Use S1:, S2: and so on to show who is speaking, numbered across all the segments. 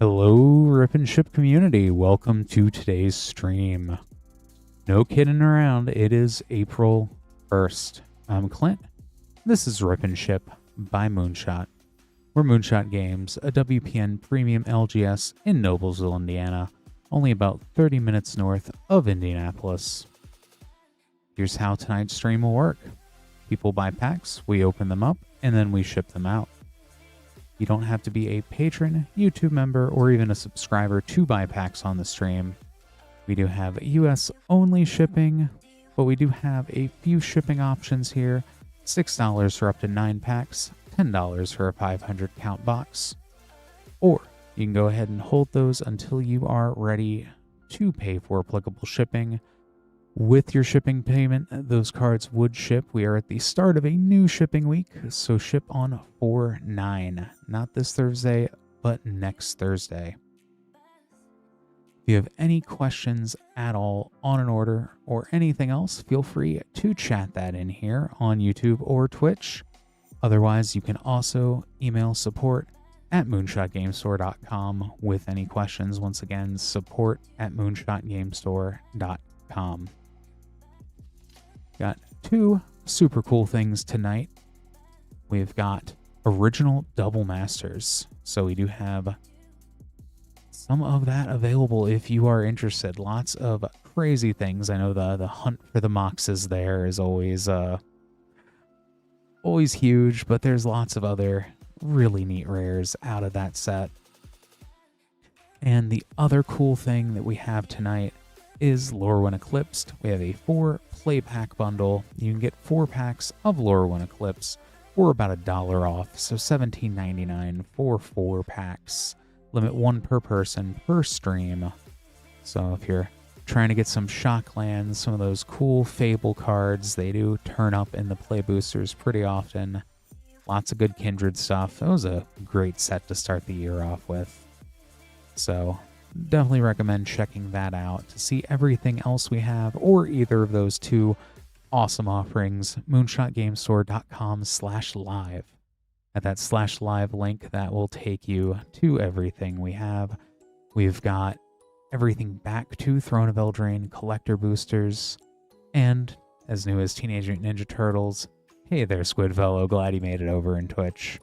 S1: Hello, Rip and Ship community. Welcome to today's stream. No kidding around, it is April 1st. I'm Clint. This is Rip and Ship by Moonshot. We're Moonshot Games, a WPN premium LGS in Noblesville, Indiana, only about 30 minutes north of Indianapolis. Here's how tonight's stream will work. People buy packs, we open them up, and then we ship them out. You don't have to be a patron, YouTube member, or even a subscriber to buy packs on the stream. We do have US only shipping, but we do have a few shipping options here. $6 for up to 9 packs, $10 for a 500 count box. Or you can go ahead and hold those until you are ready to pay for applicable shipping. With your shipping payment, those cards would ship. We are at the start of a new shipping week, so ship on 4/9. Not this Thursday, but next Thursday. If you have any questions at all on an order or anything else, feel free to chat that in here on YouTube or Twitch. Otherwise, you can also email support@moonshotgamestore.com with any questions. Once again, support@moonshotgamestore.com. Got two super cool things tonight. We've got original double masters, so we do have some of that available if you are interested. Lots of crazy things. I know the hunt for the moxes there is always huge, but there's lots of other really neat rares out of that set. And the other cool thing that we have tonight is Lorwyn Eclipsed. We have a 4 play pack bundle. You can get 4 packs of Lorwyn Eclipsed for about $1 off, so $17.99 for 4 packs. Limit 1 per person per stream. So if you're trying to get some shock lands, some of those cool Fable cards, they do turn up in the play boosters pretty often. Lots of good Kindred stuff. That was a great set to start the year off with. So definitely recommend checking that out to see everything else we have, or either of those two awesome offerings. moonshotgamestore.com/live. At that /live link, that will take you to everything we have. We've got everything back to Throne of Eldraine collector boosters, and as new as Teenage Mutant Ninja Turtles. Hey there, Squidfellow, glad you made it over in Twitch.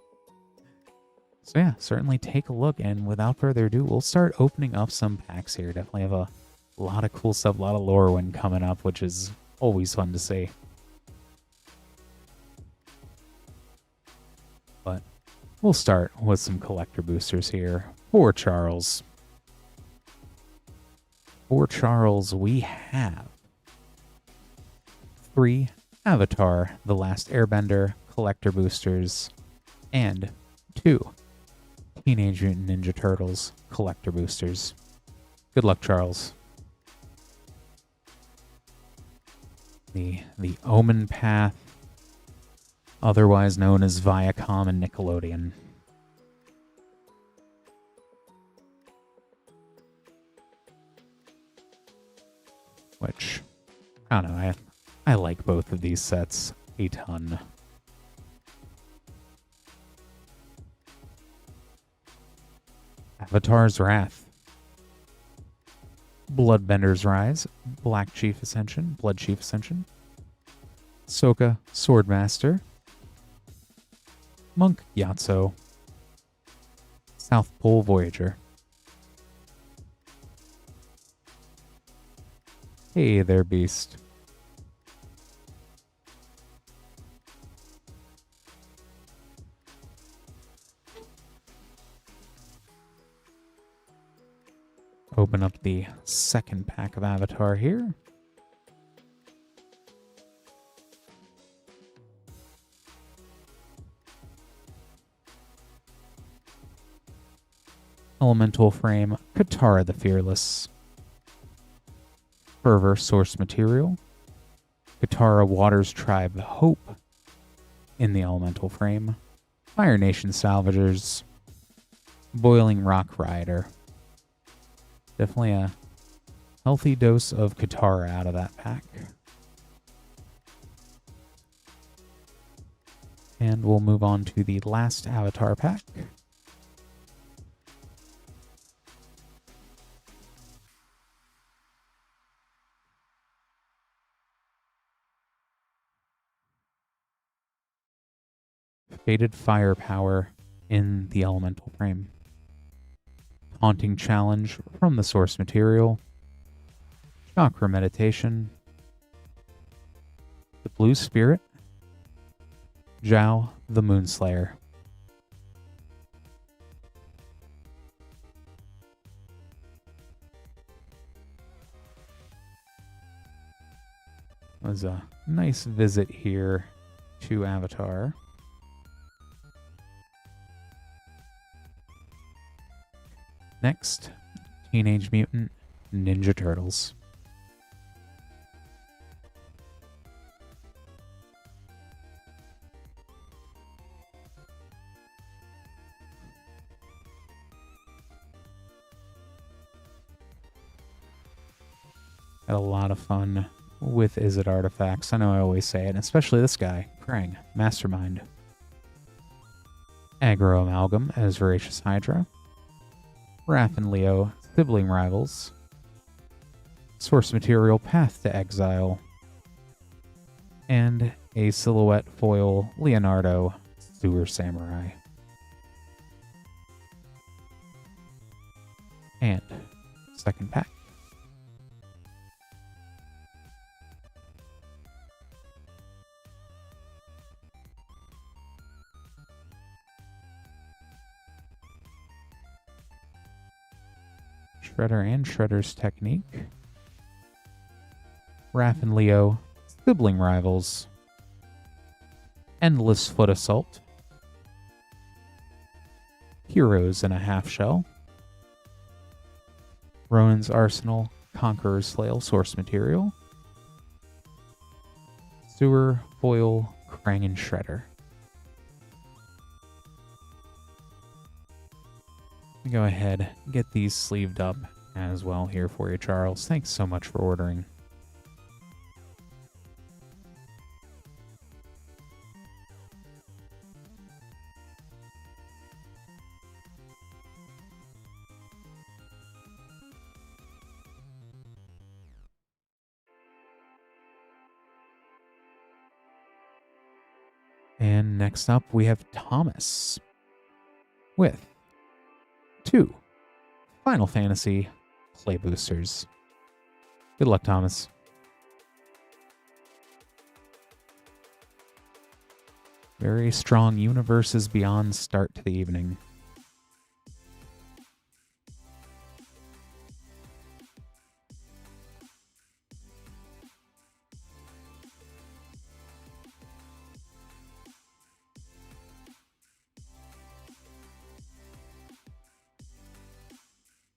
S1: So yeah, certainly take a look, and without further ado, we'll start opening up some packs here. Definitely have a lot of cool stuff, a lot of Lorwyn coming up, which is always fun to see. But we'll start with some collector boosters here for Charles. For Charles, we have 3 Avatar, The Last Airbender collector boosters, and 2 Teenage Mutant Ninja Turtles collector boosters. Good luck, Charles. The Omen Path, otherwise known as Viacom and Nickelodeon. Which, I don't know, I like both of these sets a ton. Avatar's Wrath, Bloodbender's Rise, Black Chief Ascension, Blood Chief Ascension, Soka Swordmaster, Monk Gyatso, South Pole Voyager. Hey there, Beast. Open up the second pack of Avatar here. Elemental Frame, Katara the Fearless. Fervor Source Material. Katara Waters Tribe Hope in the Elemental Frame. Fire Nation Salvagers. Boiling Rock Rider. Definitely a healthy dose of Katara out of that pack. And we'll move on to the last Avatar pack. Faded Firepower in the Elemental Frame. Haunting Challenge from the source material. Chakra Meditation. The Blue Spirit. Zhao the Moonslayer. It was a nice visit here to Avatar. Next, Teenage Mutant Ninja Turtles. Had a lot of fun with Izzet artifacts. I know I always say it, especially this guy, Krang, Mastermind. Aggro Amalgam as Voracious Hydra. Wrath and Leo, Sibling Rivals. Source Material, Path to Exile. And a Silhouette Foil, Leonardo, Sewer Samurai. And second pack. Shredder and Shredder's Technique. Wrath and Leo, Sibling Rivals. Endless Foot Assault. Heroes in a Half Shell. Ronin's Arsenal, Conqueror's Flail, Source Material. Sewer, Foil, Krang, and Shredder. Go ahead, get these sleeved up as well here for you, Charles. Thanks so much for ordering. And next up, we have Thomas with 2 Final Fantasy Play Boosters. Good luck, Thomas. Very strong Universes Beyond start to the evening.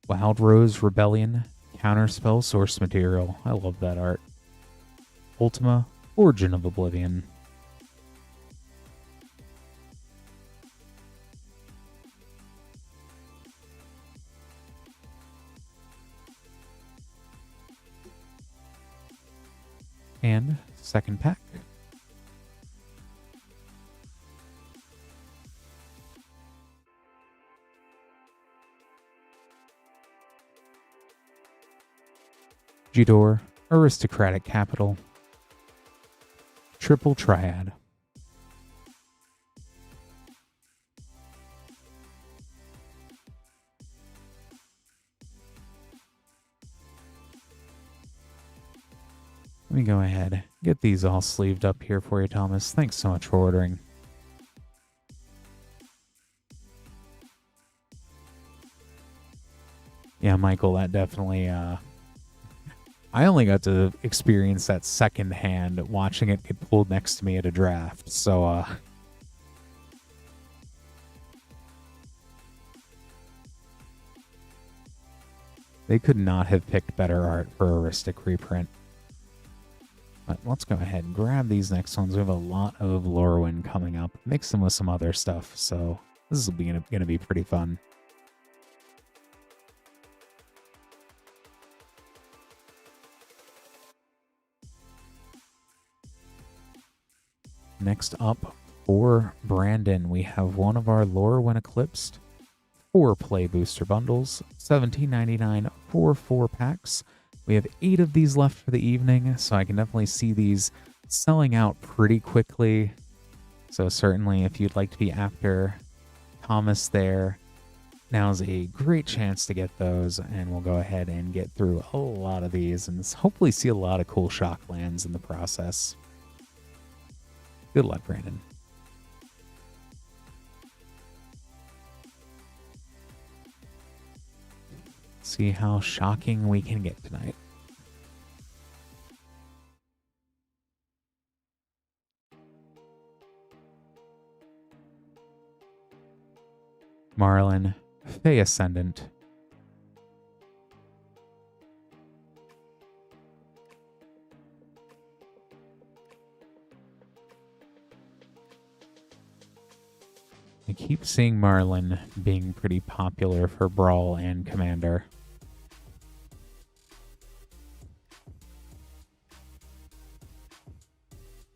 S1: Wild Rose Rebellion, Counterspell Source Material. I love that art. Ultima, Origin of Oblivion. And second pack. Jidor, Aristocratic Capital. Triple Triad. Let me go ahead, get these all sleeved up here for you, Thomas. Thanks so much for ordering. Yeah, Michael, that definitely, I only got to experience that secondhand watching it get pulled next to me at a draft, so, they could not have picked better art for a Aristic reprint. But let's go ahead and grab these next ones. We have a lot of Lorwyn coming up. Mix them with some other stuff, so this is going to be pretty fun. Next up, for Brandon, we have one of our Lorwyn Eclipsed 4 Play Booster Bundles, $17.99 for 4 packs. We have 8 of these left for the evening, so I can definitely see these selling out pretty quickly. So certainly if you'd like to be after Thomas there, now's a great chance to get those, and we'll go ahead and get through a lot of these and hopefully see a lot of cool shock lands in the process. Good luck, Brandon. See how shocking we can get tonight. Marlin, Fey Ascendant. I keep seeing Marlin being pretty popular for Brawl and Commander.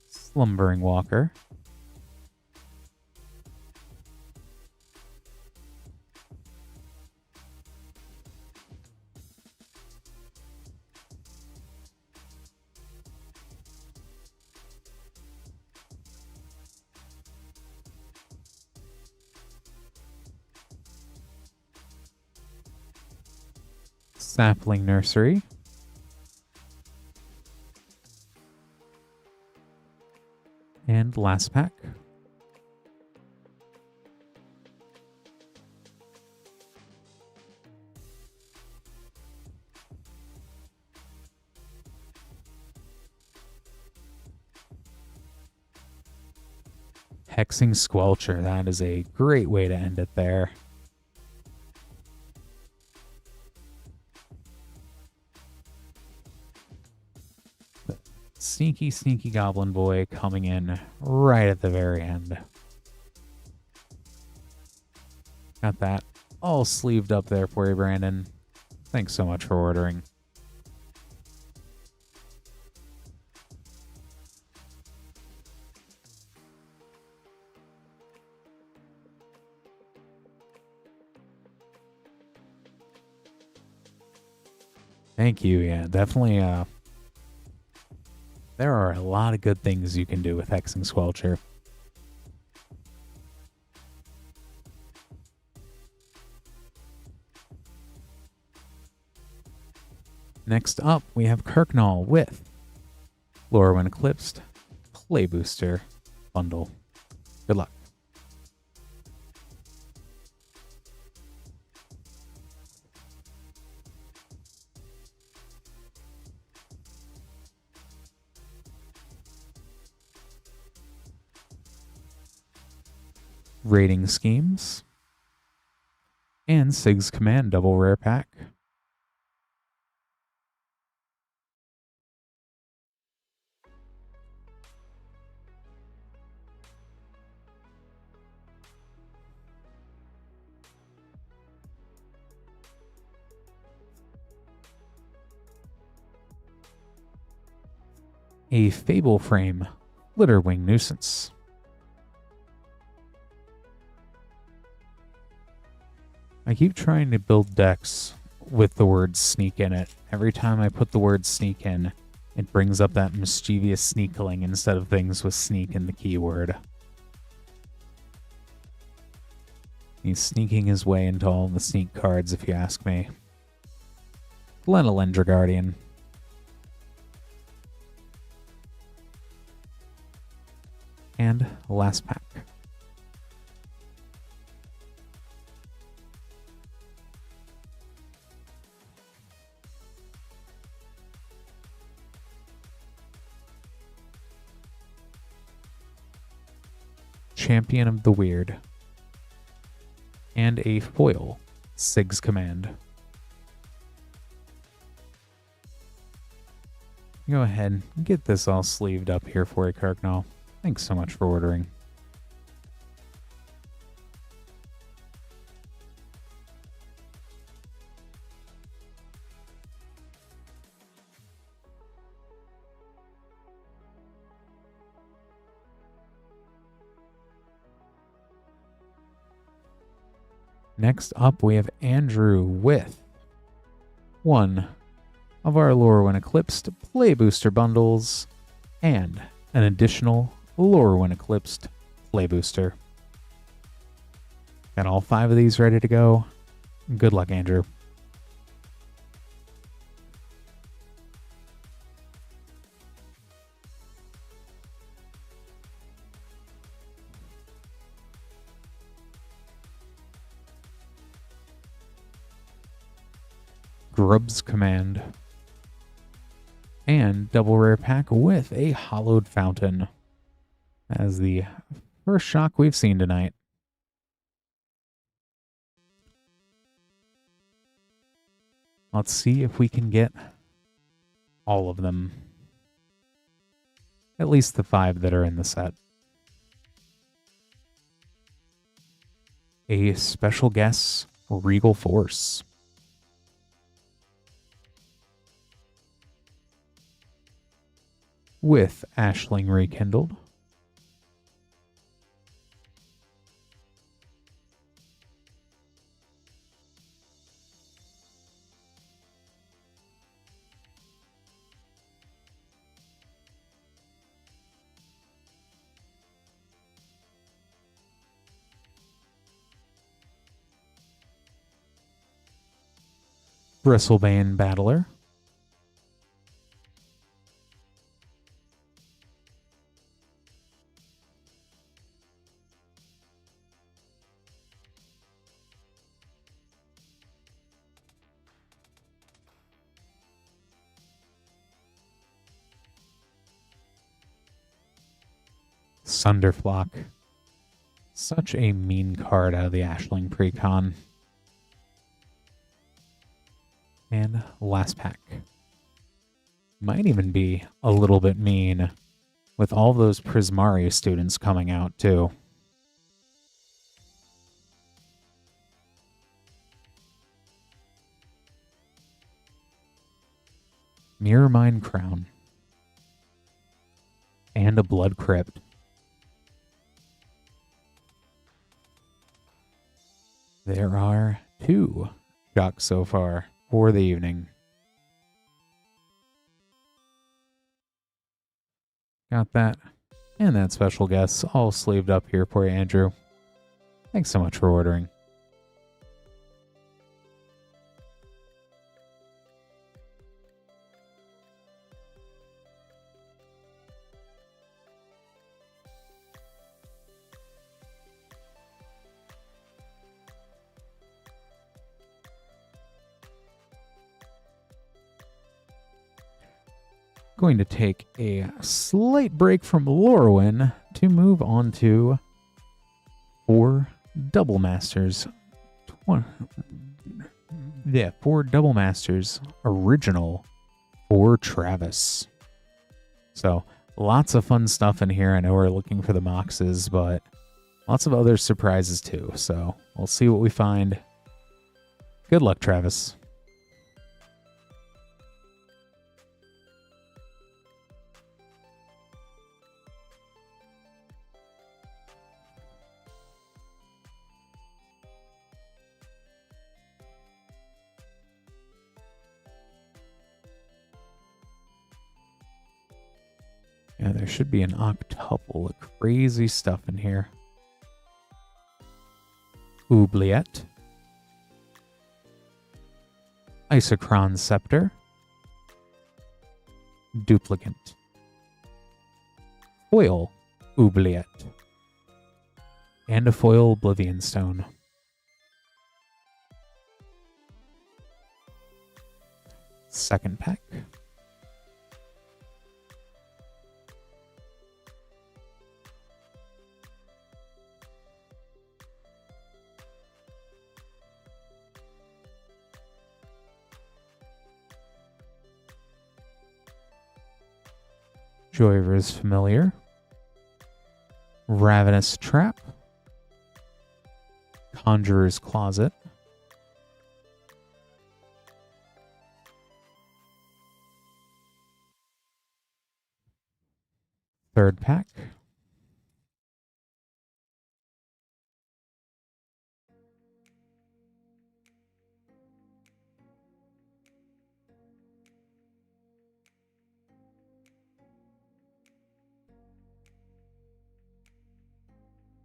S1: Slumbering Walker. Sapling Nursery. And last pack. Hexing Squelcher. That is a great way to end it there. Sneaky, sneaky Goblin Boy coming in right at the very end. Got that all sleeved up there for you, Brandon. Thanks so much for ordering. Thank you. Yeah, definitely. There are a lot of good things you can do with Hexing Squelcher. Next up, we have Kirknull with Lorwyn Eclipsed Play Booster Bundle. Good luck. Rating Schemes, and Sig's Command double rare pack. A Fable Frame Litterwing Nuisance. I keep trying to build decks with the word sneak in it. Every time I put the word sneak in, it brings up that mischievous sneakling instead of things with sneak in the keyword. He's sneaking his way into all the sneak cards, if you ask me. Lenalendra Guardian. And last pack. Champion of the Weird, and a foil Sig's Command. Go ahead and get this all sleeved up here for you, Kirknull. Thanks so much for ordering. Next up, we have Andrew with one of our Lorwyn Eclipsed Play Booster bundles and an additional Lorwyn Eclipsed display booster. Got all 5 of these ready to go. Good luck, Andrew. Grub's Command. And double rare pack with a Hollowed Fountain as the first shock we've seen tonight. Let's see if we can get all of them. At least the 5 that are in the set. A special guest, Regal Force. With Ashling Rekindled. Bristlebane Battler. Sunderflock. Such a mean card out of the Ashling Precon. And last pack. Might even be a little bit mean with all those Prismari students coming out too. Mirrormine Crown. And a Blood Crypt. There are 2 shocks so far for the evening. Got that. And that special guest all sleeved up here for you, Andrew. Thanks so much for ordering. Going to take a slight break from Lorwyn to move on to 4 Double Masters. 4 Double Masters original for Travis. So lots of fun stuff in here. I know we're looking for the boxes, but lots of other surprises too. So we'll see what we find. Good luck, Travis. Yeah, there should be an octuple of crazy stuff in here. Oubliette. Isochron Scepter. Duplicant. Foil Oubliette. And a foil Oblivion Stone. Second pack. Joyver's Familiar. Ravenous Trap. Conjurer's Closet. Third pack.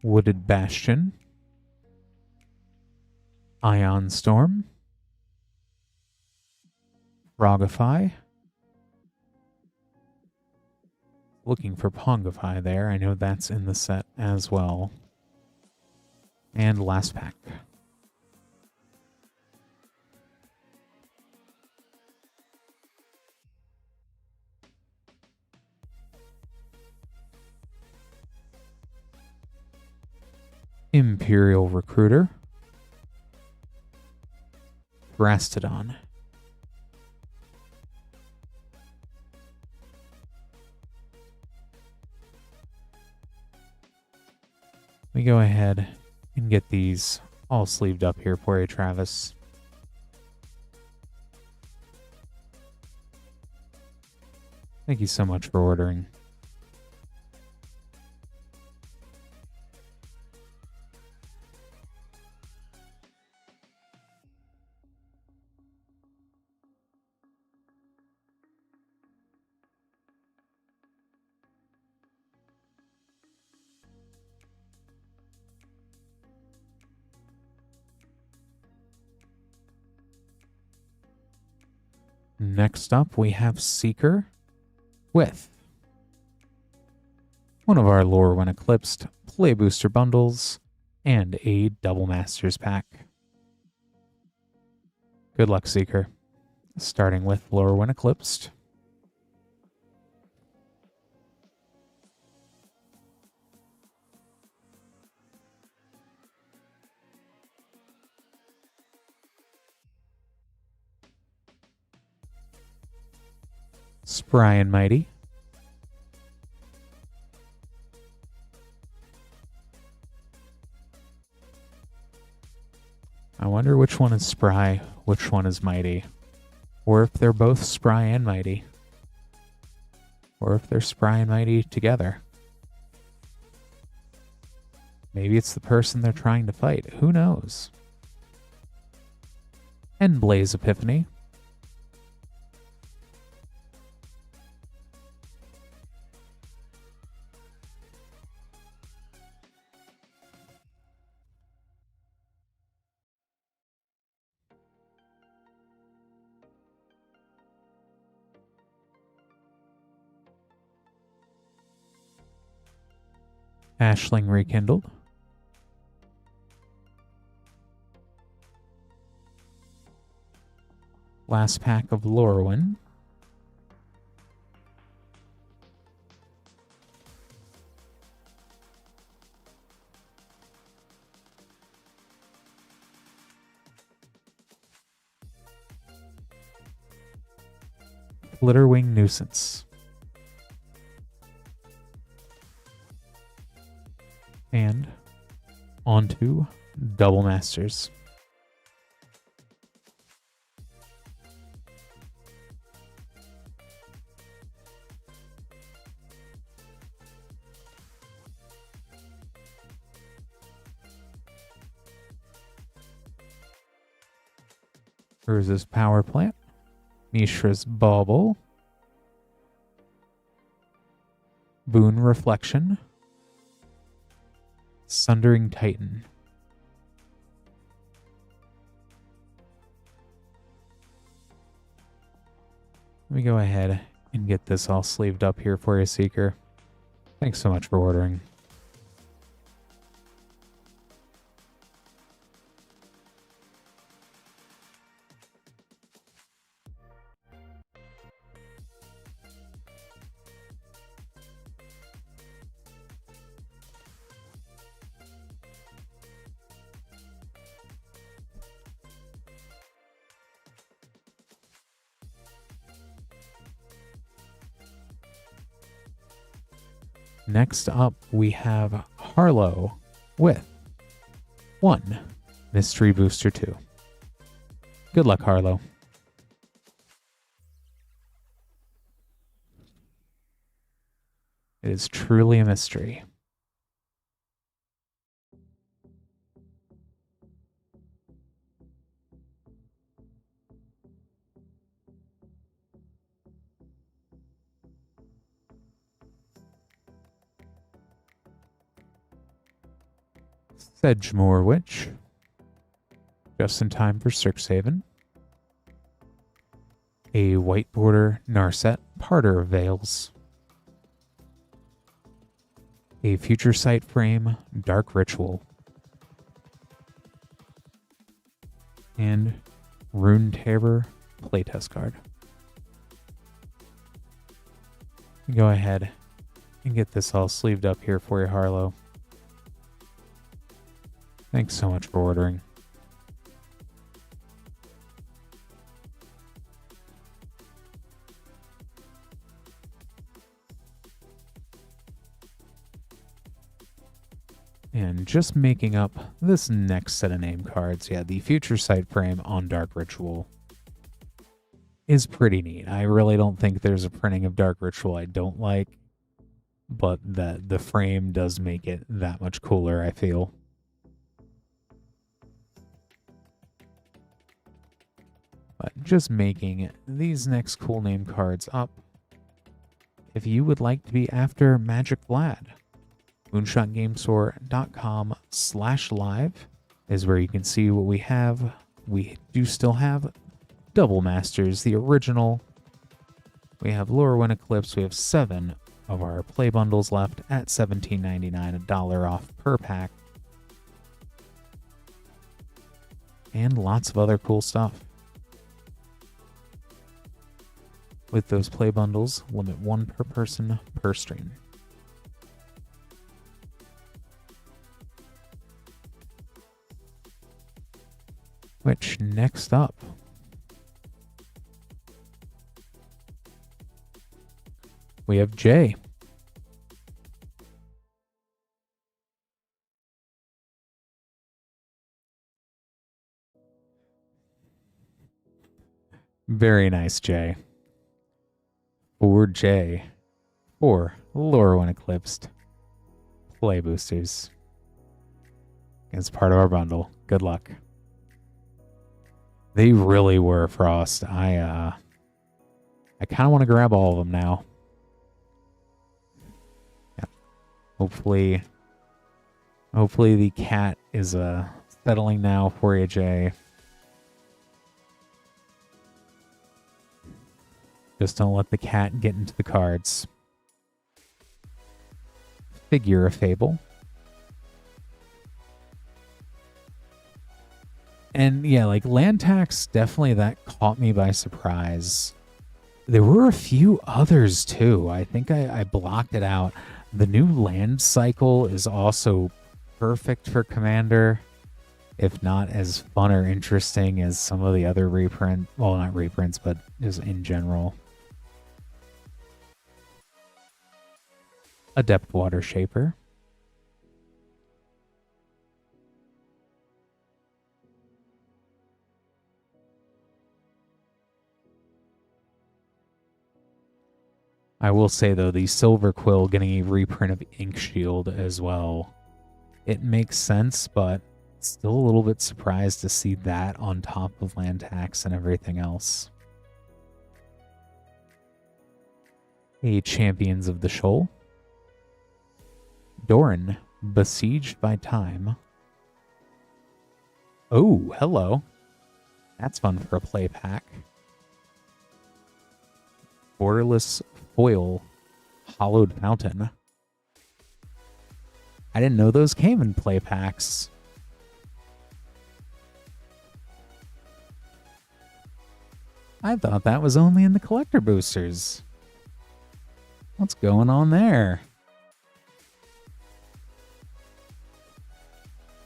S1: Wooded Bastion, Ion Storm, Frogify. Looking for Pongify there. I know that's in the set as well. And last pack. Imperial Recruiter, Rastodon, we go ahead and get these all sleeved up here for you, Travis. Thank you so much for ordering. Next up, we have Seeker with one of our Lorwyn Eclipsed Play Booster bundles and a Double Masters pack. Good luck, Seeker. Starting with Lorwyn Eclipsed. Spry and Mighty. I wonder which one is Spry, which one is Mighty. Or if they're both Spry and Mighty. Or if they're Spry and Mighty together. Maybe it's the person they're trying to fight. Who knows? And Blaze Epiphany. Ashling Rekindled. Last pack of Lorwyn. Glitterwing Nuisance. And onto Double Masters. Urza's Power Plant. Mishra's Bauble. Boon Reflection. Sundering Titan. Let me go ahead and get this all sleeved up here for you, Seeker. Thanks so much for ordering. Next up, we have Harlow with 1 Mystery Booster 2. Good luck, Harlow. It is truly a mystery. Sedgemoor Witch. Just in time for Strixhaven. A white border Narset, Parter of Veils. A Future Sight Frame, Dark Ritual. And Rune Terror, playtest card. Go ahead and get this all sleeved up here for you, Harlow. Thanks so much for ordering. And just making up this next set of name cards. Yeah, the Future Sight Frame on Dark Ritual is pretty neat. I really don't think there's a printing of Dark Ritual I don't like, but the frame does make it that much cooler, I feel. But just making these next cool name cards up. If you would like to be after Magic Vlad, moonshotgamestore.com/live is where you can see what we have. We do still have Double Masters, the original. We have Lorwyn Eclipsed. We have 7 of our play bundles left at $17.99, $1 off per pack. And lots of other cool stuff. With those play bundles, limit 1 per person per stream. Which, next up, we have Jay. Very nice, Jay. For Jay, for Lorwyn Eclipsed, play boosters. It's part of our bundle. Good luck. They really were, Frost. I kind of want to grab all of them now. Yeah. Hopefully the cat is settling now for you, Jay. Just don't let the cat get into the cards. Figure of Fable. And yeah, like land tax, definitely that caught me by surprise. There were a few others too. I think I blocked it out. The new land cycle is also perfect for Commander, if not as fun or interesting as some of the other reprint. Well, not reprints, but just in general. Adept Water Shaper. I will say, though, the Silver Quill getting a reprint of Ink Shield as well. It makes sense, but still a little bit surprised to see that on top of land tax and everything else. A Champions of the Shoal. Doran, Besieged by Time. Oh, hello. That's fun for a play pack. Borderless Foil, Hollowed Fountain. I didn't know those came in play packs. I thought that was only in the collector boosters. What's going on there?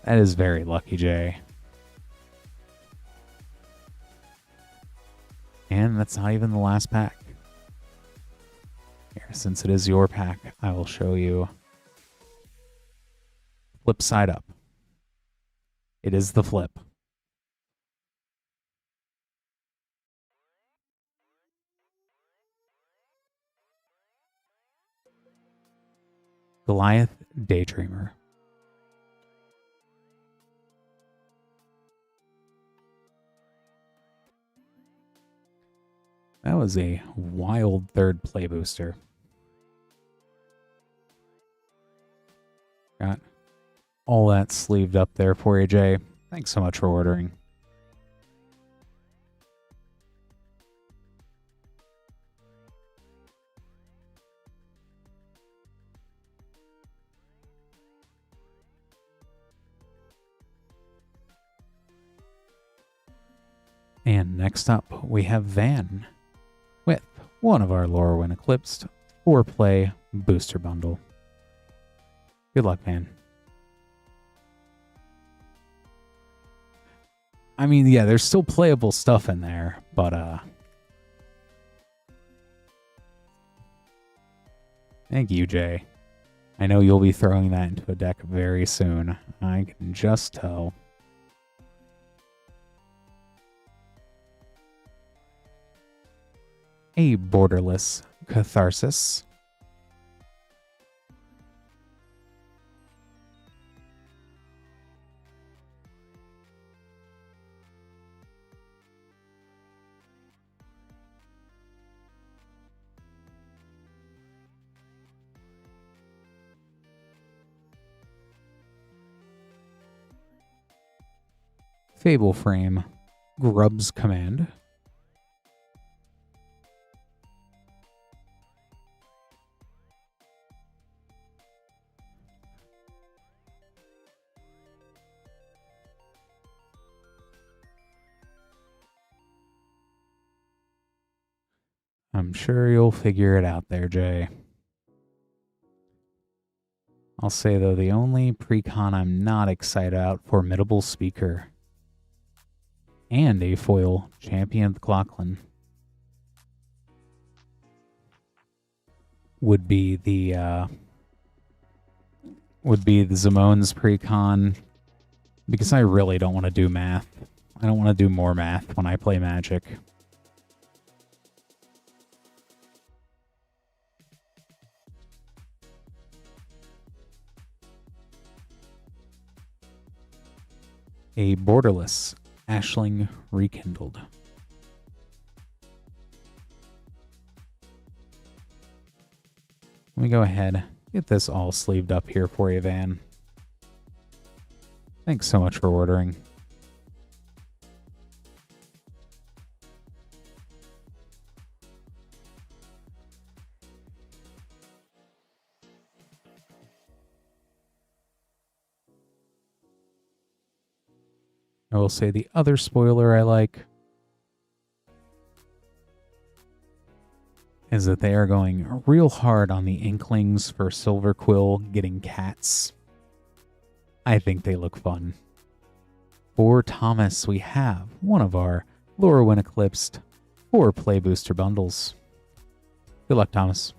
S1: That is very lucky, Jay. And that's not even the last pack. Here, since it is your pack, I will show you. Flip side up. It is the flip. Goliath Daydreamer. That was a wild third play booster. Got all that sleeved up there for you, Jay. Thanks so much for ordering. And next up, we have Van with one of our Lorwyn Eclipsed 4-play booster bundle. Good luck, Van. I mean, yeah, there's still playable stuff in there, but thank you, Jay. I know you'll be throwing that into a deck very soon. I can just tell. A borderless Catharsis. Fable Frame, Grub's Command. I'm sure you'll figure it out there, Jay. I'll say, though, the only precon I'm not excited about, Formidable Speaker. And a foil Champion of the Clockland. Would be the Zamone's precon, because I really don't want to do math. I don't want to do more math when I play Magic. A borderless Ashling Rekindled. Let me go ahead, get this all sleeved up here for you, Van. Thanks so much for ordering. I will say the other spoiler I like is that they are going real hard on the Inklings for Silver Quill getting cats. I think they look fun. For Thomas, we have one of our Lorwyn Eclipsed 4-play booster bundles. Good luck, Thomas.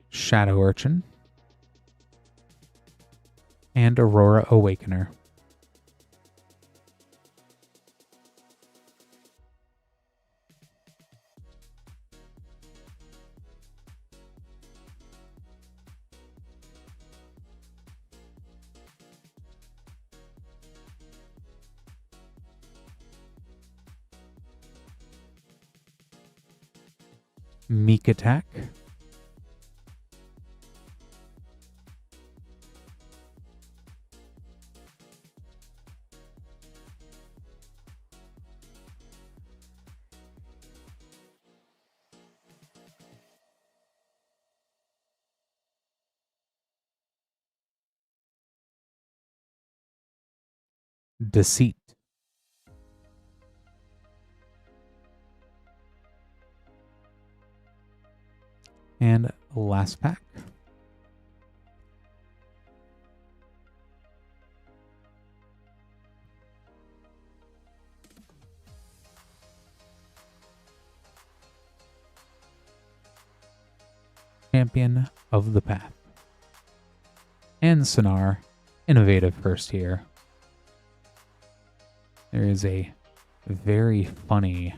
S1: Shadow Urchin, and Aurora Awakener. Meek Attack. Deceit. And last pack. Champion of the Path. And Sonar, innovative first here. There is a very funny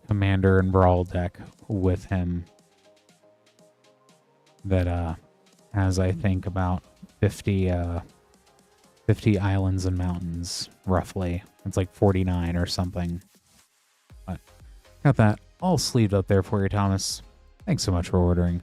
S1: Commander and Brawl deck with him that has, I think, about 50 islands and mountains, roughly. It's like 49 or something. But got that all sleeved up there for you, Thomas. Thanks so much for ordering.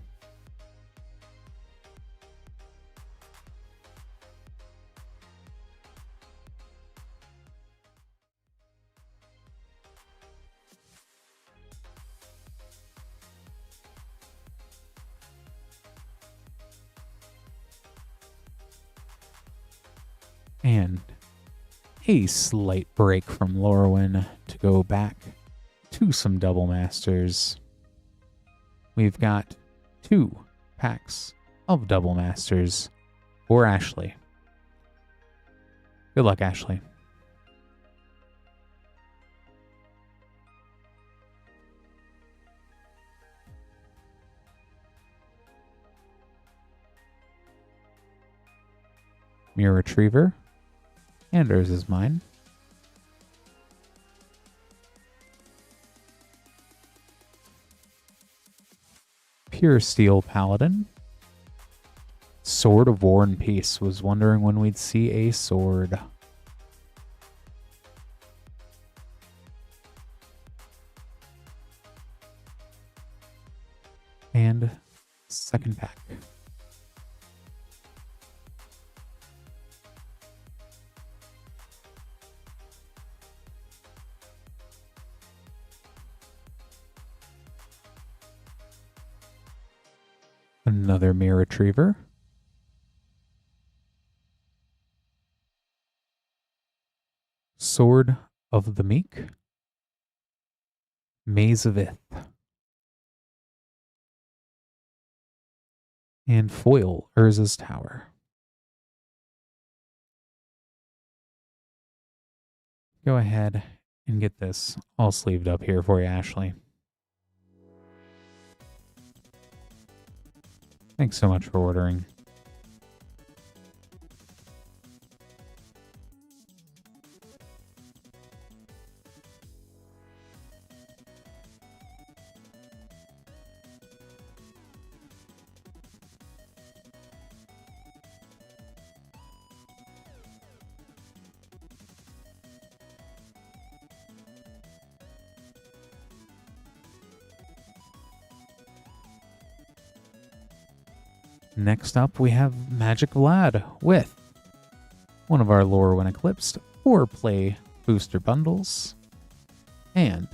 S1: And a slight break from Lorwyn to go back to some Double Masters. We've got 2 packs of Double Masters for Ashley. Good luck, Ashley. Mirror Retriever. And hers is mine. Pure Steel Paladin. Sword of War and Peace. Was wondering when we'd see a sword. And second pack. Another Mirror Retriever. Sword of the Meek. Maze of Ith. And foil Urza's Tower. Go ahead and get this all sleeved up here for you, Ashley. Thanks so much for ordering. Next up, we have Magic Vlad with one of our Lorwyn Eclipsed 4-play booster bundles and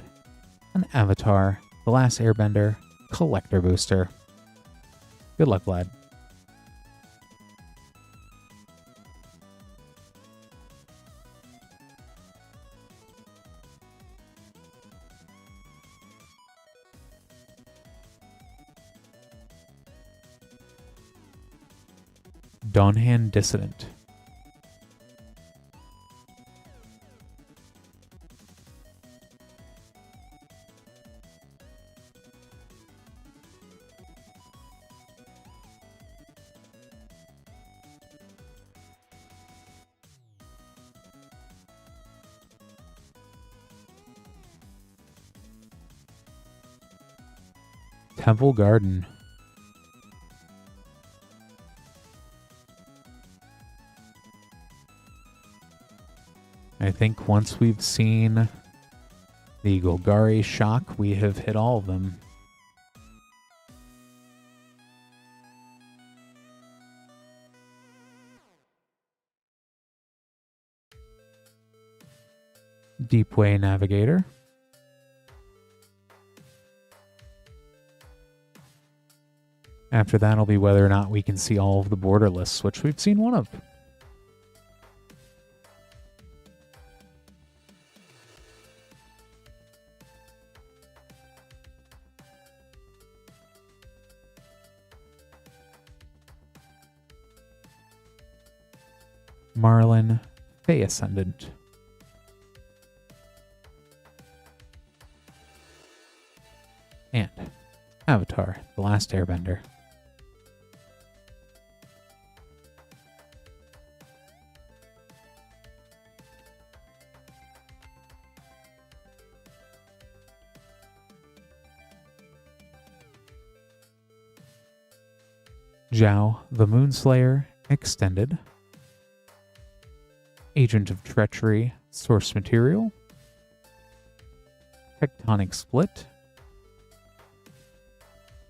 S1: an Avatar, The Last Airbender collector booster. Good luck, Vlad. Dawnhand Dissident. Temple Garden. I think once we've seen the Golgari Shock, we have hit all of them. Deepway Navigator. After that will be whether or not we can see all of the border lists, which we've seen one of. Marlin, Fey Ascendant. And Avatar, The Last Airbender. Zhao the Moonslayer Extended, Agent of Treachery Source Material, Tectonic Split,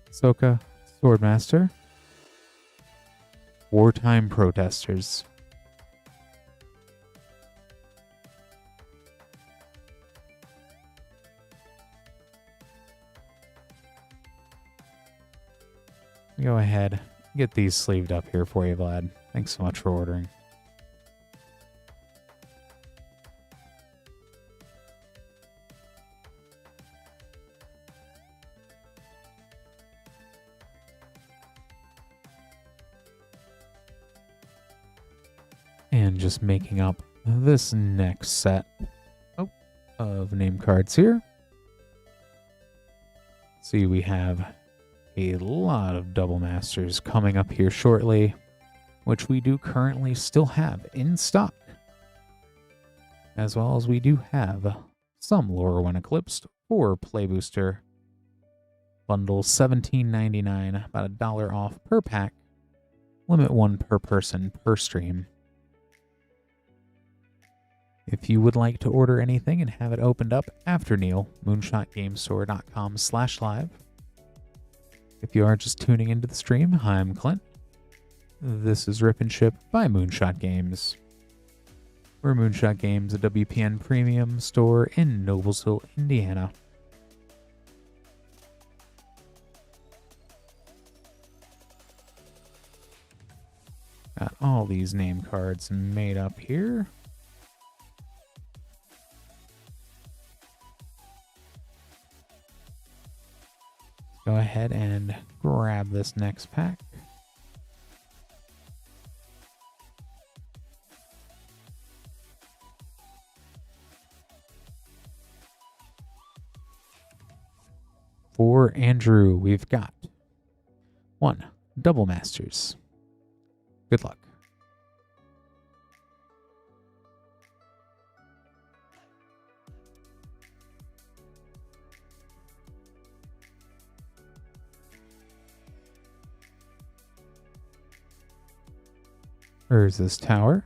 S1: Soka Swordmaster, Wartime Protesters. Go ahead, get these sleeved up here for you, Vlad. Thanks so much for ordering. And just making up this next set of name cards here. See, we have a lot of Double Masters coming up here shortly, which we do currently still have in stock. As well as we do have some Lorwyn Eclipsed for Play Booster. Bundle $17.99, about $1 off per pack. Limit 1 per person per stream. If you would like to order anything and have it opened up after Neil, moonshotgamestore.com/live. If you are just tuning into the stream, hi, I'm Clint. This is Rip and Ship by Moonshot Games. We're Moonshot Games, a WPN premium store in Noblesville, Indiana. Got all these name cards made up here. Go ahead and grab this next pack. For Andrew, we've got 1 Double Masters. Good luck. Urza's Tower.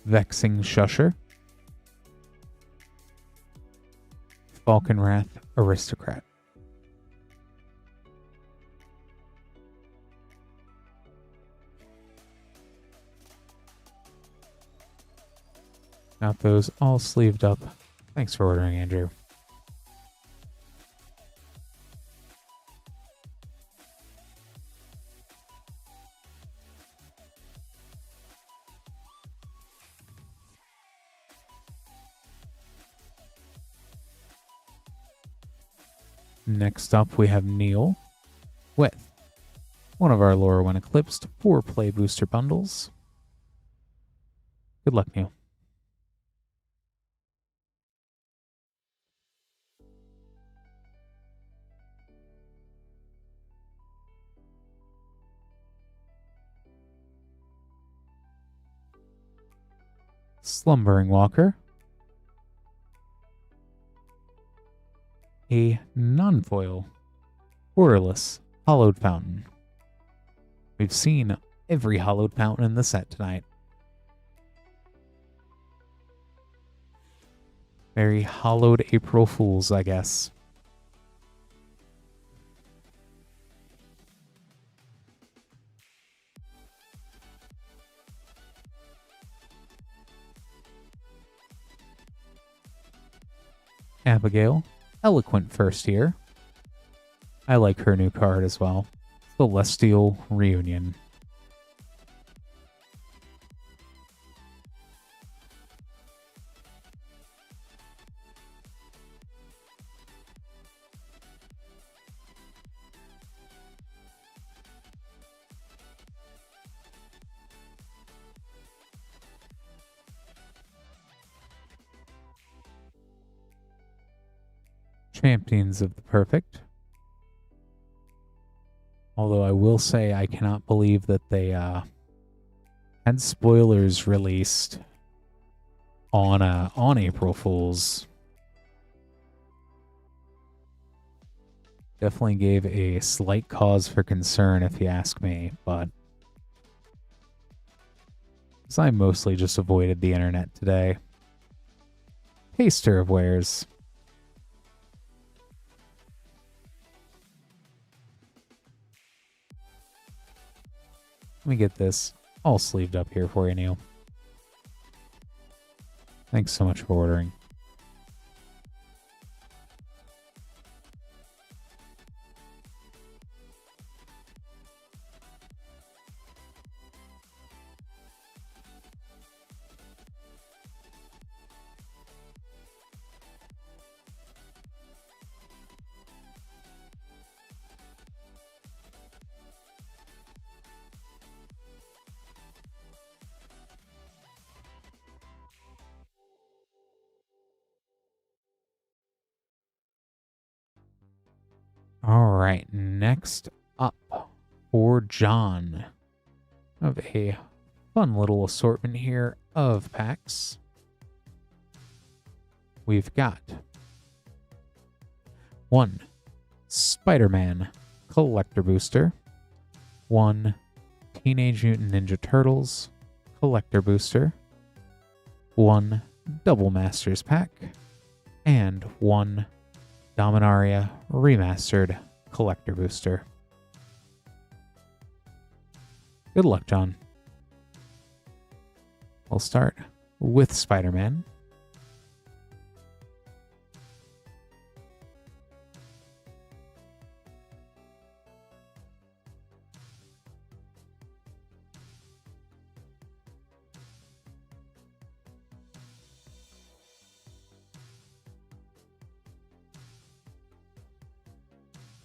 S1: Vexing Shusher. Falconwrath Aristocrat. Got those all sleeved up. Thanks for ordering, Andrew. Next up, we have Neil with one of our Lorwyn Eclipsed 4 Play Booster bundles. Good luck, Neil. Slumbering Walker. A non-foil, borderless, hollowed fountain. We've seen every hollowed fountain in the set tonight. Very hollowed April Fools, I guess. Abigail. Eloquent first here. I like her new card as well. Celestial Reunion. Champions of the Perfect. Although I will say I cannot believe that they had spoilers released on April Fools. Definitely gave a slight cause for concern if you ask me, but I mostly just avoided the internet today. Taster of wares. Let me get this all sleeved up here for you, Neil. Thanks so much for ordering. All right, next up for John. I have a fun little assortment here of packs. We've got 1 Spider-Man Collector Booster, 1 Teenage Mutant Ninja Turtles Collector Booster, 1 Double Masters pack, and 1 Dominaria Remastered Collector Booster. Good luck, John. We'll start with Spider-Man.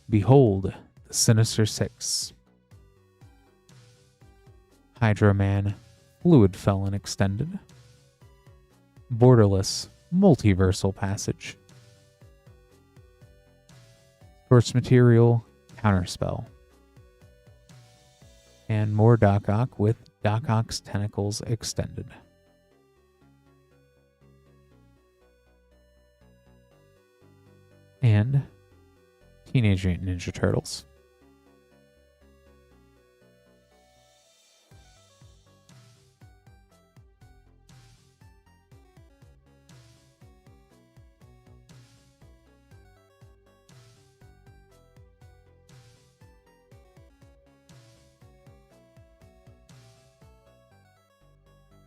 S1: Behold the Sinister Six. Hydro Man Fluid Felon Extended. Borderless Multiversal Passage. Source Material Counterspell. And more Doc Ock with Doc Ock's Tentacles Extended. And Teenage Mutant Ninja Turtles.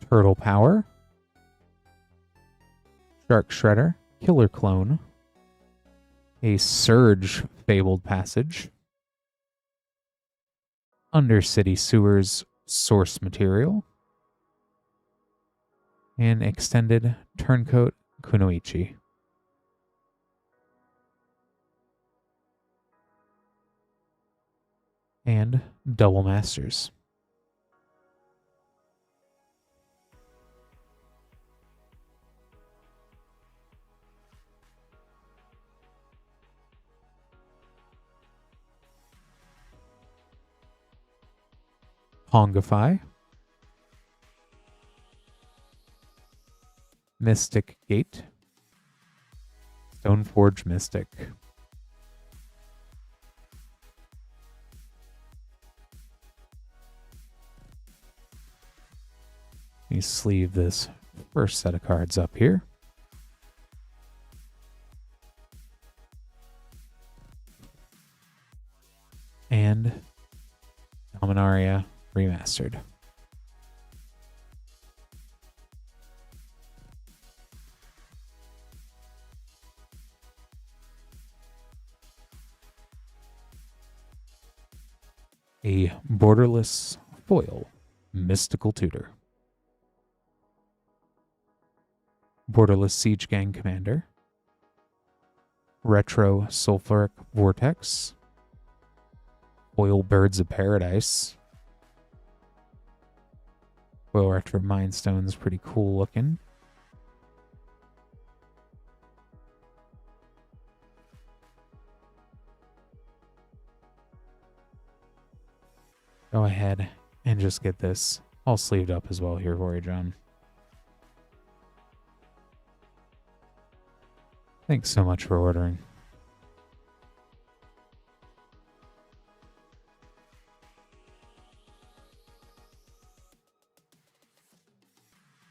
S1: Turtle Power. Shark Shredder, Killer Clone. A Surge Fabled Passage. Undercity Sewers Source Material. And Extended Turncoat Kunoichi. And Double Masters. Hongify. Mystic Gate. Stoneforge Mystic. Let me sleeve this first set of cards up here. And Dominaria Remastered. A borderless foil Mystical Tutor. Borderless Siege Gang Commander. Retro Sulfuric Vortex. Foil Birds of Paradise. Foil Retro Mind Stone's pretty cool looking. Go ahead and just get this all sleeved up as well here for you, John. Thanks so much for ordering.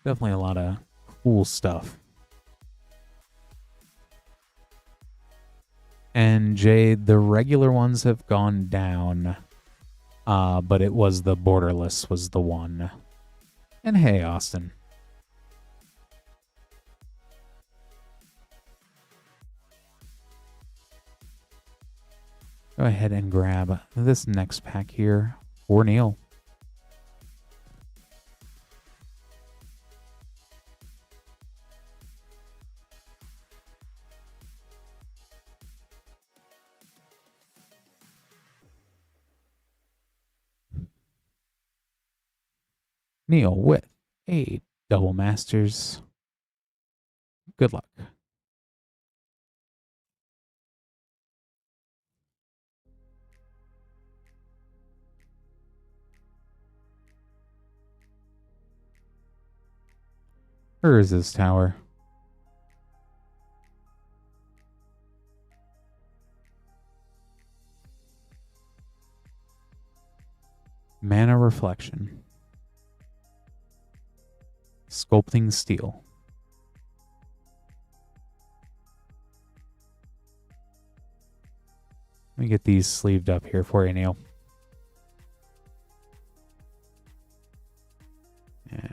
S1: Definitely a lot of cool stuff. And Jade, the regular ones have gone down, but it was the borderless was the one. And hey, Austin. Go ahead and grab this next pack here for Neil. Neil with a double masters. Good luck. Urza's Tower. Mana Reflection. Sculpting Steel. Let me get these sleeved up here for you, Neil. Yeah.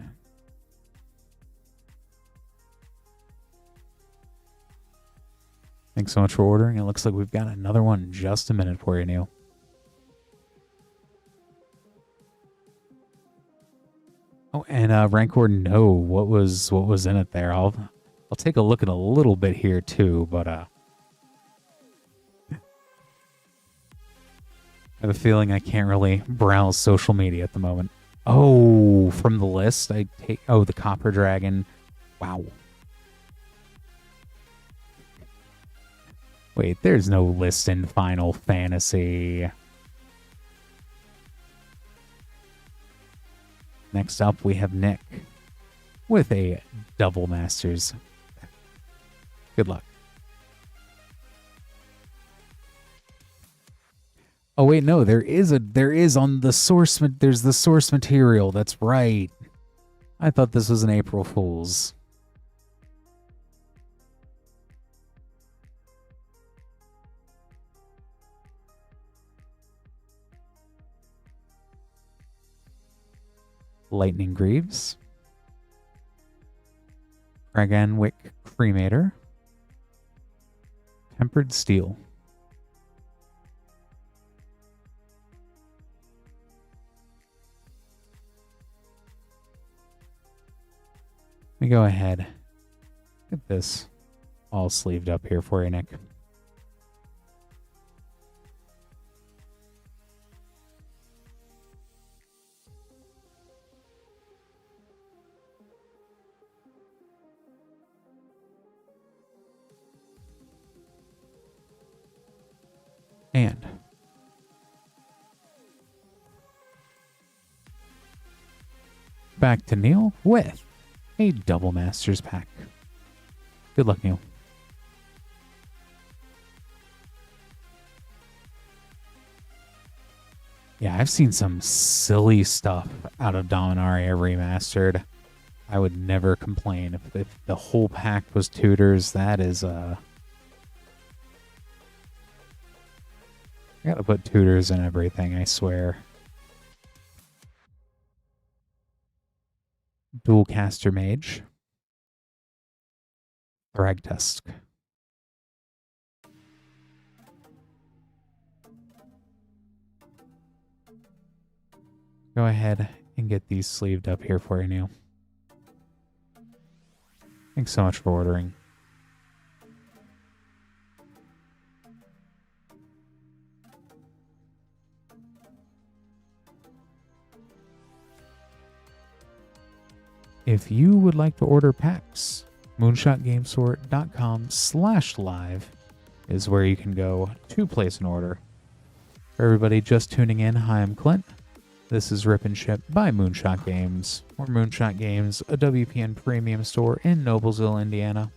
S1: Thanks so much for ordering. It looks like we've got another one in just a minute for you, Neil. Oh, and Rancor, no, what was in it there? I'll take a look at a little bit here too, but I have a feeling I can't really browse social media at the moment. Oh, from the list, I take the Copper Dragon. Wow. Wait, there's no list in Final Fantasy. Next up, we have Nick with a double masters. Good luck. Oh wait, no, there is on the source. There's the source material. That's right. I thought this was an April Fool's. Lightning Greaves, Dragonwick Cremator, Tempered Steel, let me go ahead, get this all sleeved up here for you, Nick. And back to Neil with a double masters pack. Good luck, Neil. Yeah, I've seen some silly stuff out of Dominaria Remastered. I would never complain if the whole pack was tutors. That is I gotta put tutors in everything, I swear. Dualcaster Mage. Thragtusk. Go ahead and get these sleeved up here for you, Neil. Thanks so much for ordering. If you would like to order packs, moonshotgamestore.com/live is where you can go to place an order. For everybody just tuning in, hi, I'm Clint. This is Rip and Ship by Moonshot Games, or Moonshot Games, a WPN premium store in Noblesville, Indiana.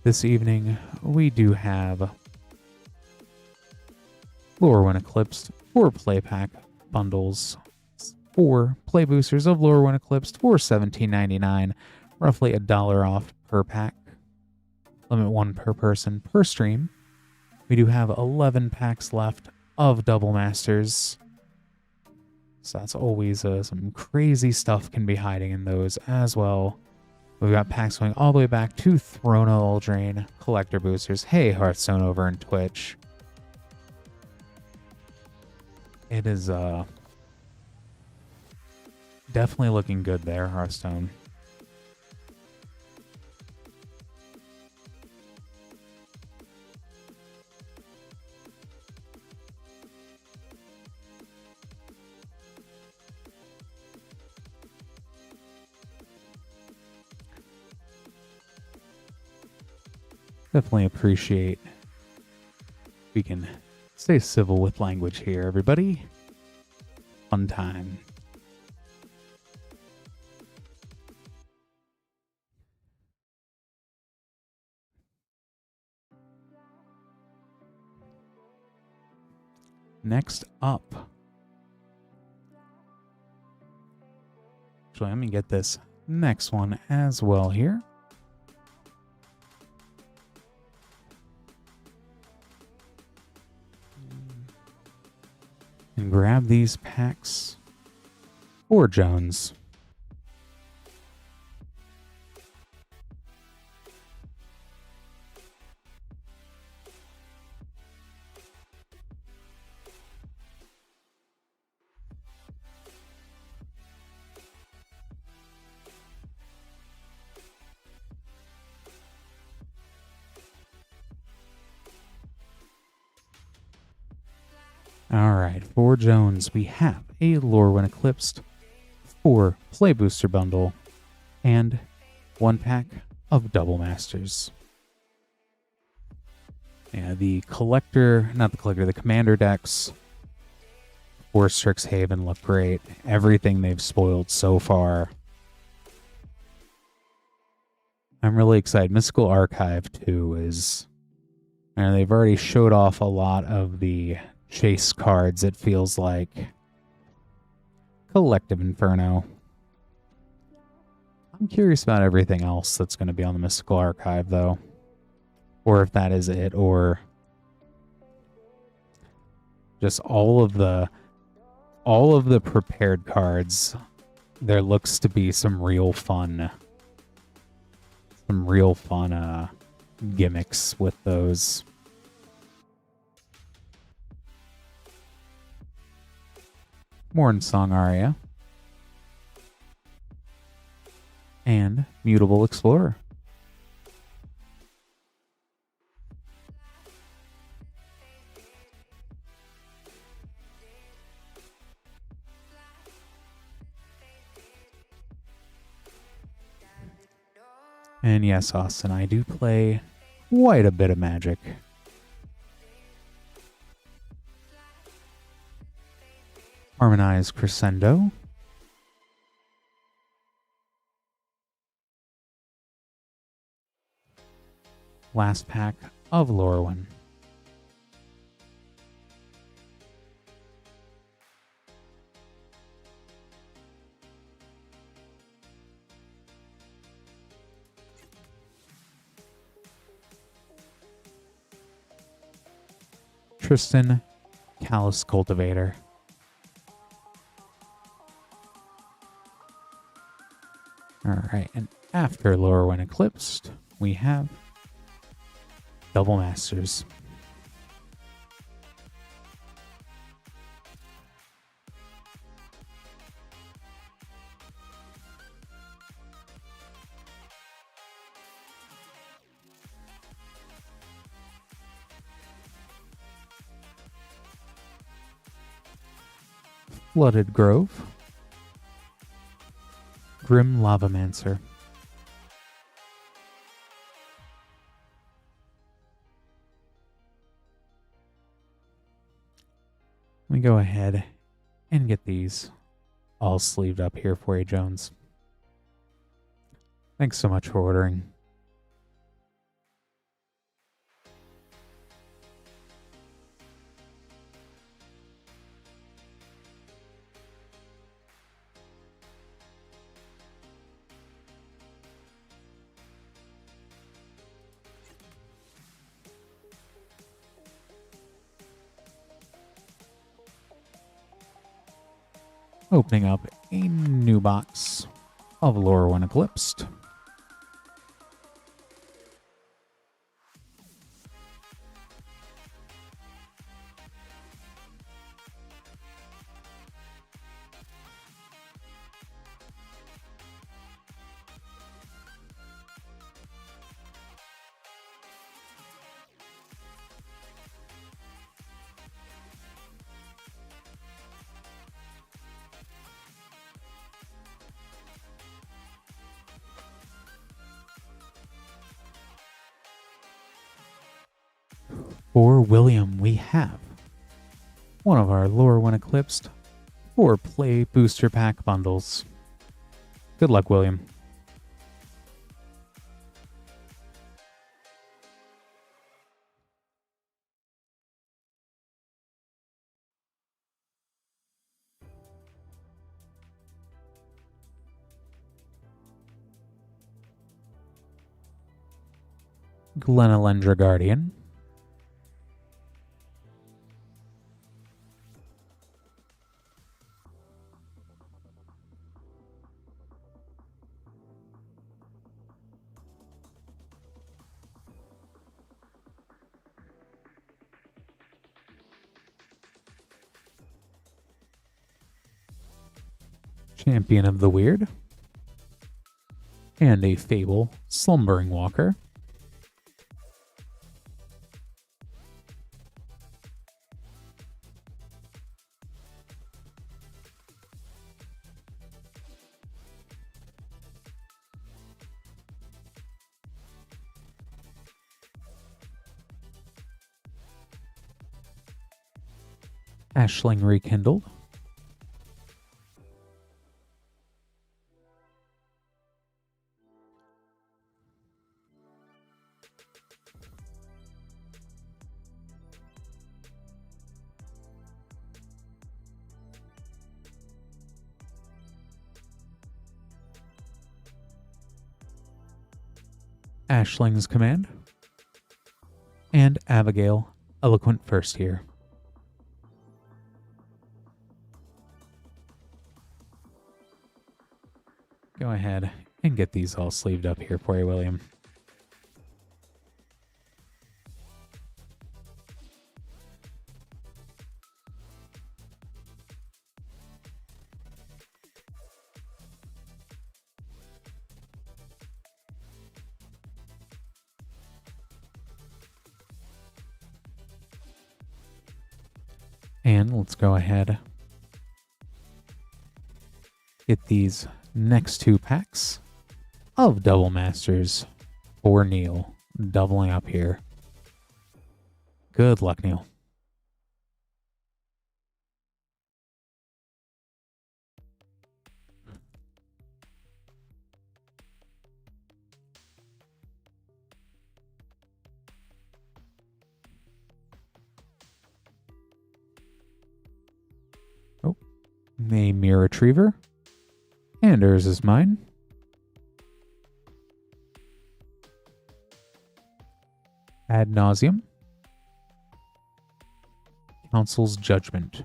S1: This evening, we do have Lorwyn Eclipsed, 4 play pack bundles, 4 play boosters of Lorwyn Eclipsed for $17.99, roughly $1 off per pack. Limit 1 per person per stream. We do have 11 packs left of Double Masters. So that's always some crazy stuff can be hiding in those as well. We've got packs going all the way back to Throne of Eldraine, collector boosters. Hey, Hearthstone over in Twitch. It is definitely looking good there, Hearthstone. Definitely appreciate we can stay civil with language here, everybody. Fun time. Next up. Actually, let me get this next one as well here. And grab these packs for Jones. All right, for Jones, we have a Lorwyn Eclipsed, 4 Play Booster Bundle, and 1 pack of Double Masters. Yeah, the commander decks for Strixhaven look great. Everything they've spoiled so far. I'm really excited. Mystical Archive, too, is... And they've already showed off a lot of the chase cards, it feels like. Collective Inferno. I'm curious about everything else that's going to be on the Mystical Archive, though. Or if that is it, or just all of the prepared cards. There looks to be some real fun gimmicks with those. Mornsong Aria. And Mutable Explorer. And yes, Austin, I do play quite a bit of Magic. Harmonized Crescendo. Last pack of Lorwyn. Tristan, Callous Cultivator. Alright, and after Lorwyn Eclipsed, we have Double Masters. Flooded Grove. Grim Lavamancer. Let me go ahead and get these all sleeved up here for you, Jones. Thanks so much for ordering. Opening up a new box of Lorwyn Eclipsed. For William, we have one of our Lorwyn Eclipsed 4-play booster pack bundles. Good luck, William. Glenalendra Guardian. Champion of the Weird. And a Fable Slumbering Walker. Ashling Rekindled. Ashling's Command. And Abigail, Eloquent First here. Go ahead and get these all sleeved up here for you, William. And let's go ahead, get these next 2 packs of Double Masters for Neil, doubling up here. Good luck, Neil. Oh, a Mirror Retriever. And Yours Is Mine. Ad Nauseum. Council's Judgment.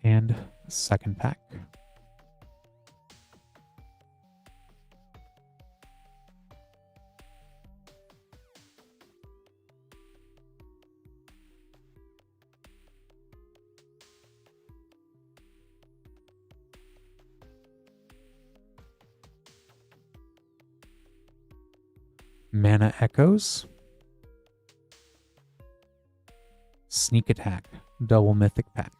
S1: And second pack. Mana Echoes. Sneak Attack, Double Mythic Pack.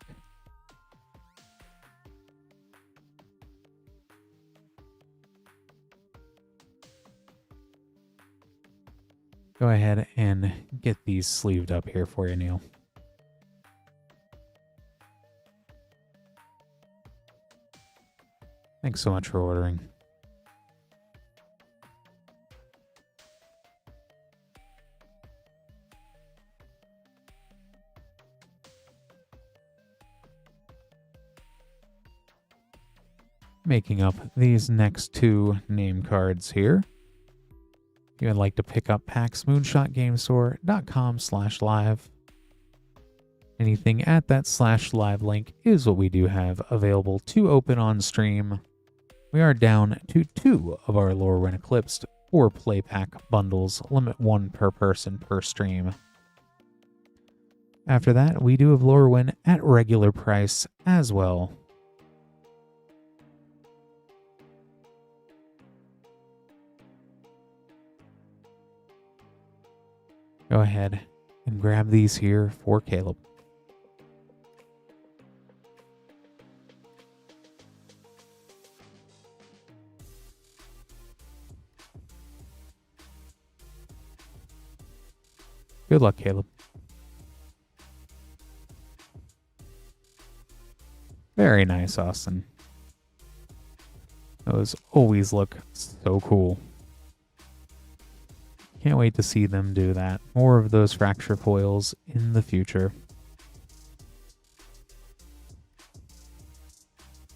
S1: Go ahead and get these sleeved up here for you, Neil. Thanks so much for ordering. Making up these next 2 name cards here. If you would like to pick up packs, moonshotgamestore.com/live. Anything at that /live link is what we do have available to open on stream. We are down to 2 of our Lorwyn Eclipsed 4-play pack bundles, limit 1 per person per stream. After that, we do have Lorwyn at regular price as well. Go ahead and grab these here for Caleb. Good luck, Caleb. Very nice, Austin. Those always look so cool. Can't wait to see them do that. More of those fracture foils in the future.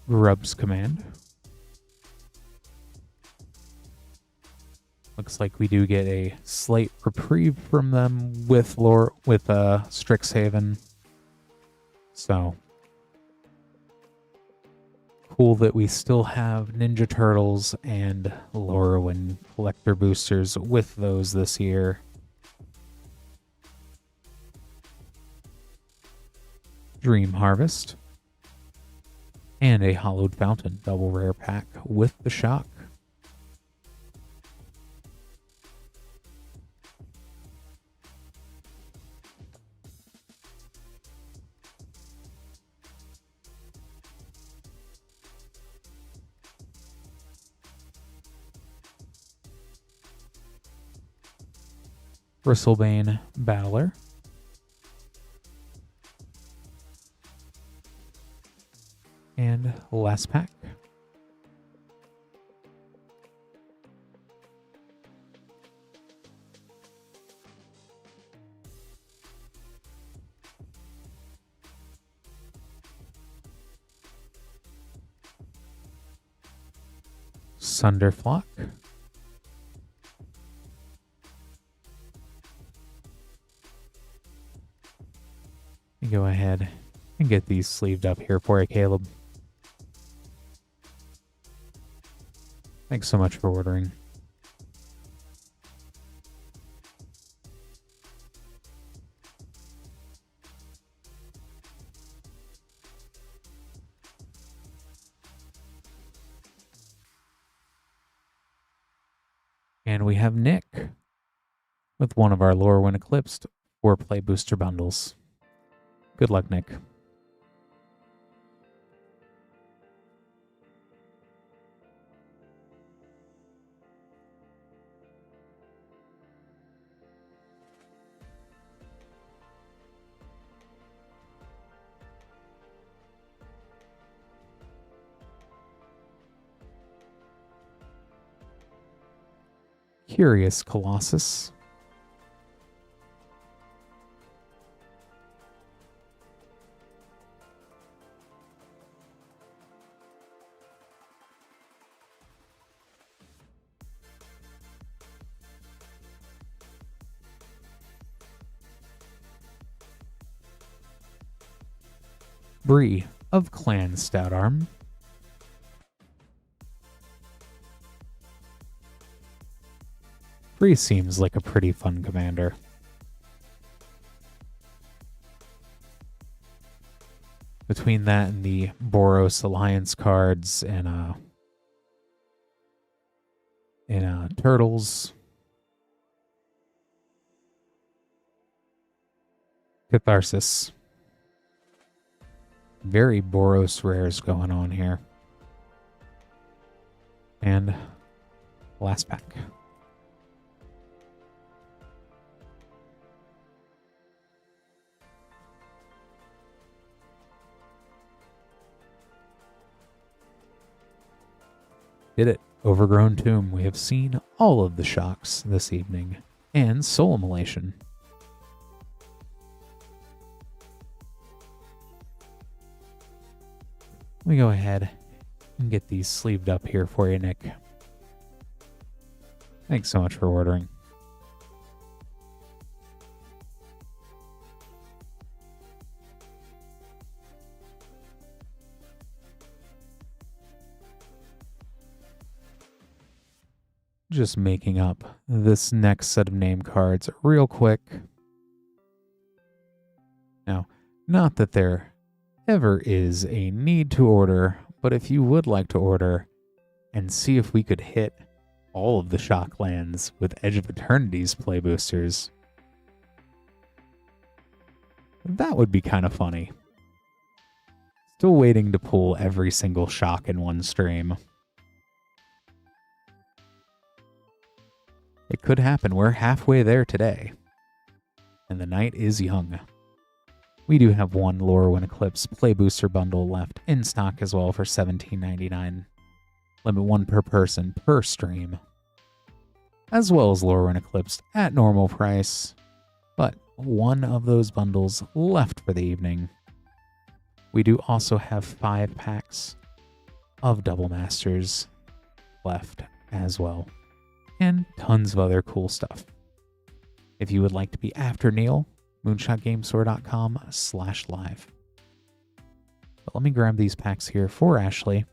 S1: Grub's Command. Looks like we do get a slight reprieve from them with Strixhaven. So cool that we still have Ninja Turtles and Lorwyn collector boosters with those this year. Dream Harvest. And a Hollowed Fountain double rare pack with the shock. Bristlebane Battler. And last pack. Sunderflock. Go ahead and get these sleeved up here for you, Caleb. Thanks so much for ordering. And we have Nick with one of our Lorwyn Eclipsed 4-play booster bundles. Good luck, Nick. Curious Colossus. Bree of Clan Stoutarm. Bree seems like a pretty fun commander. Between that and the Boros Alliance cards and Turtles. Catharsis. Very Boros rares going on here. And last pack. Did it. Overgrown Tomb. We have seen all of the shocks this evening. And Soul Immolation. Let me go ahead and get these sleeved up here for you, Nick. Thanks so much for ordering. Just making up this next set of name cards real quick. Now, not that there ever is a need to order, but if you would like to order and see if we could hit all of the shock lands with Edge of Eternities play boosters, that would be kind of funny. Still waiting to pull every single shock in one stream. It could happen. We're halfway there today. And the night is young. We do have one Lorwyn Eclipsed play booster bundle left in stock as well for $17.99. Limit 1 per person per stream. As well as Lorwyn Eclipsed at normal price. But one of those bundles left for the evening. We do also have 5 packs of Double Masters left as well. And tons of other cool stuff. If you would like to be after Neil, moonshotgamestore.com/live. But let me grab these packs here for Ashley.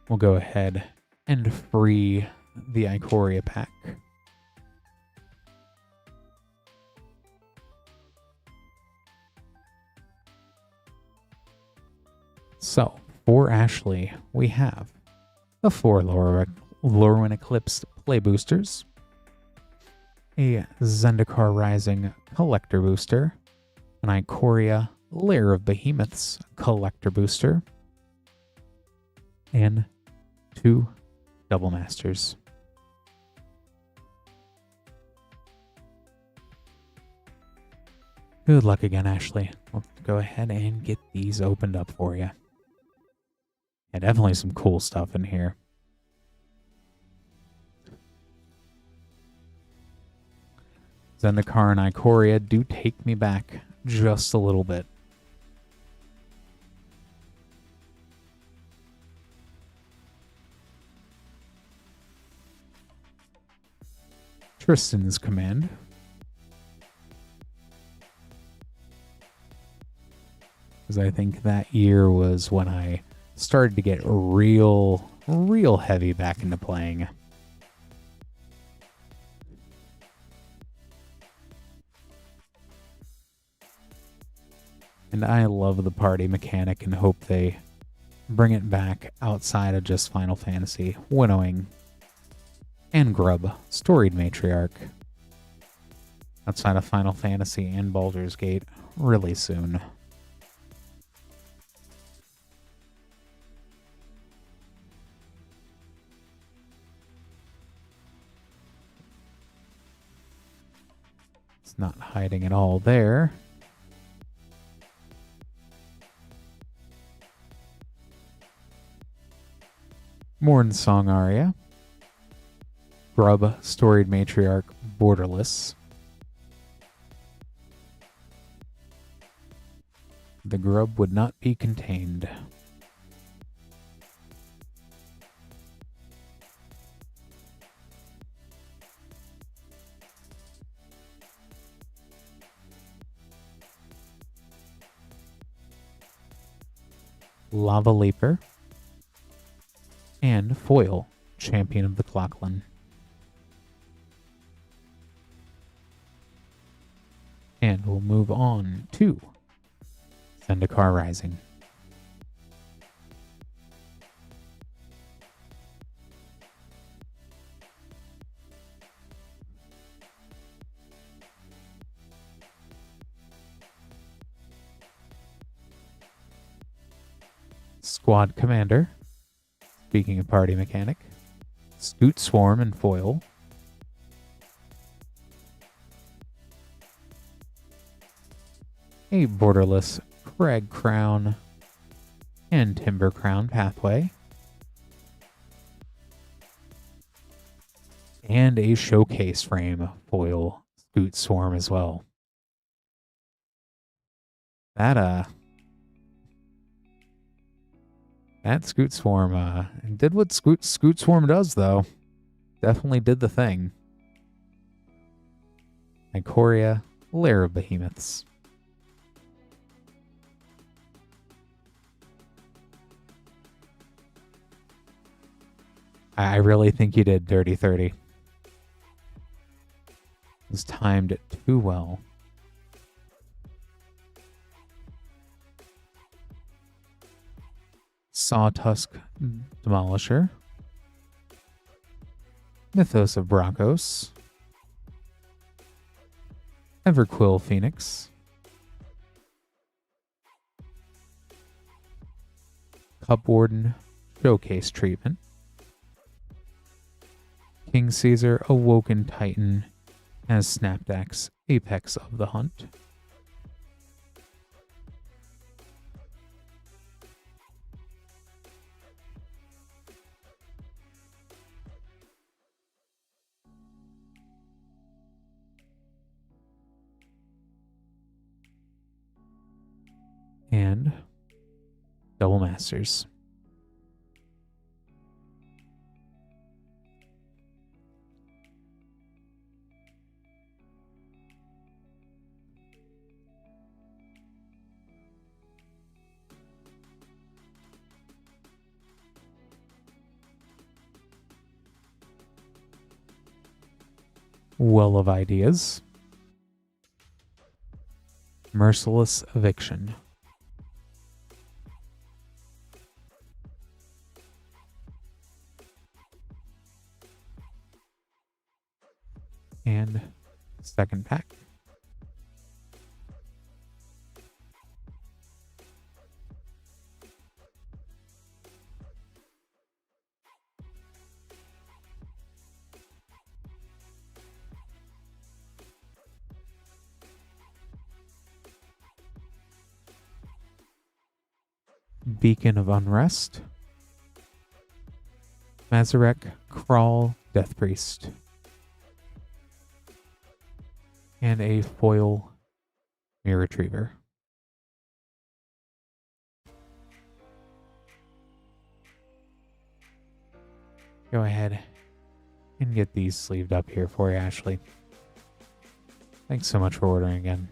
S1: We'll go ahead and free the Ikoria pack. So, for Ashley, we have the 4 Lorwyn Eclipsed play boosters, a Zendikar Rising collector booster, an Ikoria Lair of Behemoths collector booster, and 2 Double Masters. Good luck again, Ashley. We'll go ahead and get these opened up for you. Yeah, definitely some cool stuff in here. Zendikar and Ikoria do take me back just a little bit. Tristan's Command. Because I think that year was when I started to get real heavy back into playing. And I love the party mechanic and hope they bring it back outside of just Final Fantasy, winnowing, and Grub, Storied Matriarch. Outside of Final Fantasy and Baldur's Gate really soon. It's not hiding at all there. Mornsong Aria. Grub, Storied Matriarch, Borderless. The Grub would not be contained. Lava Leaper. And Foil, Champion of the Clockland. And we'll move on to Zendikar Rising. Squad Commander. Speaking of party mechanic, Scoot Swarm and Foil. A borderless Crag Crown and Timber Crown Pathway. And a Showcase Frame Foil Scoot Swarm as well. That Scoot Swarm did what Scoot Swarm does, though. Definitely did the thing. Ikoria, Lair of Behemoths. I really think you did Dirty 30. It was timed too well. Sawtusk Demolisher. Mythos of Bracos. Everquill Phoenix. Cup Warden Showcase Treatment. King Caesar Awoken Titan as Snapdax Apex of the Hunt. And Double Masters. Well of Ideas. Merciless Eviction. And second pack. Beacon of Unrest. Mazarek Crawl Death Priest. And a foil Mirror Retriever. Go ahead and get these sleeved up here for you, Ashley. Thanks so much for ordering again.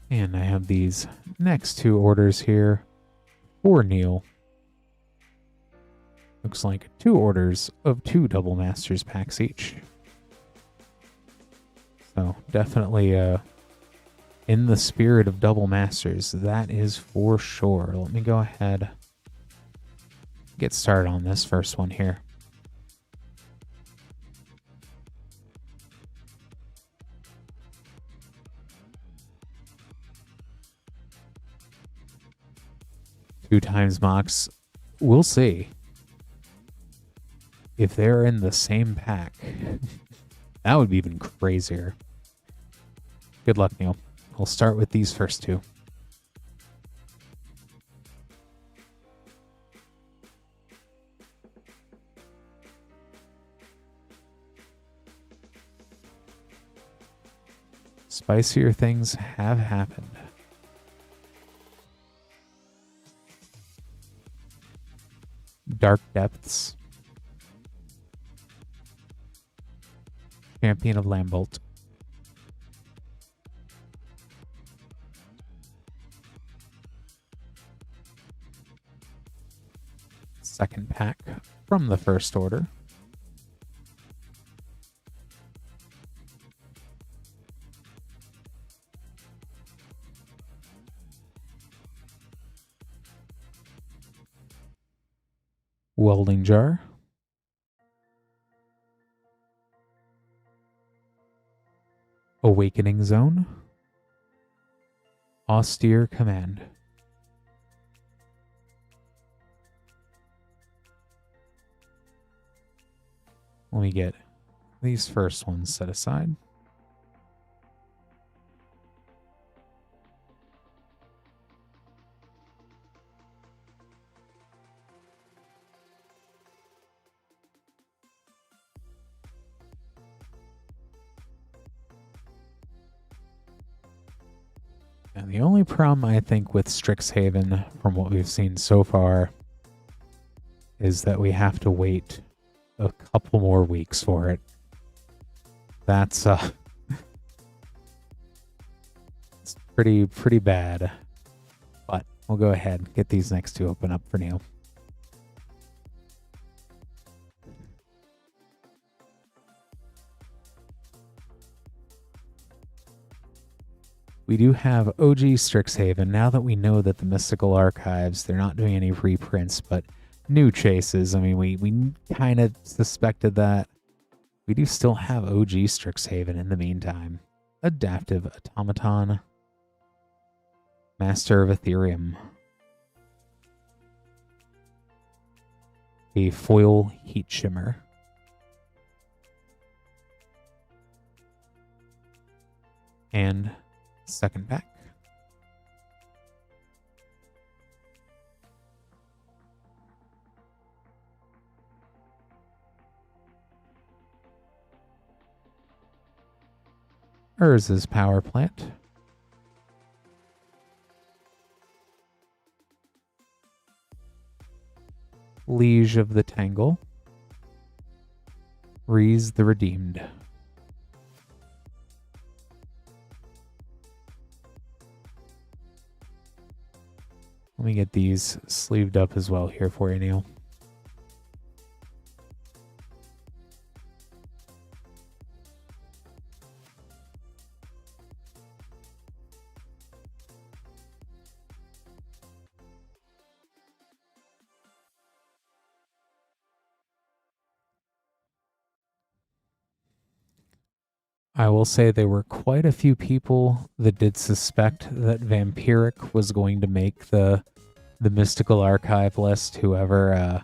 S1: And I have these next two orders here for Neil. Looks like 2 orders of 2 Double Masters packs each. So definitely in the spirit of Double Masters, that is for sure. Let me go ahead get started on this first one here. Two times Mox. We'll see if they're in the same pack. That would be even crazier. Good luck, Neil. We'll start with these first 2. Spicier things have happened. Dark Depths. Champion of Lambolt. Second pack from the first order. Welding Jar. Awakening Zone. Austere command. Let me get these first ones set aside. And the only problem I think with Strixhaven, from what we've seen so far, is that we have to wait a couple more weeks for it. That's it's pretty bad. But we'll go ahead and get these next two open up for Neil. We do have OG Strixhaven. Now that we know that the Mystical Archives, they're not doing any reprints, but new chases. I mean, we kind of suspected that. We do still have OG Strixhaven in the meantime. Adaptive Automaton. Master of Ethereum. A foil Heat Shimmer. And second pack. Urza's Power Plant. Liege of the Tangle. Reese the Redeemed. Let me get these sleeved up as well here for you, Neil. I will say there were quite a few people that did suspect that Vampiric was going to make the Mystical Archive list. Whoever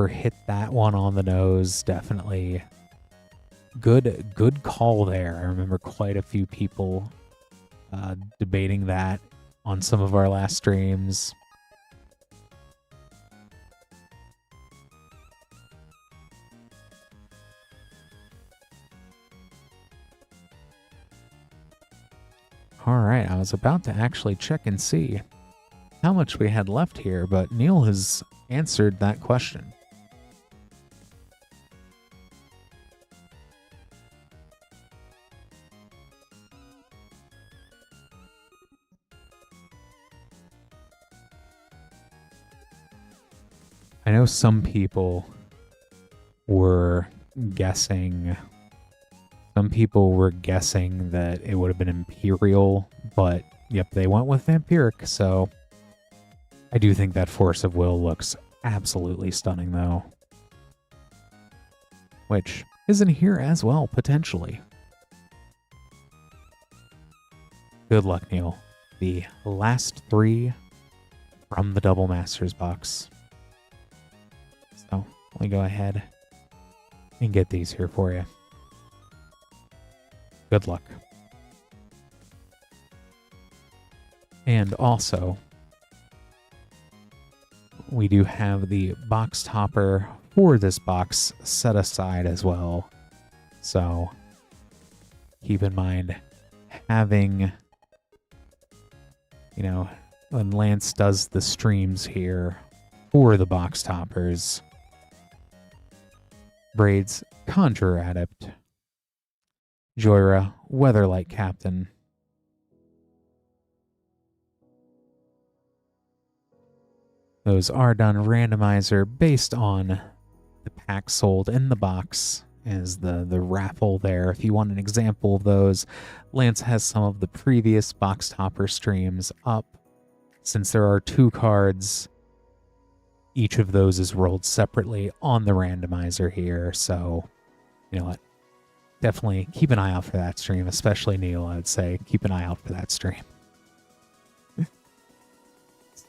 S1: hit that one on the nose, definitely good call there. I remember quite a few people debating that on some of our last streams. Alright, I was about to actually check and see how much we had left here, but Neil has answered that question. I know some people were guessing... Some people were guessing that it would have been Imperial, but yep, they went with Vampiric, so I do think that Force of Will looks absolutely stunning, though. Which isn't here as well, potentially. Good luck, Neil. The last three from the Double Masters box. So, let me go ahead and get these here for you. Good luck. And also, we do have the box topper for this box set aside as well. So keep in mind having, you know, when Lance does the streams here for the box toppers, Braids Conjurer Adept, Joyra Weatherlight Captain, those are done randomizer based on the pack sold in the box as the raffle there. If you want an example of those, Lance has some of the previous box topper streams up. Since there are 2 cards, each of those is rolled separately on the randomizer here. So, you know what? Definitely keep an eye out for that stream, especially Neil, I would say. Keep an eye out for that stream.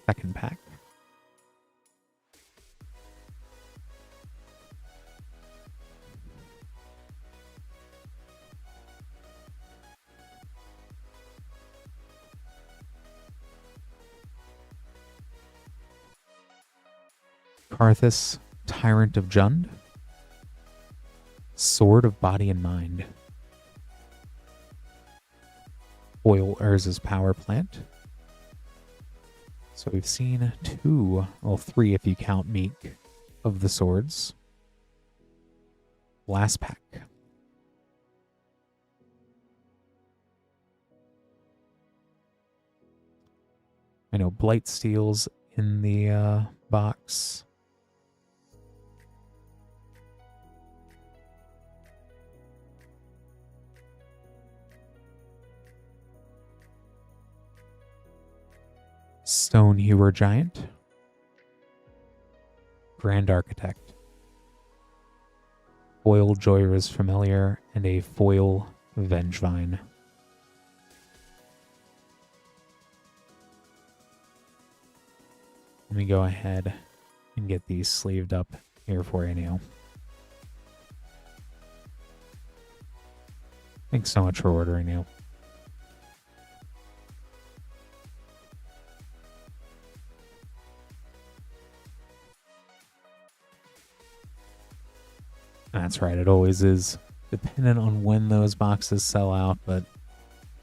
S1: second pack. Karthus, Tyrant of Jund. Sword of Body and Mind. Foil Urza's Power Plant. So we've seen 2, well 3 if you count Meek, of the swords. Last pack. I know Blightsteel's in the box. Stone Hewer Giant. Grand Architect. Foil Joyra's Familiar and a foil Vengevine. Let me go ahead and get these sleeved up here for you now. Thanks so much for ordering, Neil. That's right, it always is dependent on when those boxes sell out, but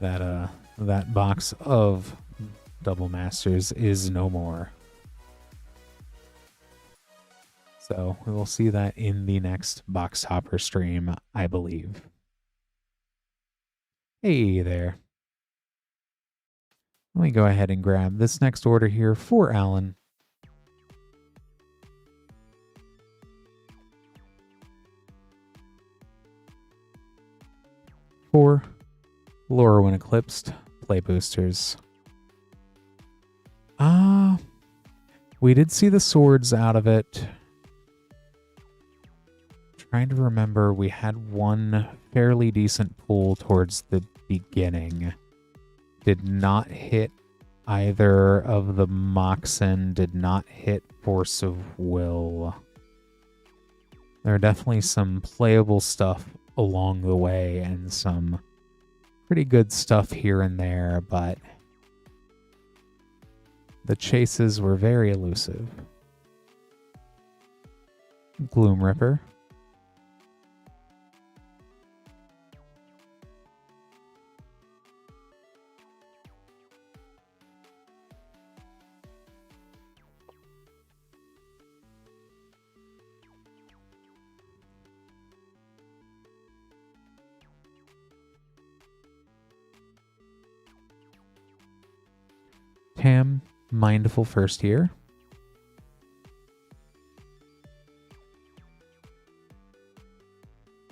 S1: that box of Double Masters is no more. So we will see that in the next Box Hopper stream, I believe. Hey there. Let me go ahead and grab this next order here for Alan. For Lorwyn Eclipsed play boosters. We did see the swords out of it. Trying to remember, we had one fairly decent pull towards the beginning. Did not hit either of the Moxen, did not hit Force of Will. There are definitely some playable stuff along the way and some pretty good stuff here and there, but the chases were very elusive. Gloom Ripper. Tam, Mindful First Year.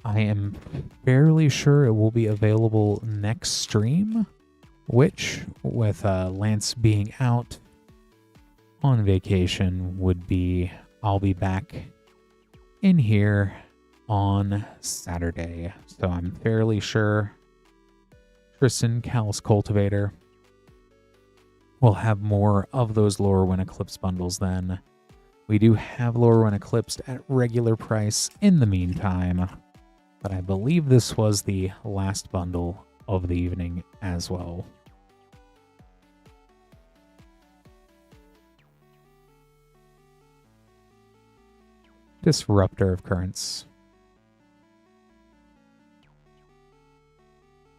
S1: I am fairly sure it will be available next stream, which, with Lance being out on vacation, would be, I'll be back in here on Saturday. So I'm fairly sure Tristan, Callous Cultivator, we'll have more of those Lorwyn Eclipsed bundles then. We do have Lorwyn Eclipsed at regular price in the meantime, but I believe this was the last bundle of the evening as well. Disruptor of Currents.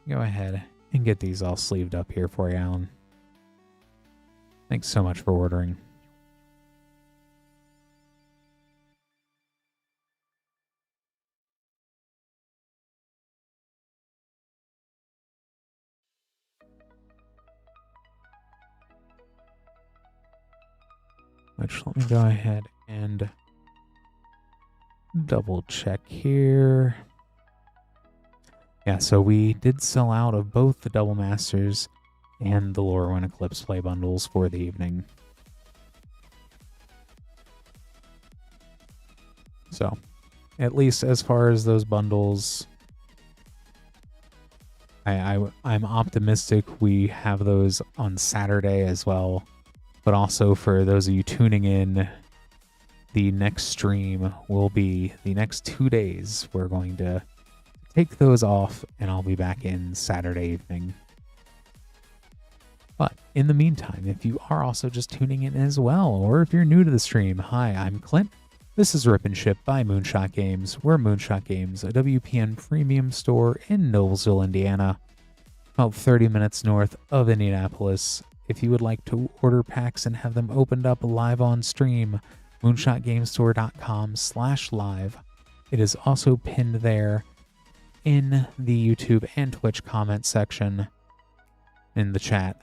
S1: Go ahead and get these all sleeved up here for you, Alan. Thanks so much for ordering. Which, let me go ahead and double check here. Yeah, so we did sell out of both the Double Masters and the Lorwyn Eclipsed play bundles for the evening. So, at least as far as those bundles, I'm optimistic we have those on Saturday as well. but also for those of you tuning in, the next stream will be the next 2 days. We're going to take those off, and I'll be back in Saturday evening. But in the meantime, if you are also just tuning in as well, or if you're new to the stream, hi, I'm Clint. This is Rip and Ship by Moonshot Games. We're Moonshot Games, a WPN premium store in Noblesville, Indiana, about 30 minutes north of Indianapolis. If you would like to order packs and have them opened up live on stream, moonshotgamestore.com/live. It is also pinned there in the YouTube and Twitch comment section in the chat.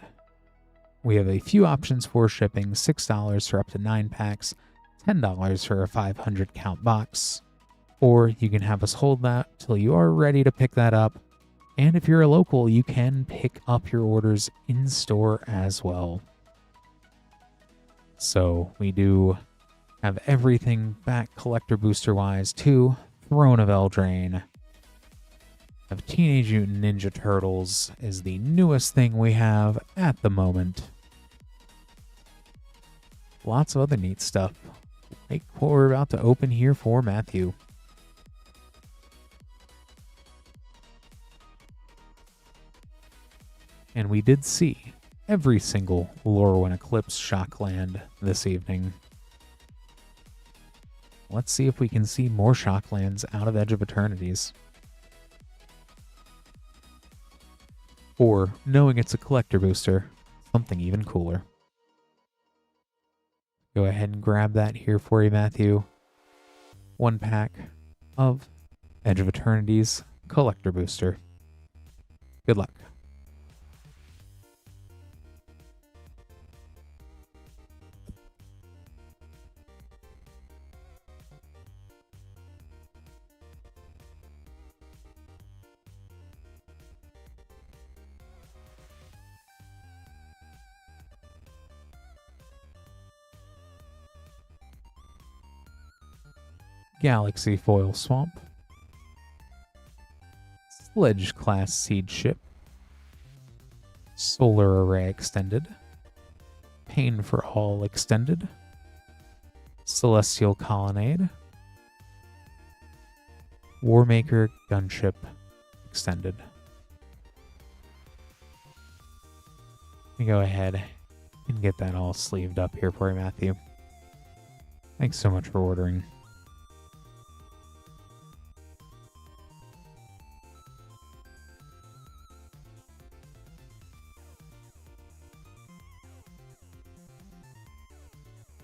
S1: We have a few options for shipping: $6 for up to 9 packs, $10 for a 500 count box, or you can have us hold that till you are ready to pick that up. And if you're a local, you can pick up your orders in store as well. So we do have everything back collector booster wise too. Throne of Eldraine. Have Teenage Mutant Ninja Turtles is the newest thing we have at the moment. Lots of other neat stuff, like what we're about to open here for Matthew. And we did see every single Lorwyn Eclipsed Shockland this evening. Let's see if we can see more Shocklands out of Edge of Eternities. Or, knowing it's a collector booster, something even cooler. Go ahead and grab that here for you, Matthew. 1 pack of Edge of Eternities collector booster. Good luck. Galaxy Foil Swamp, Sledge Class Seed Ship, Solar Array Extended, Pain for All Extended, Celestial Colonnade, Warmaker Gunship Extended. Let me go ahead and get that all sleeved up here for you, Matthew. Thanks so much for ordering.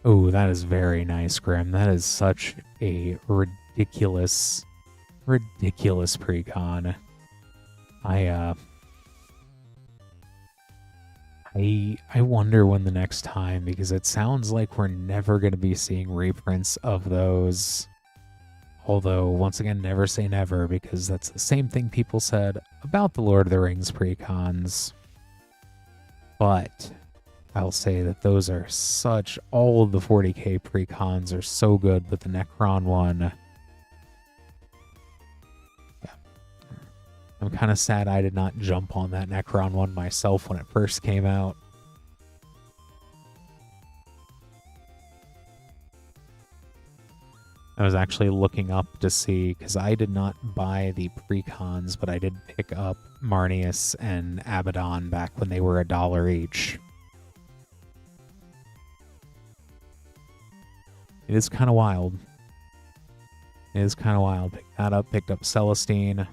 S1: Oh, that is very nice, Grim. That is such a ridiculous precon. I wonder when the next time, because it sounds like we're never going to be seeing reprints of those. Although, once again, never say never, because that's the same thing people said about the Lord of the Rings precons. But I'll say that those are such, all of the 40k precons are so good, but the Necron one, yeah. I'm kind of sad I did not jump on that Necron one myself when it first came out. I was actually looking up to see, because I did not buy the precons, but I did pick up Marnius and Abaddon back when they were $1 each. It is kind of wild. It is kind of wild. Picked that up, picked up Celestine.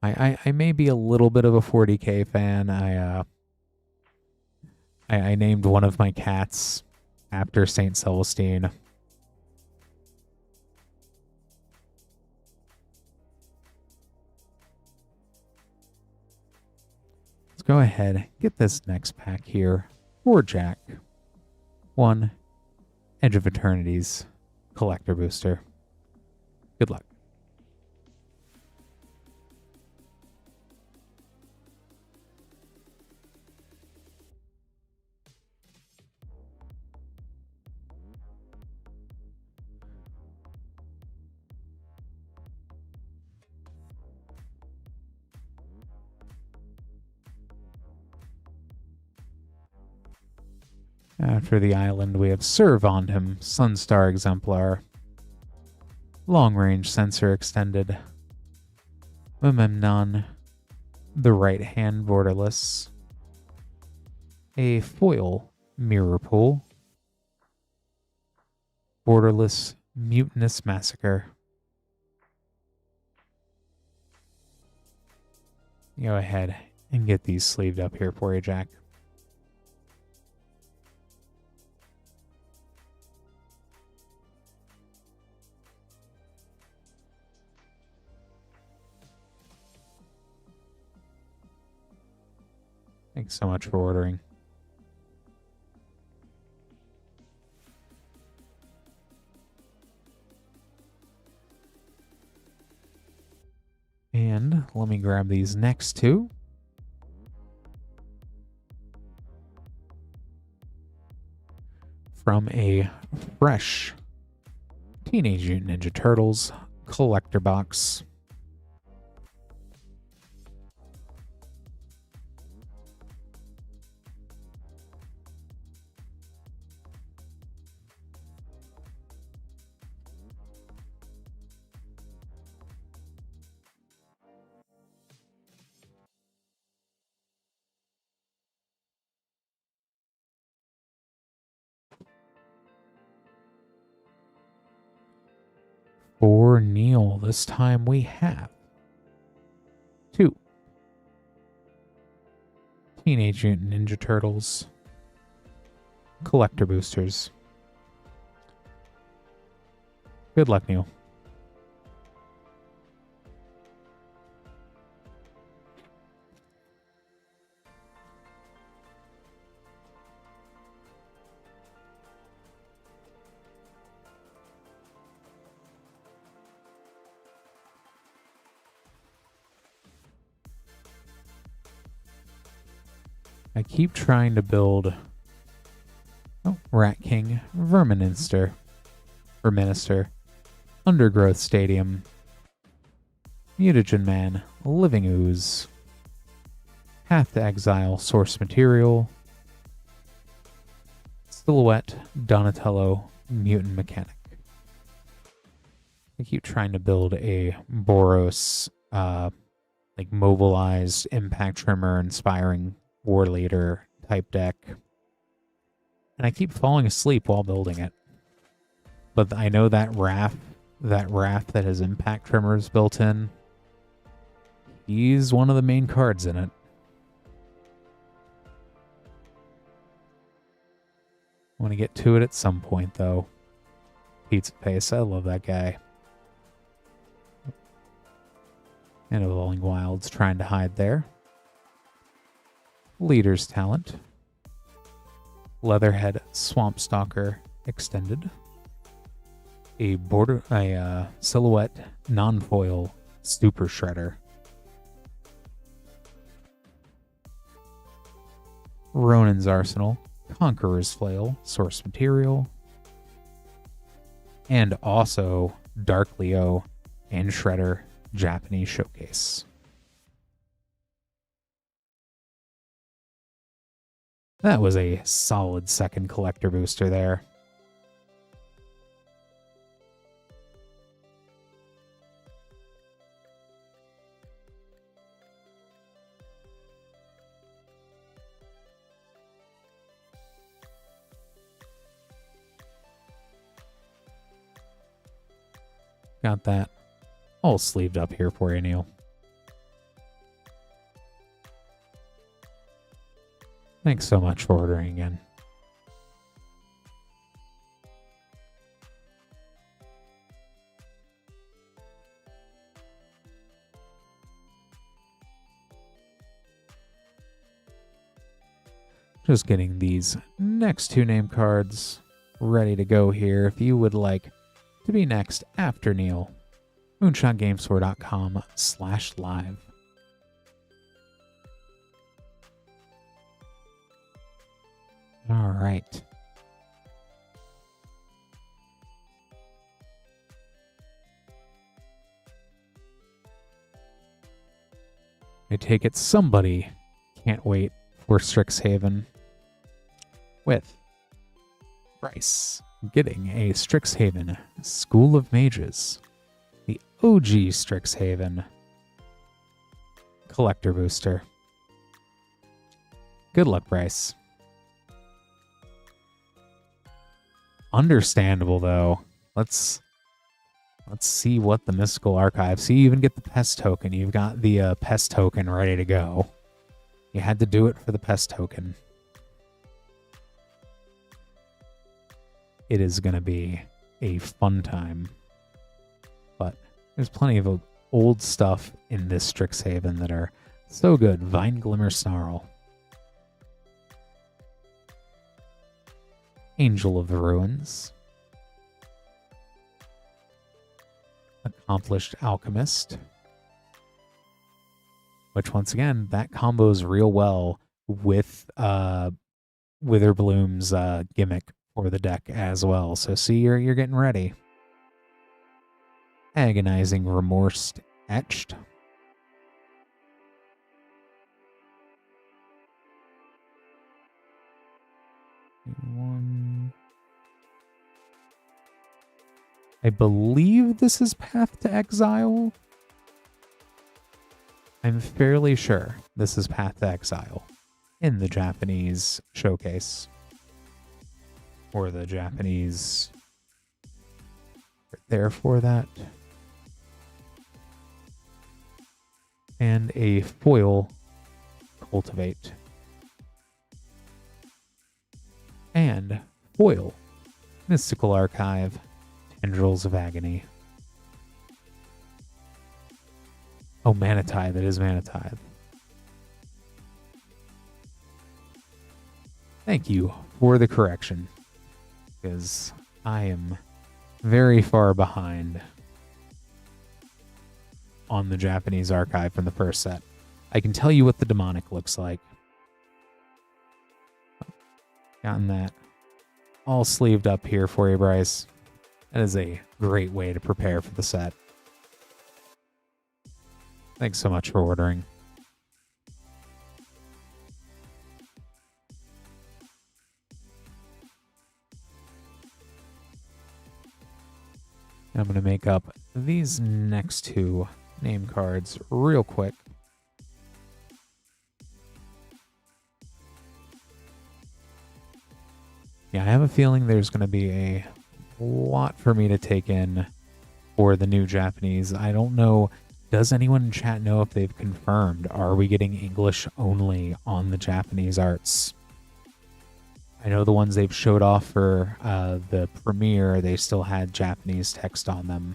S1: I may be a little bit of a 40k fan. I named one of my cats after Saint Celestine. Let's go ahead, get this next pack here for Jack. 1 Edge of Eternities collector booster. Good luck. After the island, we have Servondham, Sunstar Exemplar, Long Range Sensor Extended, Memnon, the Right Hand Borderless, a foil Mirror Pool, Borderless Mutinous Massacre. Go ahead and get these sleeved up here for you, Jack. Thanks so much for ordering. And let me grab these next two. From a fresh Teenage Mutant Ninja Turtles collector box. For Neil, this time we have 2 Teenage Mutant Ninja Turtles collector boosters. Good luck, Neil. I keep trying to build Rat King, Verminister, Undergrowth Stadium, Mutagen Man, Living Ooze, Path to Exile, Source Material, Silhouette, Donatello, Mutant Mechanic. I keep trying to build a Boros, like mobilized Impact Tremor, Inspiring War Leader type deck. And I keep falling asleep while building it. But I know that Wrath that has Impact Tremors built in, he's one of the main cards in it. I want to get to it at some point, though. Pizza Face, I love that guy. And Evolving Wilds trying to hide there. Leader's Talent. Leatherhead Swamp Stalker Extended. A Silhouette non-foil Super Shredder. Ronin's Arsenal, Conqueror's Flail, Source Material. And also Dark Leo and Shredder Japanese Showcase. That was a solid second collector booster there. Got that all sleeved up here for you, Neil. Thanks so much for ordering again. Just getting these next 2 name cards ready to go here. If you would like to be next after Neil, moonshotgamestore.com/live. All right. I take it somebody can't wait for Strixhaven with Bryce getting a Strixhaven School of Mages. The OG Strixhaven Collector Booster. Good luck, Bryce. Understandable, though. Let's see what the Mystical Archive. See, you even get the Pest token. You've got the Pest token ready to go. You had to do it for the Pest token. It is going to be a fun time. But there's plenty of old stuff in this Strixhaven that are so good. Vine Glimmer Snarl. Angel of the Ruins. Accomplished Alchemist. Which, once again, that combos real well with Witherbloom's gimmick for the deck as well. So see, you're getting ready. Agonizing Remorse Etched. One. I believe this is Path to Exile. I'm fairly sure this is Path to Exile in the Japanese showcase. Or the Japanese there for that. And a foil Cultivate. And foil Mystical Archive Tendrils of Agony. Oh, Manatithe. It is Manatithe. Thank you for the correction, because I am very far behind on the Japanese archive from the first set. I can tell you what the demonic looks like. Gotten that all sleeved up here for you, Bryce. That is a great way to prepare for the set. Thanks so much for ordering. I'm going to make up these next two name cards real quick. Yeah, I have a feeling there's going to be a lot for me to take in for the new Japanese. I don't know. Does anyone in chat know if they've confirmed? Are we getting English only on the Japanese arts? I know the ones they've showed off for the premiere, they still had Japanese text on them.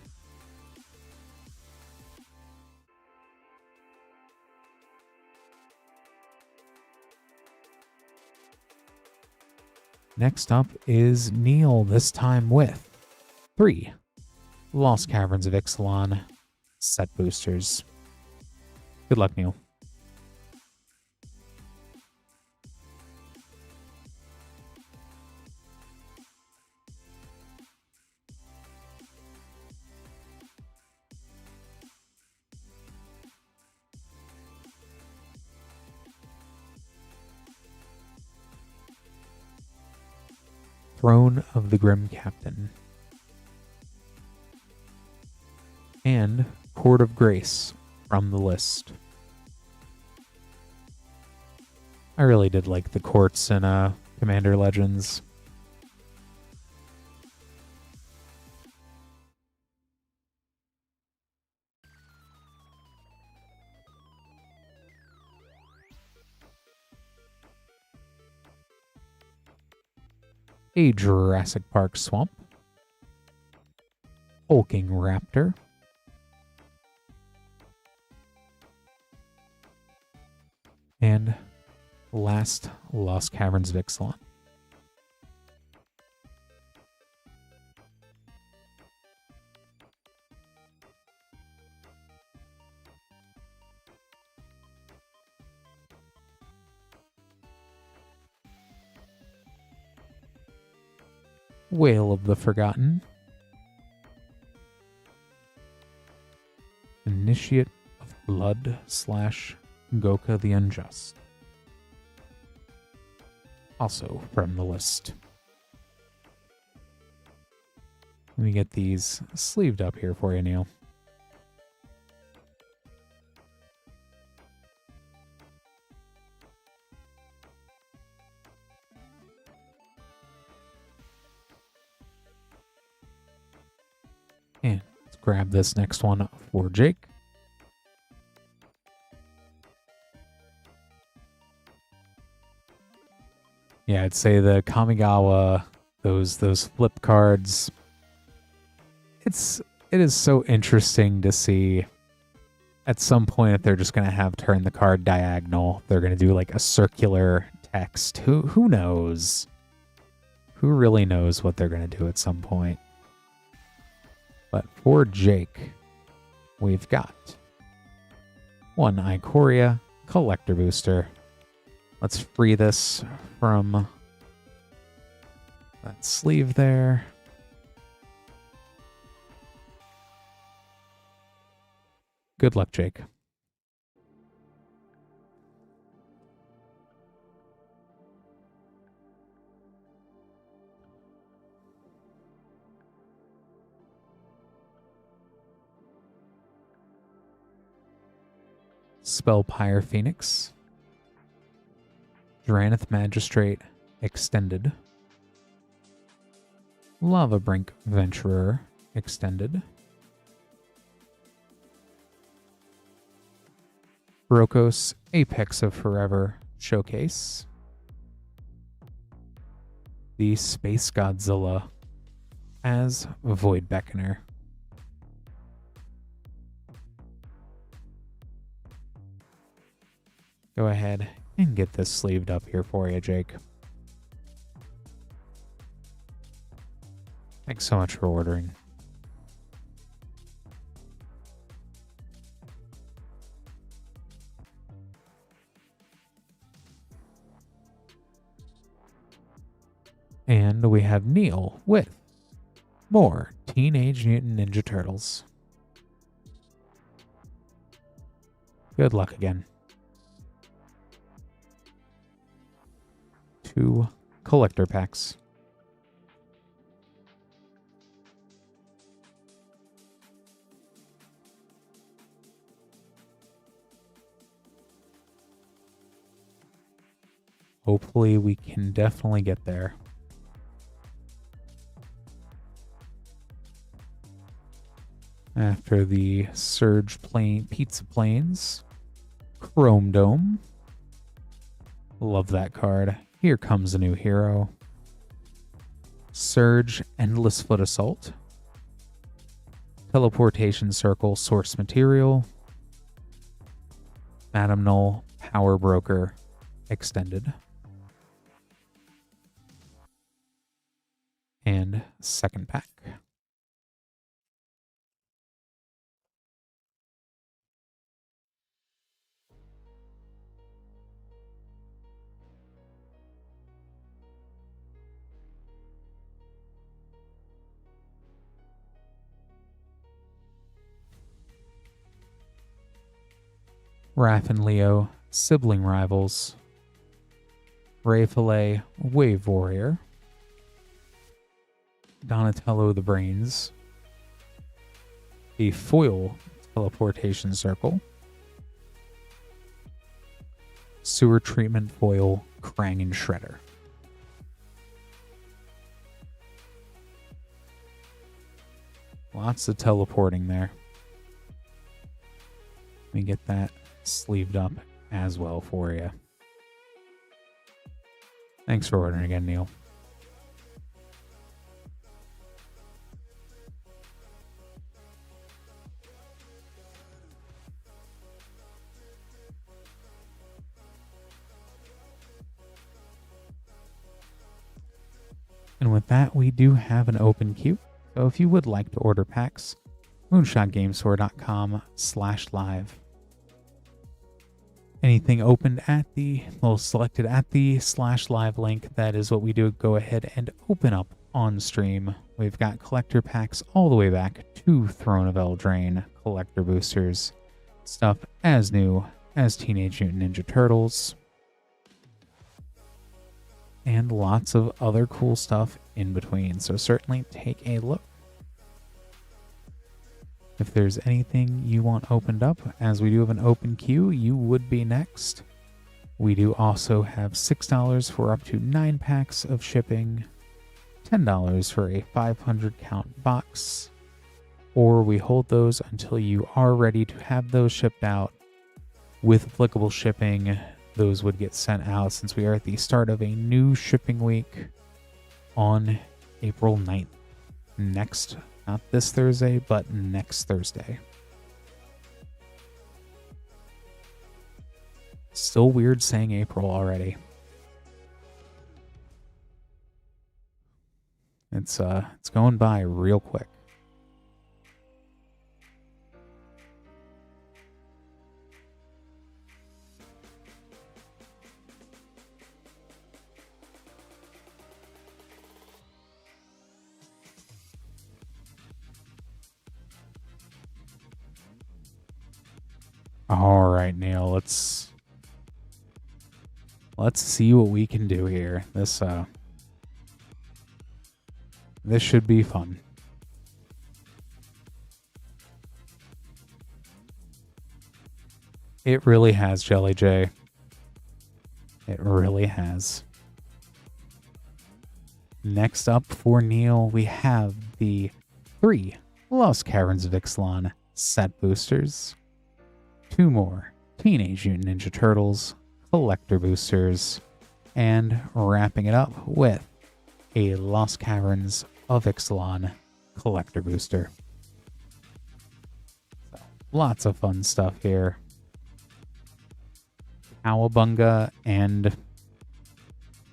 S1: Next up is Neil, this time with 3 Lost Caverns of Ixalan set boosters. Good luck, Neil. Throne of the Grim Captain. And Court of Grace from the list. I really did like the courts in Commander Legends. A Jurassic Park Swamp. Hulking Raptor. And last, Lost Caverns of Ixalan. Whale of the Forgotten. Initiate of Blood / Goka the Unjust. Also from the list. Let me get these sleeved up here for you, Neil. And let's grab this next one for Jake. Yeah, I'd say the Kamigawa, those flip cards. It is so interesting to see at some point if they're just gonna have turn the card diagonal. They're gonna do like a circular text. Who knows? Who really knows what they're gonna do at some point? But for Jake, we've got one Ikoria Collector Booster. Let's free this from that sleeve there. Good luck, Jake. Spellpire Phoenix. Dranith Magistrate Extended. Lava Brink Venturer Extended. Brokos Apex of Forever Showcase. The Space Godzilla as Void Beckoner. Go ahead and get this sleeved up here for you, Jake. Thanks so much for ordering. And we have Neil with more Teenage Mutant Ninja Turtles. Good luck again. 2 collector packs. Hopefully we can definitely get there. After the Surge Plane Pizza Planes, Chrome Dome. Love that card. Here comes a new hero. Surge Endless Foot Assault. Teleportation Circle Source Material. Madam Null Power Broker Extended. And second pack. Raph and Leo, Sibling Rivals. Ray Fillet, Wave Warrior. Donatello the Brains. A Foil Teleportation Circle. Sewer Treatment Foil, Krang and Shredder. Lots of teleporting there. Let me get that sleeved up as well for you. Thanks for ordering again, Neil. And with that, we do have an open queue. So if you would like to order packs, moonshotgamestore.com/live. Anything opened at the, well, selected at the /live link, that is what we do. Go ahead and open up on stream. We've got collector packs all the way back to Throne of Eldraine, collector boosters, stuff as new as Teenage Mutant Ninja Turtles, and lots of other cool stuff in between. So certainly take a look. If there's anything you want opened up, as we do have an open queue, you would be next. We do also have $6 for up to 9 packs of shipping, $10 for a 500 count box, or we hold those until you are ready to have those shipped out. With applicable shipping, those would get sent out since we are at the start of a new shipping week on April 9th. Next, not this Thursday, but next Thursday. Still weird saying April already. It's going by real quick. All right, Neil, let's see what we can do here. This should be fun. It really has, Jelly J. It really has. Next up for Neil, we have the 3 Lost Caverns of Ixalan set boosters, 2 more Teenage Mutant Ninja Turtles collector boosters, and wrapping it up with a Lost Caverns of Ixalan collector booster. So, lots of fun stuff here. Cowabunga and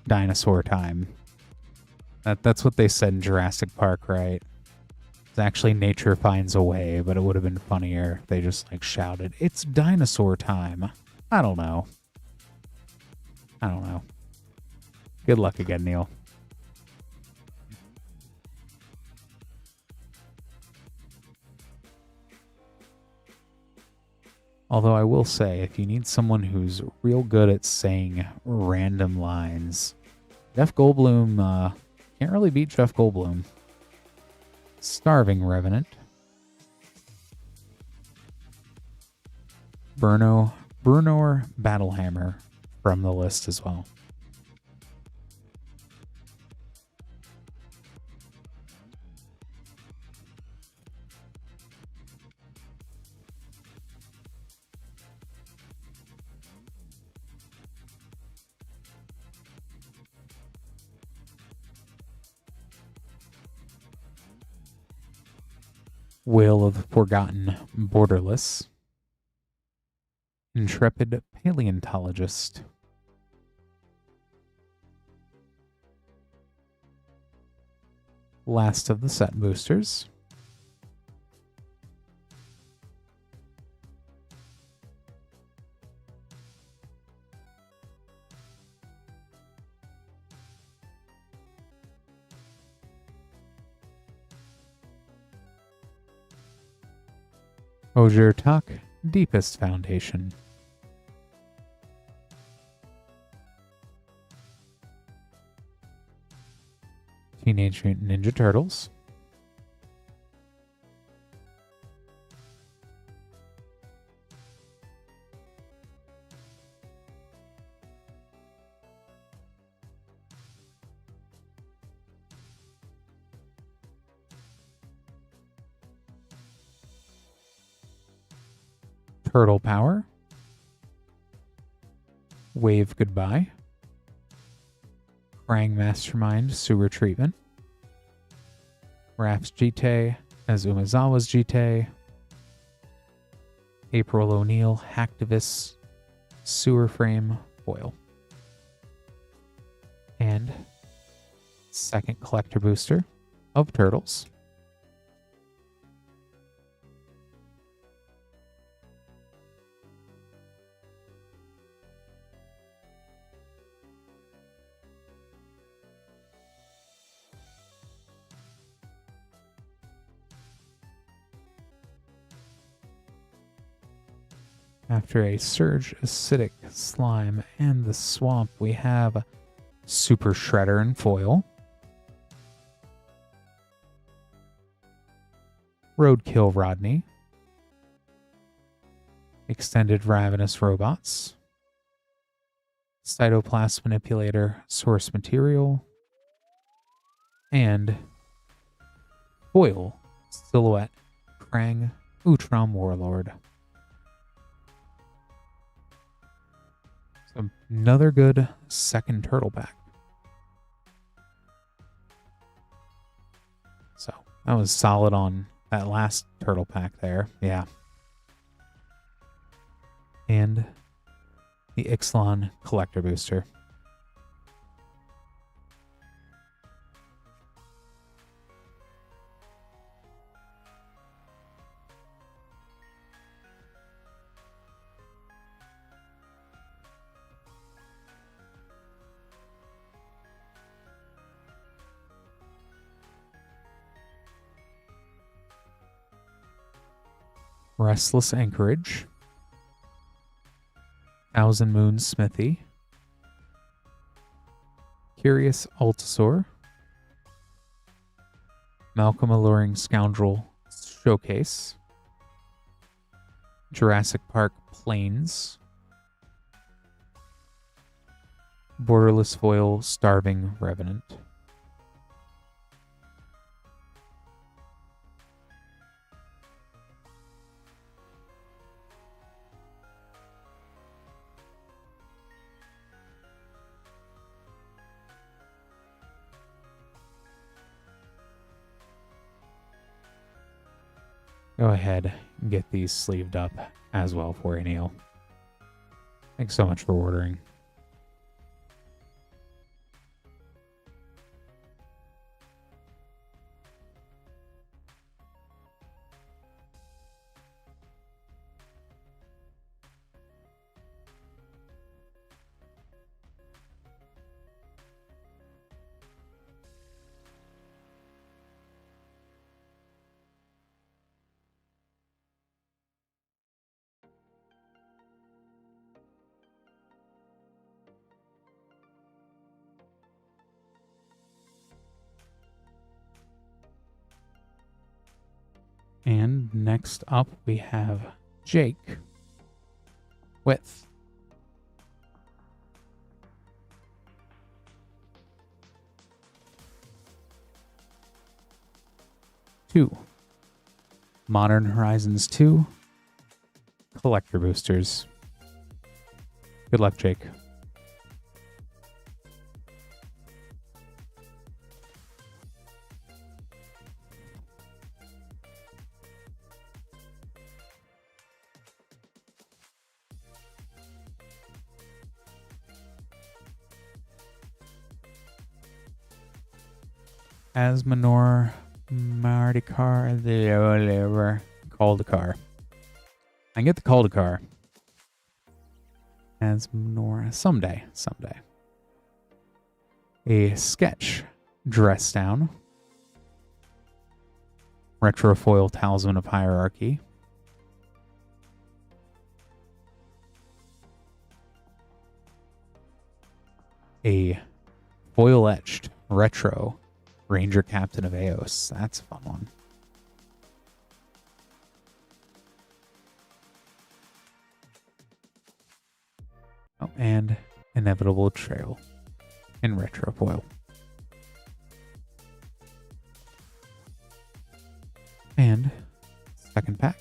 S1: dinosaur time. That's what they said in Jurassic Park, right? It's actually nature finds a way, but it would have been funnier if they just like shouted, "It's dinosaur time." I don't know. Good luck again, Neil. Although I will say, if you need someone who's real good at saying random lines, Jeff Goldblum, can't really beat Jeff Goldblum. Starving Revenant. Brunor Battlehammer from the list as well. Whale of the Forgotten Borderless. Intrepid Paleontologist. Last of the set boosters. Ojir Tak, Deepest Foundation. Teenage Mutant Ninja Turtles. Turtle Power. Wave Goodbye. Krang Mastermind Sewer Treatment. Raph's Jite as Umezawa's Jite. April O'Neil Hacktivist Sewer Frame Foil. And second collector booster of Turtles. After a Surge Acidic Slime and the Swamp, we have Super Shredder and Foil. Roadkill Rodney, Extended Ravenous Robots, Cytoplast Manipulator Source Material, and Foil Silhouette Krang Utrom Warlord. So another good second turtle pack. So that was solid on that last turtle pack there. Yeah. And the Ixalan Collector Booster. Restless Anchorage, Thousand Moon Smithy, Curious Altasaur, Malcolm Alluring Scoundrel Showcase, Jurassic Park Plains, Borderless Foil Starving Revenant. Go ahead and get these sleeved up as well for you, Neil. Thanks so much for ordering. And next up, we have Jake with two Modern Horizons 2 Collector Boosters. Good luck, Jake. Asmonor Mardicar, the Caldekar. I get the Caldekar. Asmonor, someday. A sketch dress down. Retrofoil Talisman of Hierarchy. A foil etched retro Ranger Captain of Eos. That's a fun one. Oh, and Inevitable Trail in retro foil. And second pack.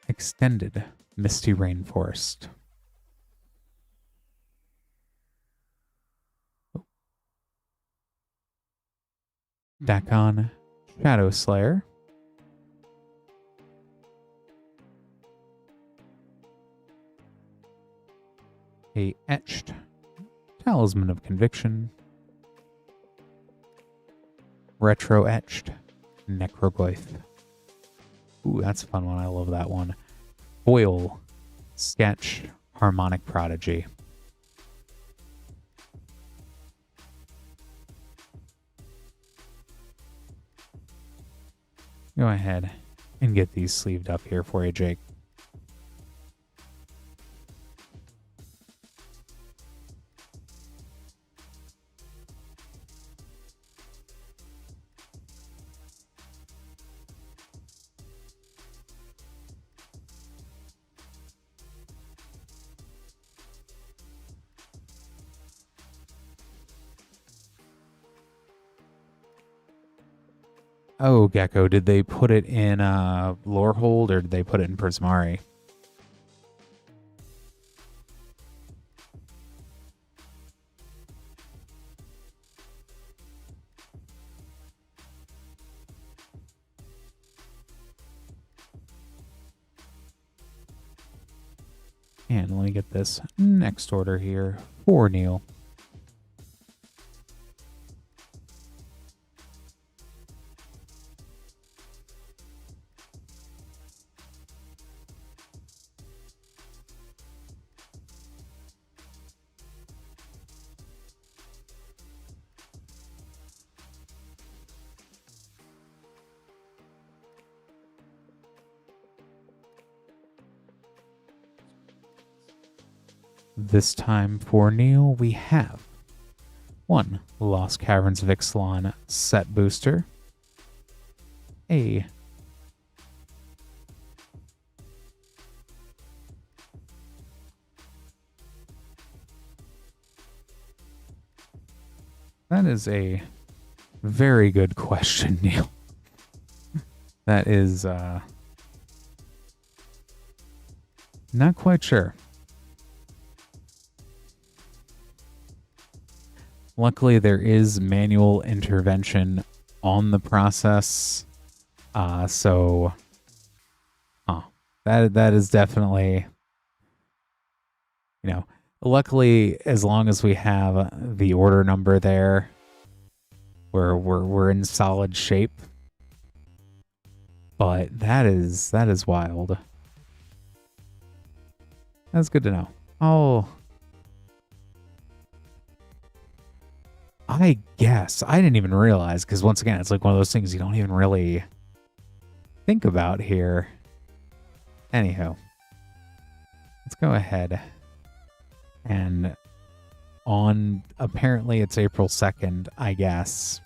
S1: Extended Misty Rainforest. Oh. Dakon Shadow Slayer. A etched Talisman of Conviction. Retro etched Necroglyph. Ooh, that's a fun one. I love that one. Foil sketch Harmonic Prodigy. Go ahead and get these sleeved up here for you, Jake. Oh, Gecko, did they put it in Lorehold or did they put it in Prismari? And let me get this next order here for Neil. This time for Neil, we have 1 Lost Caverns of Ixalan set booster, a that is a very good question, Neil. That is not quite sure. Luckily, there is manual intervention on the process, that is definitely, you know. Luckily, as long as we have the order number there, we're in solid shape. But that is wild. That's good to know. Oh. I guess. I didn't even realize, because once again, it's like one of those things you don't even really think about here. Anywho, let's go ahead and on, apparently it's April 2nd, I guess,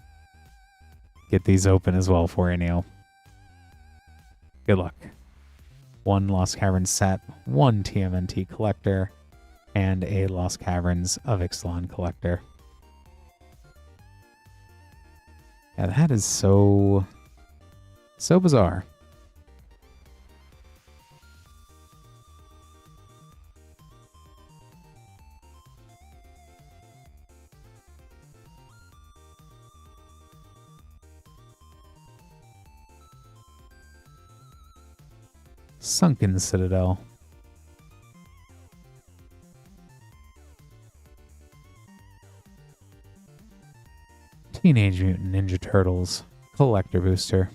S1: get these open as well for you, Neil. Good luck. 1 Lost Caverns set, 1 TMNT collector, and a Lost Caverns of Ixalan collector. Yeah, that is so bizarre. Sunken Citadel. Teenage Mutant Ninja Turtles collector booster.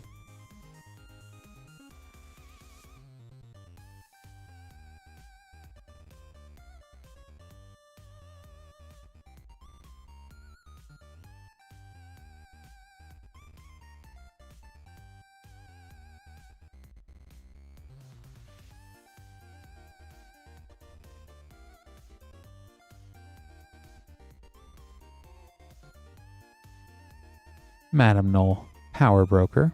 S1: Madame Null, Power Broker.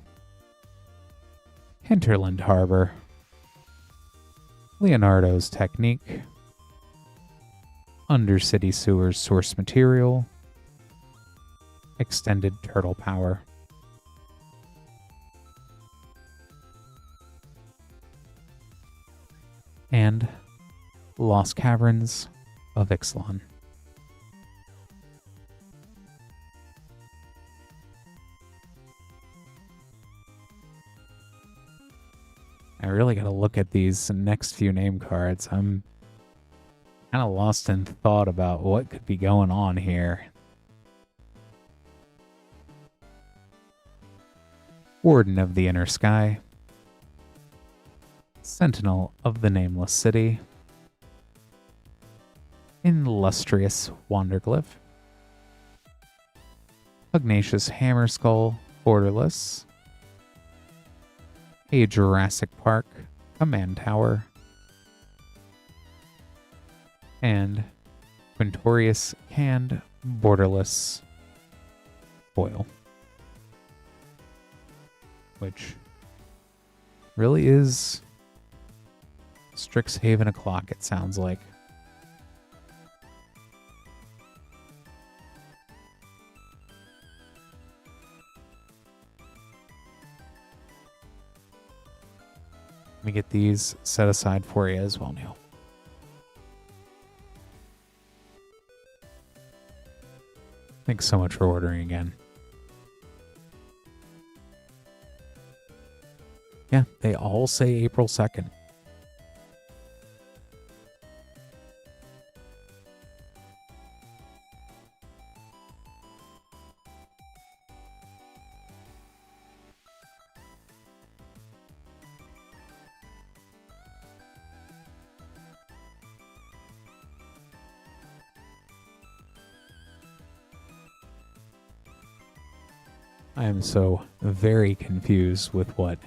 S1: Hinterland Harbor. Leonardo's Technique. Undercity Sewers Source Material. Extended Turtle Power. And Lost Caverns of Ixalan. I really got to look at these next few name cards. I'm kind of lost in thought about what could be going on here. Warden of the Inner Sky. Sentinel of the Nameless City. Illustrious Wanderglyph. Pugnacious Hammerskull, Borderless. a Jurassic Park Command Tower, and Quintorius Canned Borderless foil, which really is Strixhaven o'clock, it sounds like. Let me get these set aside for you as well, Neil. Thanks so much for ordering again. Yeah, they all say April 2nd. I am so very confused with what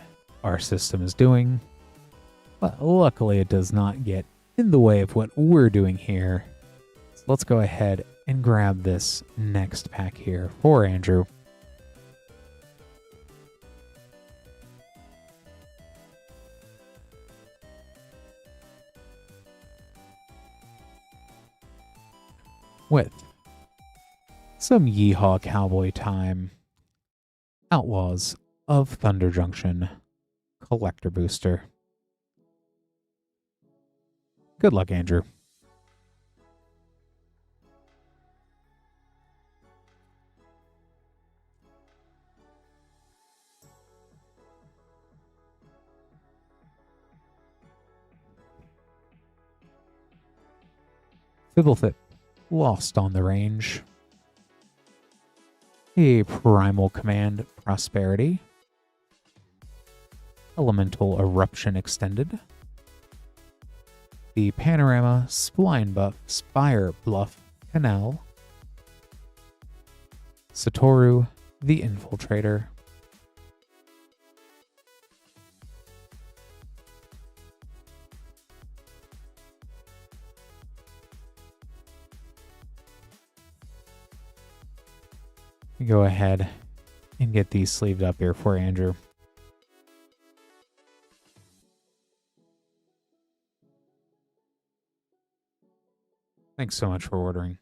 S1: our system is doing, but luckily it does not get in the way of what we're doing here. So let's go ahead and grab this next pack here for Andrew. With some Yeehaw Cowboy time. Outlaws of Thunder Junction Collector Booster. Good luck, Andrew. Fibblethip, Lost on the Range. A Primal Command Prosperity. Elemental Eruption Extended. The Panorama Spire Bluff Canal. Satoru the Infiltrator. Go ahead and get these sleeved up here for Andrew. Thanks so much for ordering.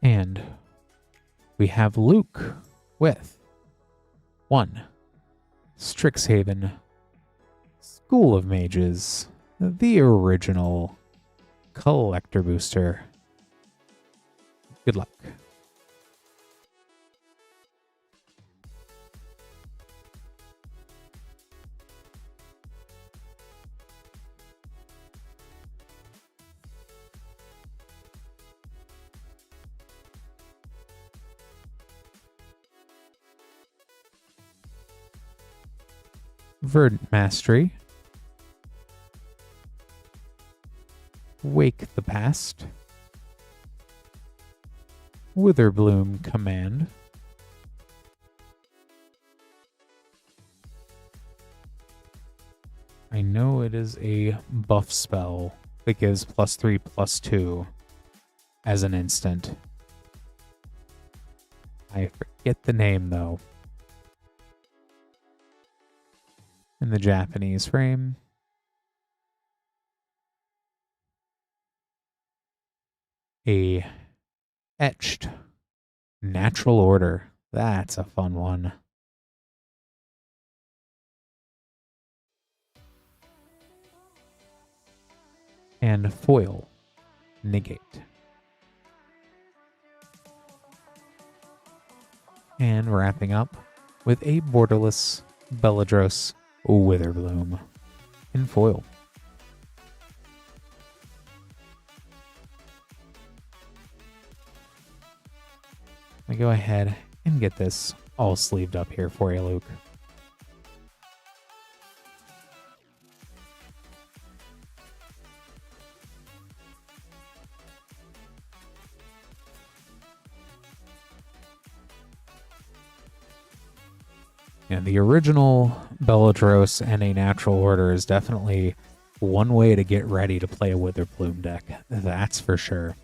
S1: And we have Luke with 1. Strixhaven School of Mages, the original collector booster. Good luck. Verdant Mastery, Wake the Past, Witherbloom Command, I know it is a buff spell that gives +3/+2 as an instant. I forget the name though. In the Japanese frame. A Etched Natural Order. That's a fun one. And foil Negate. And wrapping up with a borderless Beladros Witherbloom in foil. Let me go ahead and get this all sleeved up here for you, Luke. And the original Bellatrix and a Natural Order is definitely one way to get ready to play a Witherbloom deck. That's for sure.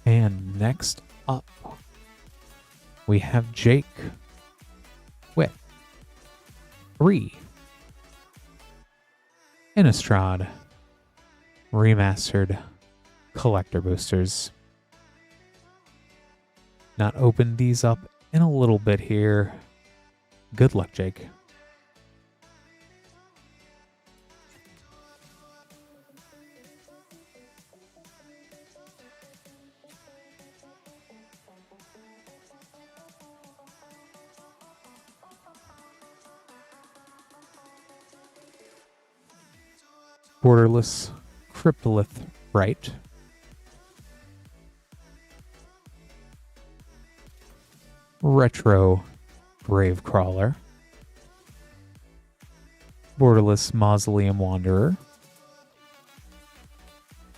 S1: And next up, we have Jake with 3 Innistrad Remastered collector boosters. Not opened these up in a little bit here. Good luck, Jake. Borderless Cryptolith Right. Retro Gravecrawler. Borderless Mausoleum Wanderer.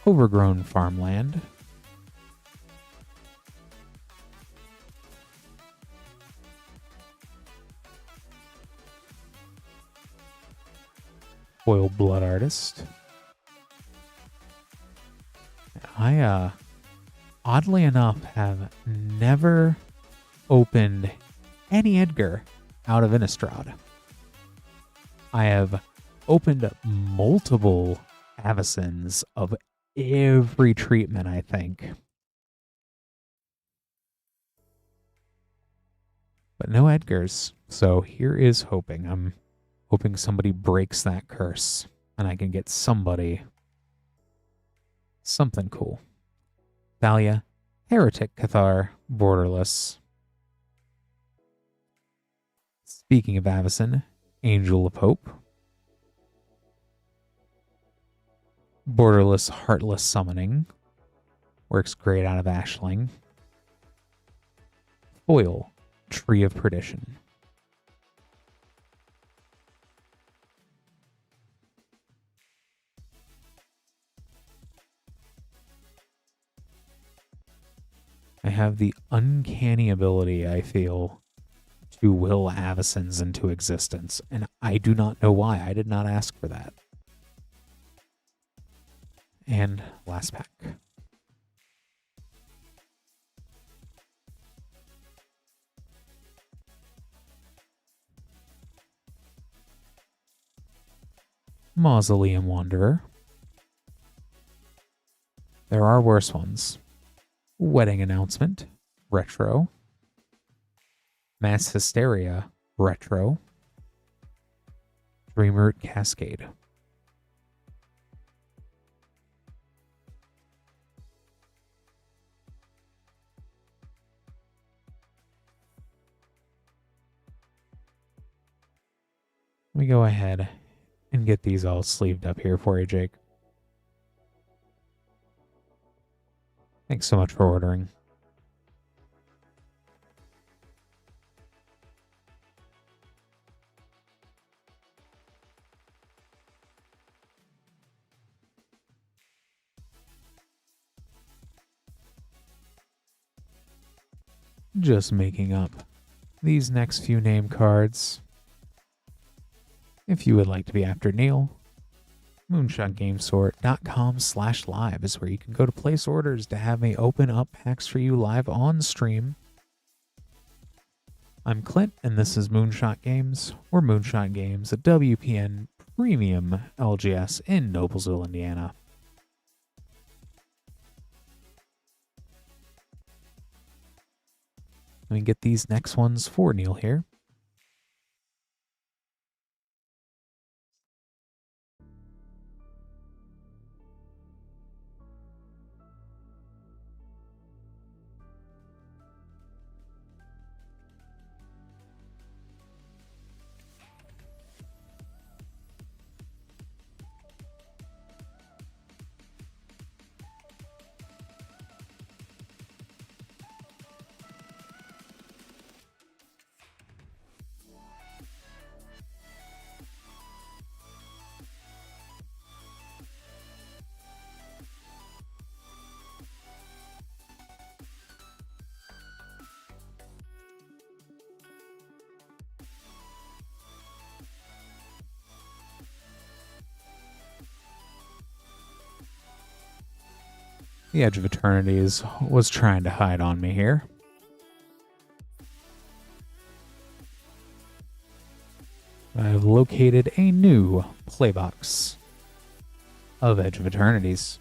S1: Overgrown Farmland. Foil Blood Artist. I, oddly enough, have never opened any Edgar out of Innistrad. I have opened multiple Avacens of every treatment, I think. But no Edgars. So here is hoping. I'm hoping somebody breaks that curse and I can get somebody something cool. Thalia, Heretic Cathar, Borderless. Speaking of Avacen, Angel of Hope. Borderless Heartless Summoning. Works great out of Ashling. Foil, Tree of Perdition. I have the uncanny ability, I feel, to will Avacens into existence, and I do not know why. I did not ask for that. And last pack. Mausoleum Wanderer. There are worse ones. Wedding Announcement, Retro. Mass Hysteria, Retro. Dreamroot Cascade. Let me go ahead and get these all sleeved up here for you, Jake. Thanks so much for ordering. Just making up these next few name cards. If you would like to be after Neil, moonshotgamesort.com/live is where you can go to place orders to have me open up packs for you live on stream. I'm Clint, and this is Moonshot Games, or Moonshot Games, a WPN premium LGS in Noblesville, Indiana. Let me get these next ones for Neil here. The Edge of Eternities was trying to hide on me here. I've located a new playbox of Edge of Eternities.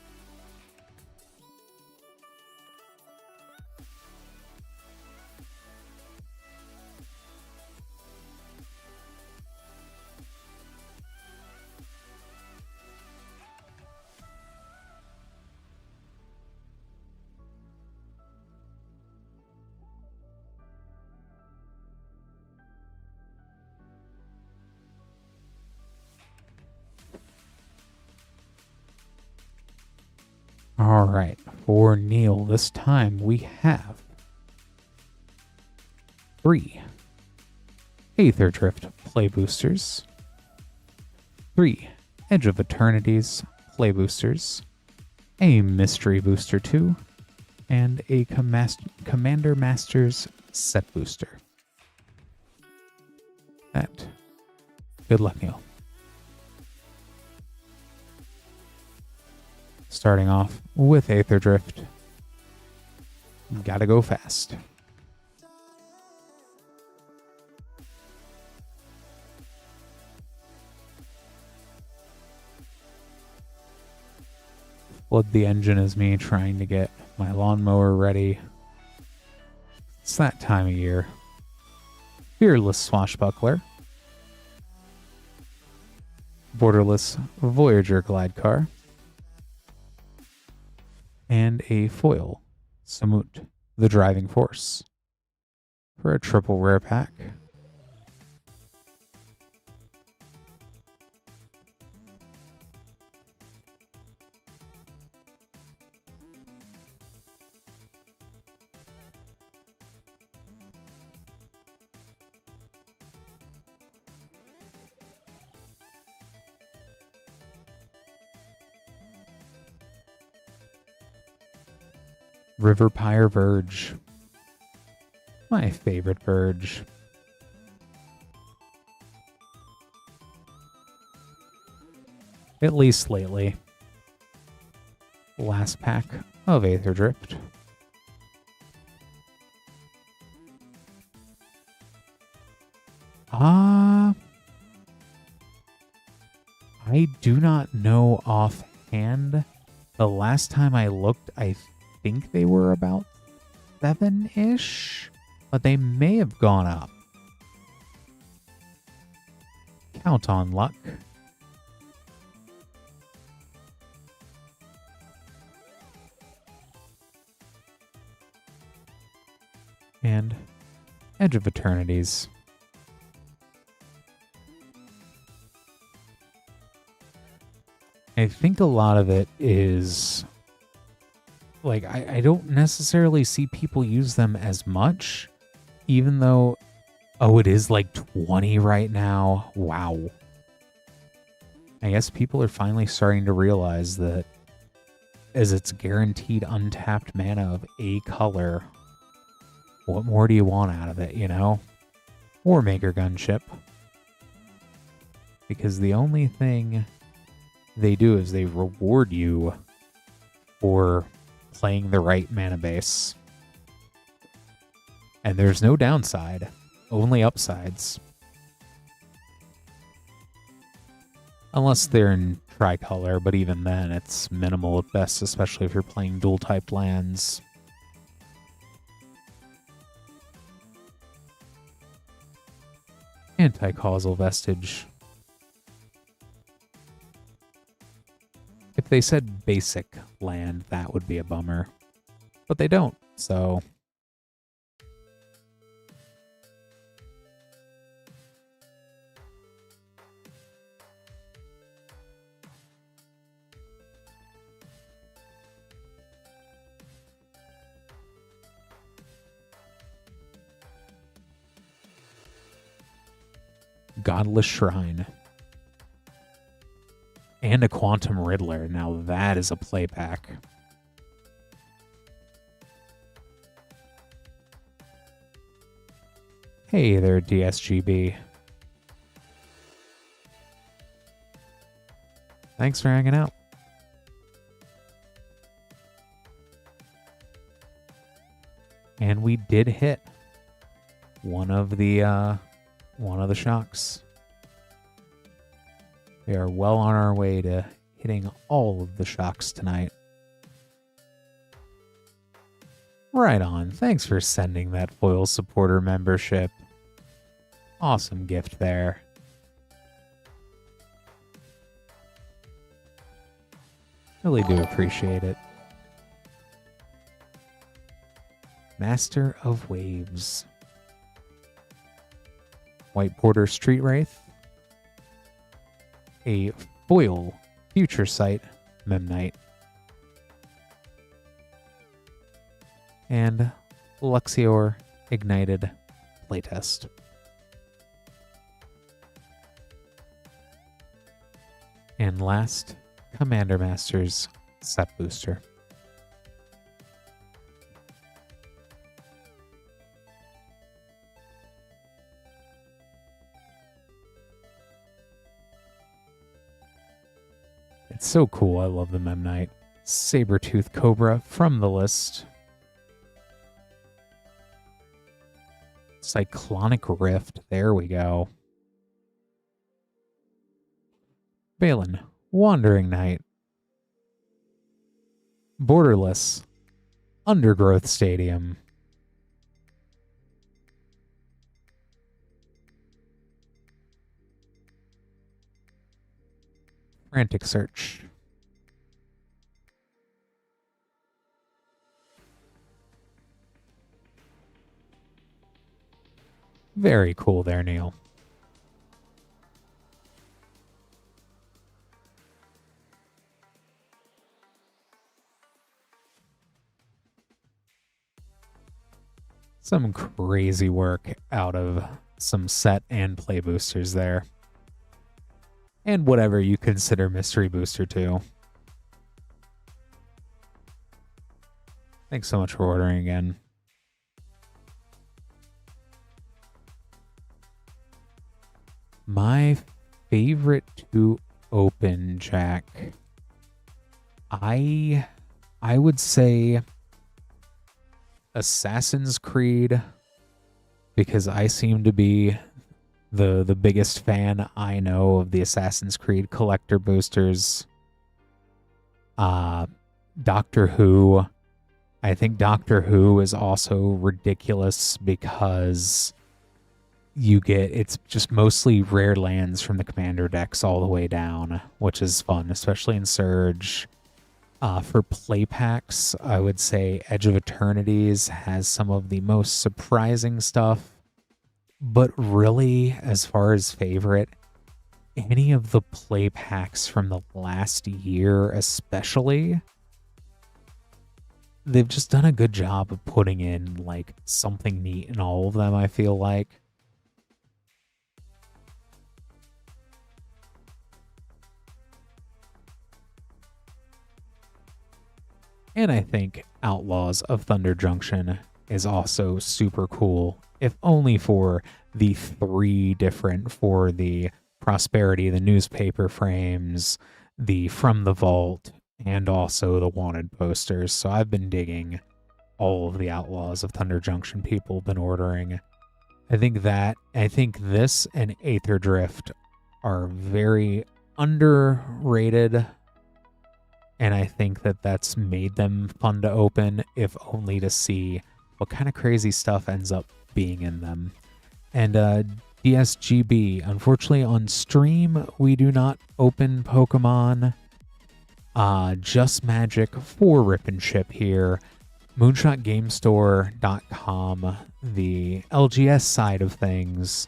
S1: All right, for Neil, this time we have 3 Aether Drift play boosters, 3 Edge of Eternities play boosters, a Mystery Booster 2, and a Commander Masters set booster. Good luck, Neil. Starting off with Aether Drift. Gotta go fast. Flood the engine is me trying to get my lawnmower ready. It's that time of year. Fearless Swashbuckler. Borderless Voyager Glidecar. And a foil, Samut, the Driving Force, for a triple rare pack. Riverpire Verge. My favorite Verge. At least lately. Last pack of Aether Drift. I do not know offhand. The last time I looked, I think they were about 7-ish, but they may have gone up. Count on luck. And Edge of Eternities. I think a lot of it is like I don't necessarily see people use them as much, even though, oh, it is like 20 right now. Wow. I guess people are finally starting to realize that as it's guaranteed untapped mana of a color, what more do you want out of it, you know? Or Maker Gunship. Because the only thing they do is they reward you for playing the right mana base. And there's no downside, only upsides. Unless they're in tricolor, but even then it's minimal at best, especially if you're playing dual-type lands. Anti-causal Vestige. If they said basic land, that would be a bummer. But they don't, so... Godless Shrine. And a Quantum Riddler. Now that is a play pack. Hey there, DSGB. Thanks for hanging out. And we did hit one of the shocks. We are well on our way to hitting all of the shocks tonight. Right on. Thanks for sending that foil supporter membership. Awesome gift there. Really do appreciate it. Master of Waves. White Porter Street Wraith. A foil Future Sight Memnite. And Luxior Ignited Playtest. And last, Commander Masters Set Booster. It's so cool. I love the Memnite. Sabertooth Cobra from the list. Cyclonic Rift. There we go. Balin. Wandering Knight. Borderless. Undergrowth Stadium. Frantic Search. Very cool there, Neil. Some crazy work out of some set and play boosters there. And whatever you consider mystery booster too. Thanks so much for ordering again. My favorite to open, Jack. I would say Assassin's Creed, because I seem to be the biggest fan I know of the Assassin's Creed collector boosters. Doctor Who. I think Doctor Who is also ridiculous because it's just mostly rare lands from the commander decks all the way down, which is fun, especially in Surge. For play packs, I would say Edge of Eternities has some of the most surprising stuff. But really, as far as favorite, any of the play packs from the last year especially, they've just done a good job of putting in like something neat in all of them, I feel like. And I think Outlaws of Thunder Junction is also super cool, if only for the for the Prosperity, the newspaper frames, the From the Vault, and also the Wanted posters. So I've been digging all of the Outlaws of Thunder Junction people have been ordering. I think this and Aether Drift are very underrated. And I think that that's made them fun to open, if only to see what kind of crazy stuff ends up being in them. And DSGB, unfortunately on stream, we do not open Pokemon. Just Magic for Rip and Ship here. MoonshotGameStore.com, the LGS side of things,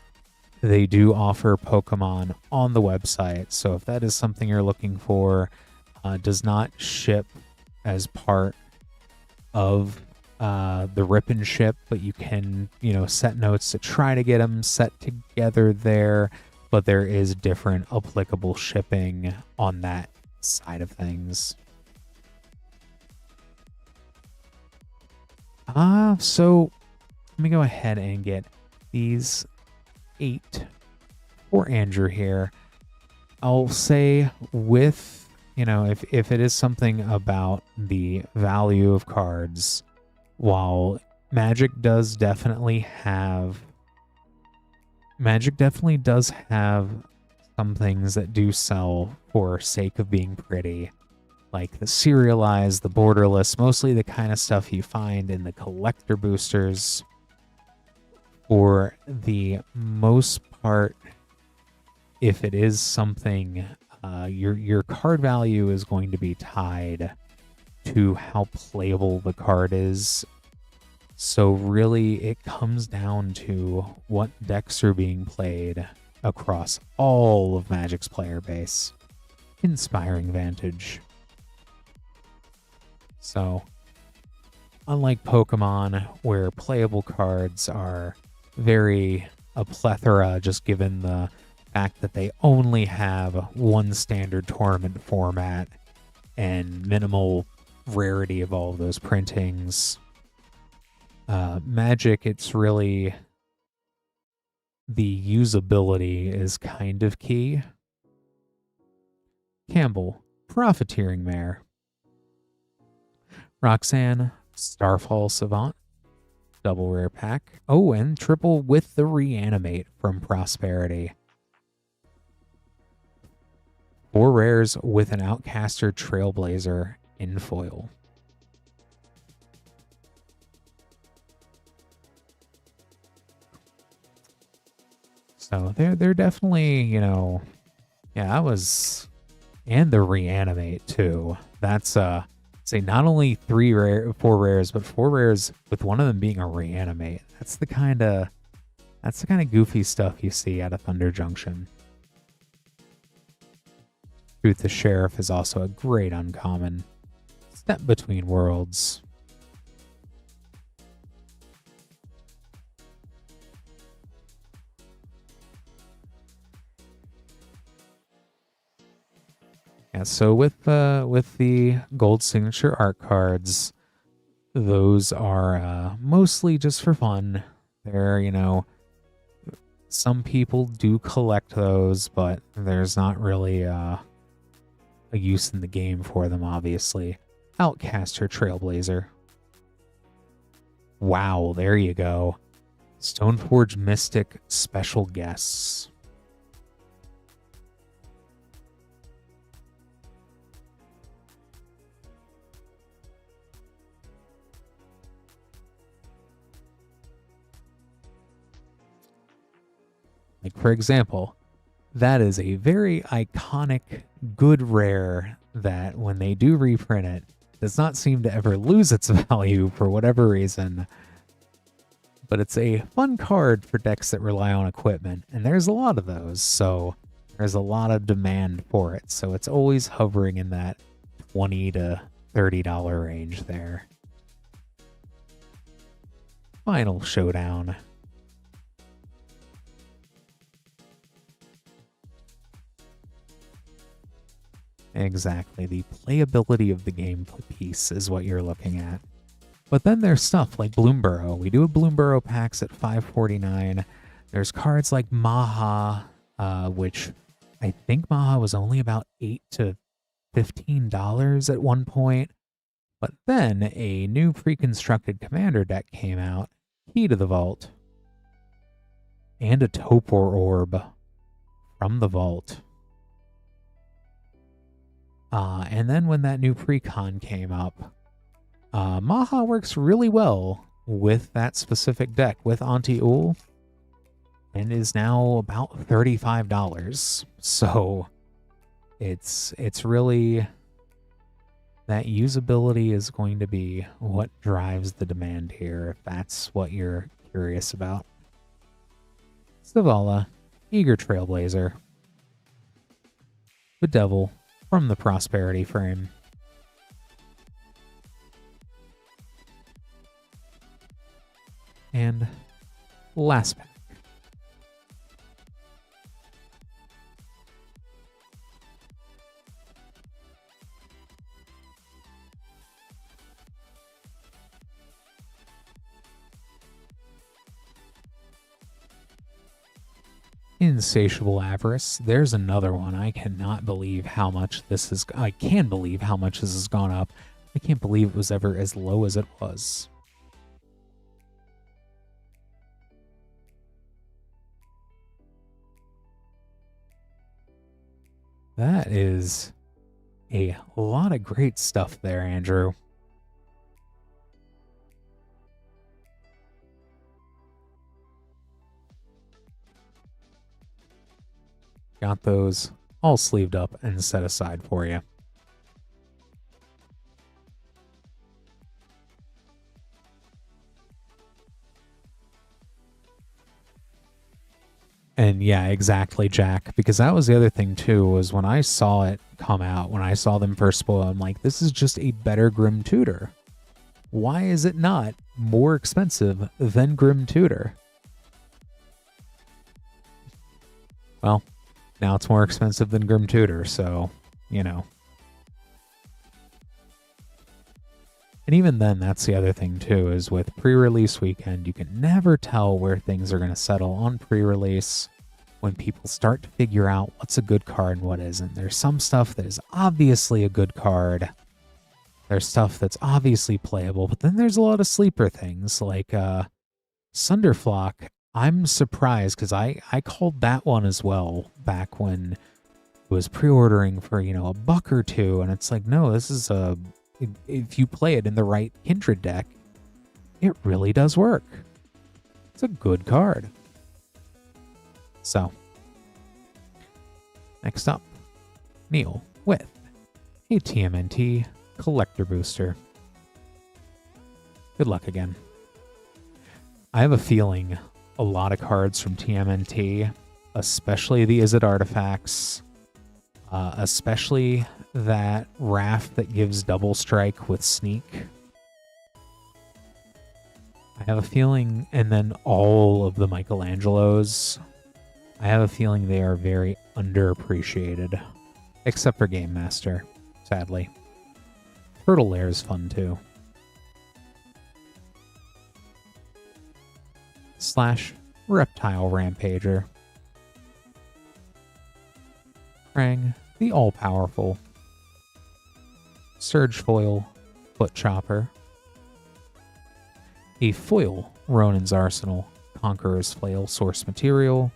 S1: they do offer Pokemon on the website. So if that is something you're looking for, does not ship as part of the Rip and Ship, but you can, set notes to try to get them set together there, but there is different applicable shipping on that side of things. So let me go ahead and get these 8 for Andrew here. I'll say with, if it is something about the value of cards, while Magic definitely does have some things that do sell for sake of being pretty, like the serialized, the borderless, mostly the kind of stuff you find in the collector boosters. For the most part, if it is something, your card value is going to be tied to how playable the card is. So really, it comes down to what decks are being played across all of Magic's player base. Inspiring Vantage. So, unlike Pokemon, where playable cards are a plethora, just given the fact that they only have one standard tournament format and minimal rarity of all of those printings. Magic, it's really the usability is kind of key. Campbell, Profiteering Mare. Roxanne, Starfall Savant, double rare pack. Oh, and triple with the Reanimate from Prosperity. 4 rares with an Outcaster Trailblazer in foil. So they're definitely, you know, yeah, that was, and the Reanimate too. That's say not only 4 rares, but 4 rares with one of them being a Reanimate. That's the kind of goofy stuff you see out of Thunder Junction. Truth the Sheriff is also a great uncommon. Step Between Worlds. Yeah, so with the gold signature art cards, those are mostly just for fun. They're, you know, some people do collect those, but there's not really a use in the game for them, obviously. Outcaster Trailblazer. Wow, there you go. Stoneforge Mystic Special Guests. Like, for example, that is a very iconic, good rare that when they do reprint it, does not seem to ever lose its value for whatever reason. But it's a fun card for decks that rely on equipment, and there's a lot of those, so there's a lot of demand for it. So it's always hovering in that $20 to $30 range there. Final Showdown. Exactly, the playability of the game piece is what you're looking at. But then there's stuff like Bloomburrow. We do have Bloomburrow packs at $5.49. There's cards like Maha, which I think Maha was only about $8 to $15 at one point. But then a new pre-constructed commander deck came out, Key to the Vault, and a Topor Orb from the Vault. And then when that new Precon came up, Maha works really well with that specific deck, with Anti-Ul, and is now about $35. So it's really, that usability is going to be what drives the demand here, if that's what you're curious about. Zavala, Eager Trailblazer, Bedevil from the Prosperity frame. And last pack. Insatiable Avarice. There's another one. I cannot believe how much this is. I can believe how much this has gone up. I can't believe it was ever as low as it was. That is a lot of great stuff there, Andrew. Got those all sleeved up and set aside for you. And yeah, exactly, Jack. Because that was the other thing too, was when I saw it come out, when I saw them first spoil, I'm like, this is just a better Grim Tutor. Why is it not more expensive than Grim Tutor? Well, now it's more expensive than Grim Tutor, so, you know. And even then, that's the other thing too, is with pre-release weekend, you can never tell where things are going to settle on pre-release when people start to figure out what's a good card and what isn't. There's some stuff that is obviously a good card. There's stuff that's obviously playable, but then there's a lot of sleeper things like Sunderflock. I'm surprised because I called that one as well back when it was pre-ordering for, you know, a buck or two, and it's like, no, this is a... If you play it in the right Kindred deck, it really does work. It's a good card. So, next up, Neil with a TMNT Collector Booster. Good luck again. I have a feeling a lot of cards from TMNT, especially the Izzet artifacts, especially that Wrath that gives double strike with sneak. I have a feeling, and then all of the Michelangelos, I have a feeling they are very underappreciated, except for Game Master, sadly. Turtle Lair is fun too. Slash Reptile Rampager. Krang, the all-powerful. Surge Foil, Foot Chopper. A foil Ronin's Arsenal, Conqueror's Flail, Source Material.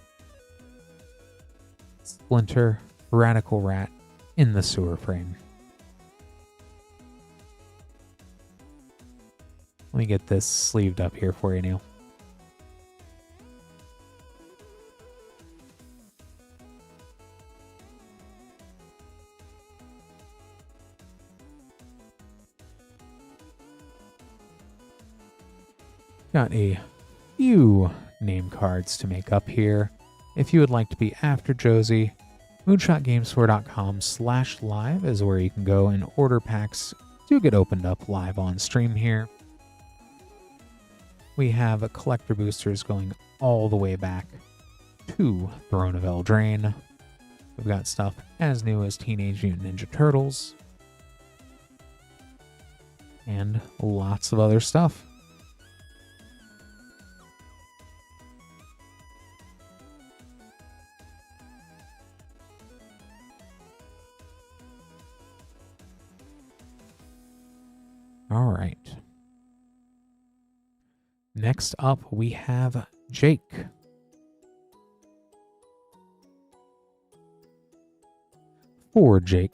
S1: Splinter, Radical Rat, in the Sewer Frame. Let me get this sleeved up here for you, Neil. Got a few name cards to make up here. If you would like to be after Josie, moonshotgamestore.com/live is where you can go and order packs to get opened up live on stream here. We have collector boosters going all the way back to Throne of Eldraine. We've got stuff as new as Teenage Mutant Ninja Turtles. And lots of other stuff. All right. Next up, we have Jake. For Jake.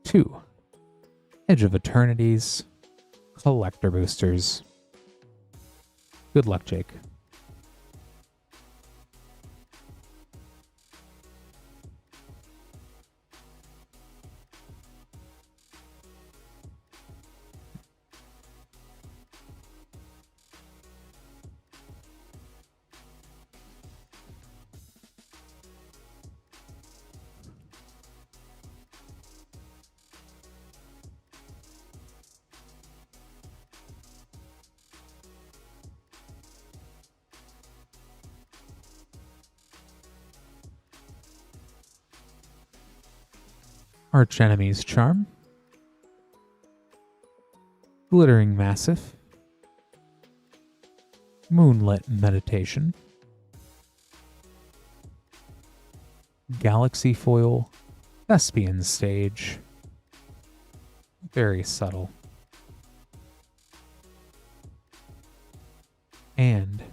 S1: Two. Edge of Eternities. Collector boosters. Good luck, Jake. Archenemy's Charm. Glittering Massif. Moonlit Meditation. Galaxy Foil. Thespian Stage. Very subtle. And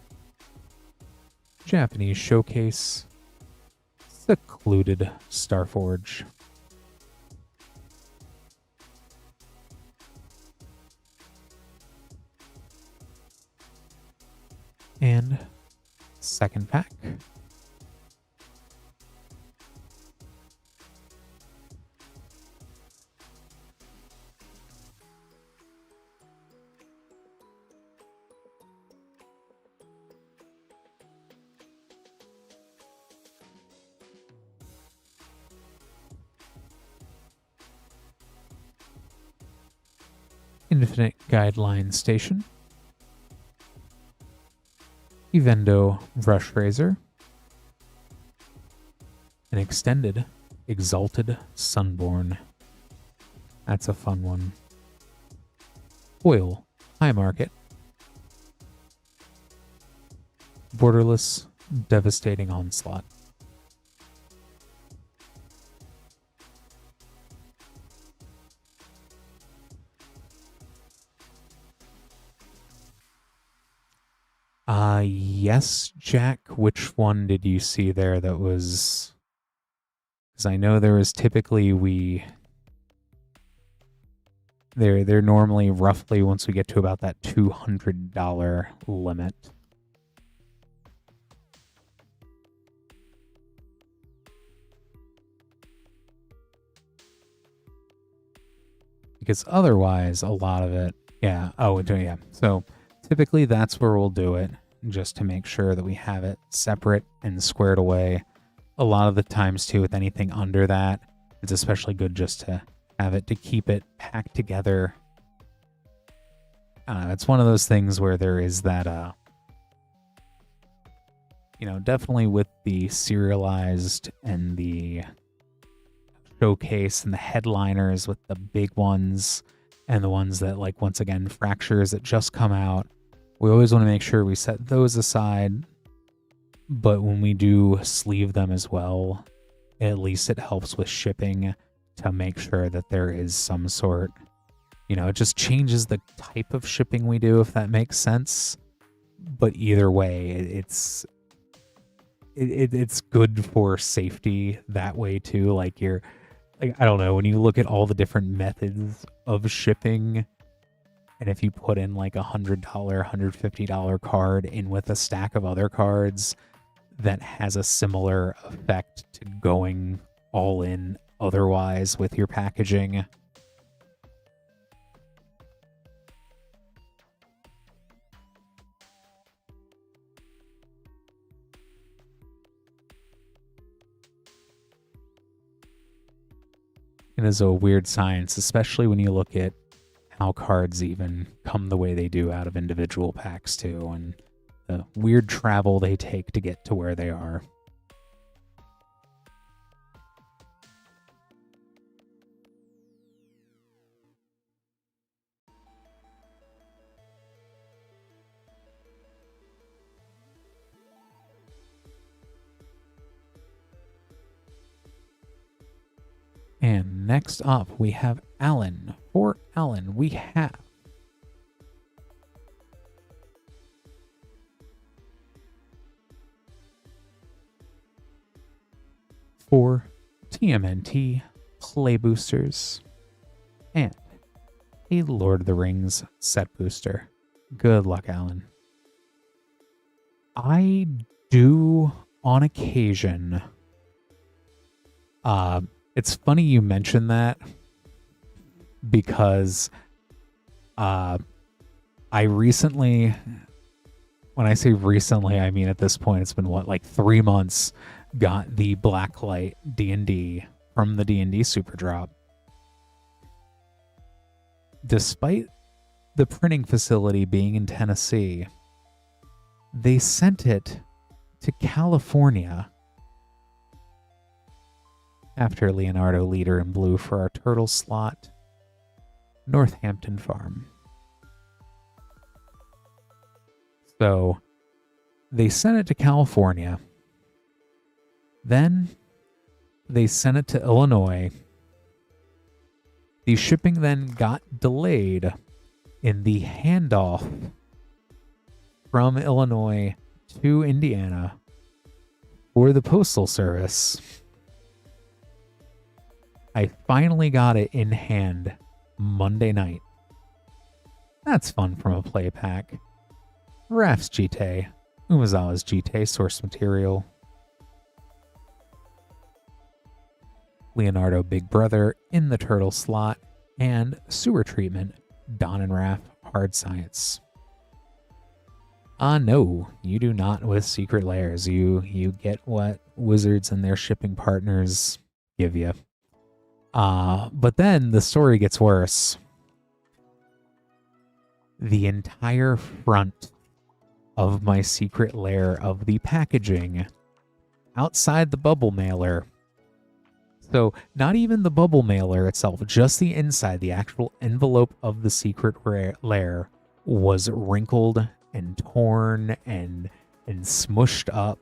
S1: Japanese Showcase, Secluded Starforge. And second pack. Infinite Guideline Station, Evendo Brush Razor, an extended Exalted Sunborn. That's a fun one. Foil High Market, Borderless Devastating Onslaught. Yes, Jack. Which one did you see there that was... Because I know there was typically They're normally roughly once we get to about that $200 limit. Because otherwise, a lot of it... Yeah. Oh, yeah. So typically that's where we'll do it, just to make sure that we have it separate and squared away. A lot of the times, too, with anything under that, it's especially good just to have it, to keep it packed together. It's one of those things where there is that, you know, definitely with the serialized and the showcase and the headliners with the big ones and the ones that, like, once again, fractures that just come out. We always want to make sure we set those aside, but when we do sleeve them as well, at least it helps with shipping to make sure that there is some sort, you know, it just changes the type of shipping we do, if that makes sense. But either way, it's good for safety that way too. Like, you're, like, I don't know, when you look at all the different methods of shipping, and if you put in like $100, $150 card in with a stack of other cards that has a similar effect to going all in otherwise with your packaging. It is a weird science, especially when you look at how cards even come the way they do out of individual packs too, and the weird travel they take to get to where they are. And next up, we have Alan. For Alan, we have four TMNT play boosters and a Lord of the Rings set booster. Good luck, Alan. I do on occasion. It's funny you mentioned that, because I recently, when I say recently, I mean at this point it's been what, like 3 months, got the Blacklight D&D from the D&D Super Drop. Despite the printing facility being in Tennessee, they sent it to California after Leonardo Leader in blue for our turtle slot, Northampton Farm. So they sent it to California. Then they sent it to Illinois. The shipping then got delayed in the handoff from Illinois to Indiana for the Postal Service. I finally got it in hand Monday night. That's fun from a play pack. Raf's GT, Umazawa's GT source material, Leonardo Big Brother in the turtle slot, and Sewer Treatment, Don and Raf Hard Science. No, you do not with Secret Lairs. You get what Wizards and their shipping partners give you. But then the story gets worse. The entire front of my Secret Lair of the packaging outside the bubble mailer. So not even the bubble mailer itself, just the inside, the actual envelope of the Secret Lair was wrinkled and torn and smushed up.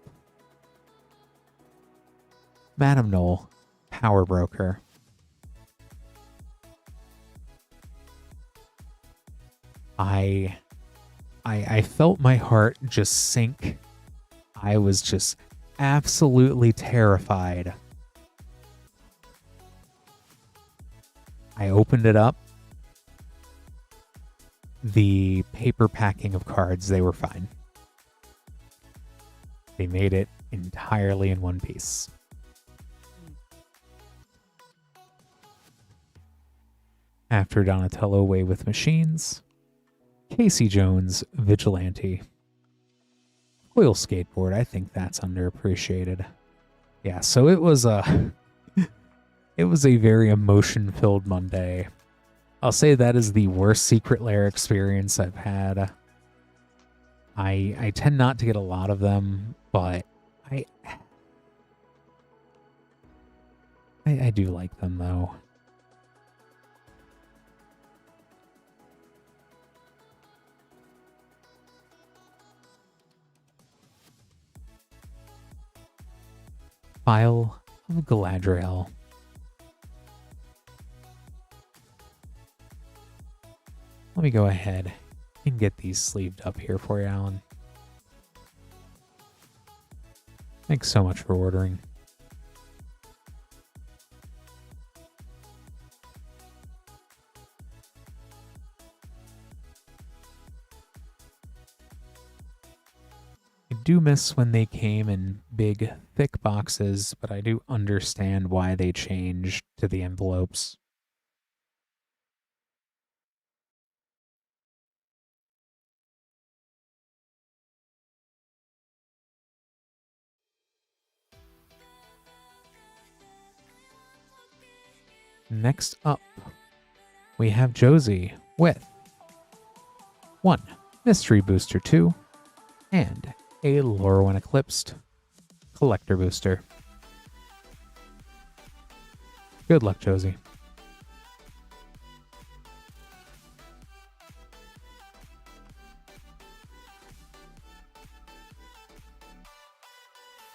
S1: Madam Knoll, Power Broker. I felt my heart just sink. I was just absolutely terrified. I opened it up. The paper packing of cards, they were fine. They made it entirely in one piece. After Donatello Way with Machines, Casey Jones Vigilante. Coil Skateboard, I think that's underappreciated. Yeah, so it was a very emotion-filled Monday. I'll say that is the worst Secret Lair experience I've had. I tend not to get a lot of them, but I do like them though. File of Galadriel. Let me go ahead and get these sleeved up here for you, Alan. Thanks so much for ordering. I do miss when they came in big, thick boxes, but I do understand why they changed to the envelopes. Next up, we have Josie with 1 Mystery Booster 2 and a Lorwyn Eclipsed Collector Booster. Good luck, Josie.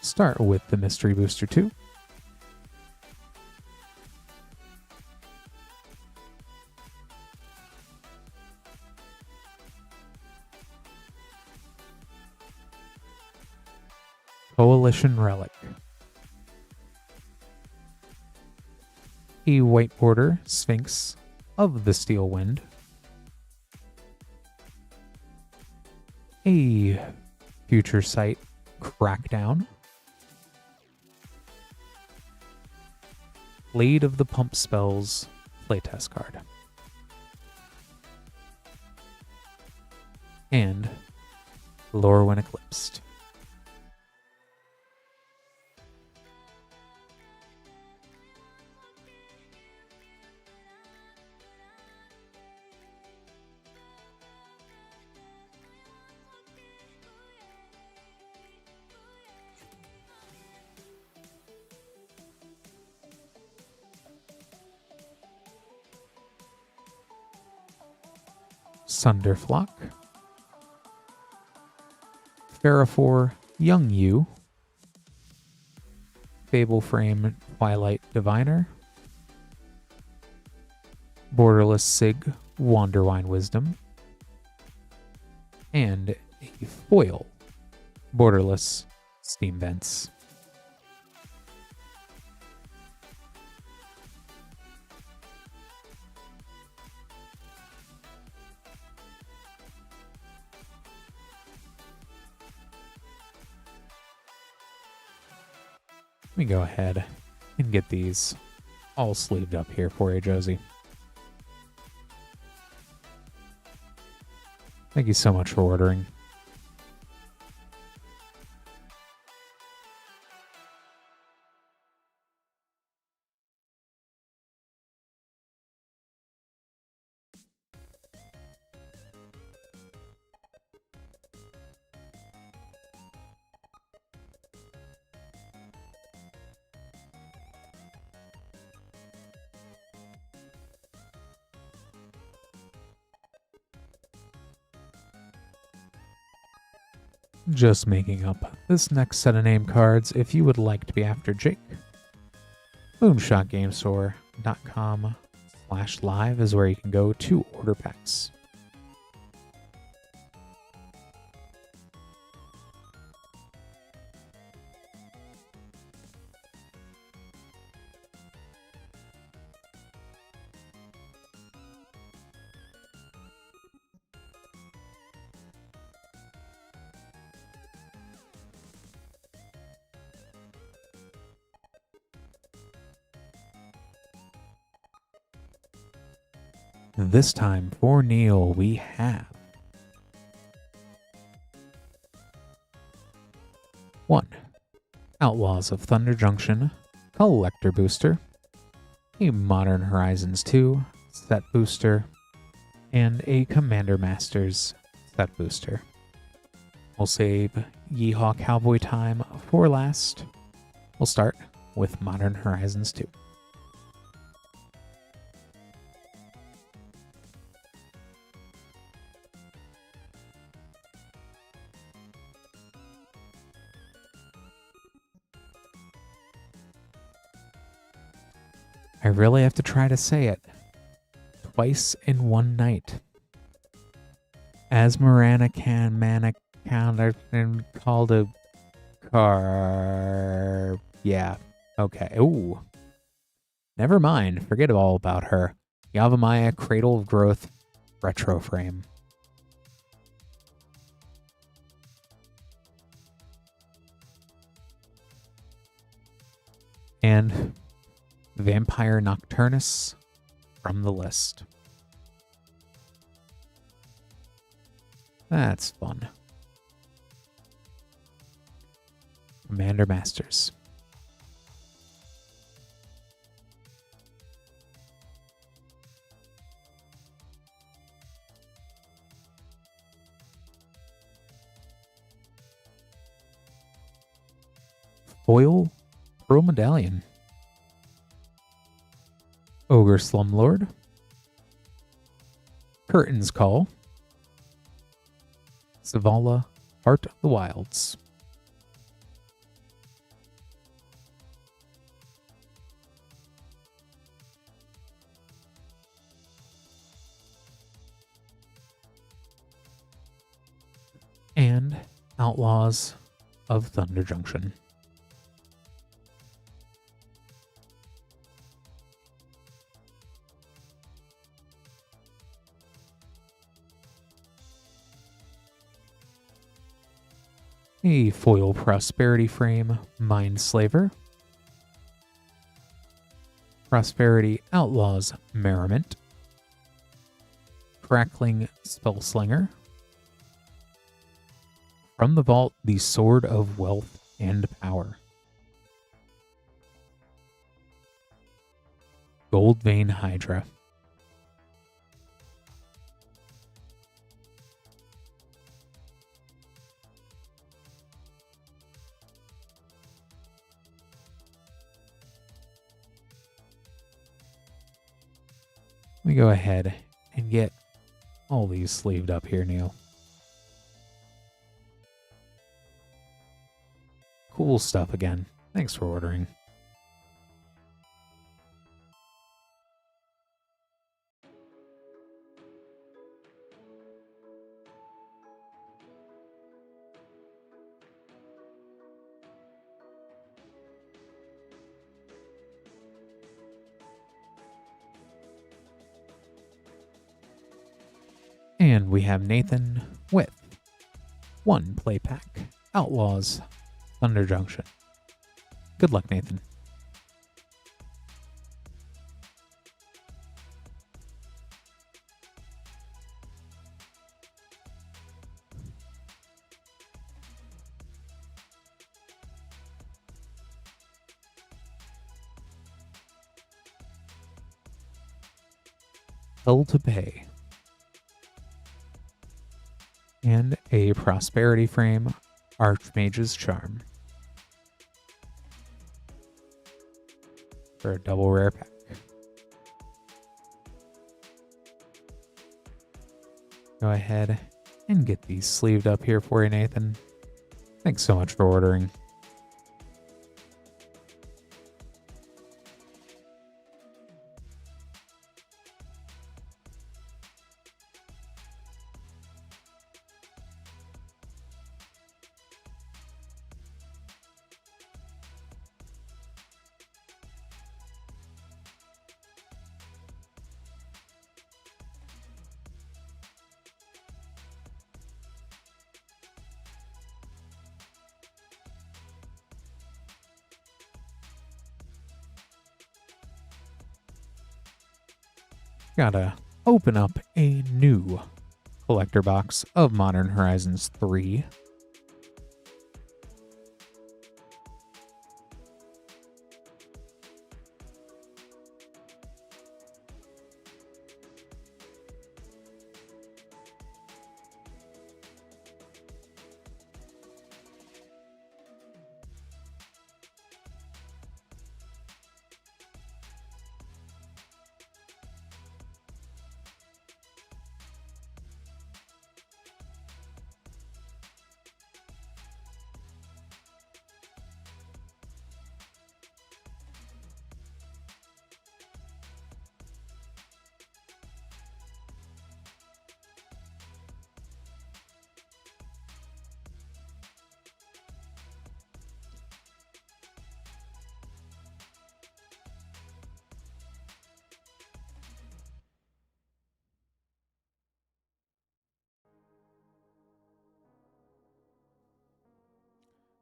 S1: Start with the Mystery Booster 2. Coalition Relic. A white border Sphinx of the Steel Wind. A Future Sight Crackdown. Blade of the Pump Spells playtest card. And Lorwyn Eclipsed. Sunderflock, Ferrophore Young Yu, Fableframe Twilight Diviner, Borderless Sig Wanderwine Wisdom, and a foil Borderless Steam Vents. Let me go ahead and get these all sleeved up here for you, Josie. Thank you so much for ordering. Just making up this next set of name cards. If you would like to be after Jake, moonshotgamestore.com/live is where you can go to order packs. This time for Neil, we have 1. Outlaws of Thunder Junction Collector Booster, a Modern Horizons 2 Set Booster, and a Commander Masters Set Booster. We'll save Yeehaw Cowboy time for last. We'll start with Modern Horizons 2. I really have to try to say it twice in one night. As Marana can manic counter and called a car. Yeah. Okay. Ooh. Never mind. Forget all about her. Yavimaya Cradle of Growth retro frame. And Vampire Nocturnus from the list. That's fun. Commander Masters. Foil Pearl Medallion. Ogre Slumlord, Curtain's Call, Zavala, Heart of the Wilds. And Outlaws of Thunder Junction. A foil Prosperity frame, Mindslaver. Prosperity Outlaws Merriment. Crackling Spellslinger. From the Vault, the Sword of Wealth and Power. Goldvein Hydra. Let me go ahead and get all these sleeved up here, Neil. Cool stuff again. Thanks for ordering. And we have Nathan with 1 play pack, Outlaws, Thunder Junction. Good luck, Nathan. Hell to pay. And a Prosperity Frame, Archmage's Charm. For a double rare pack. Go ahead and get these sleeved up here for you, Nathan. Thanks so much for ordering. Gotta open up a new collector box of Modern Horizons 3.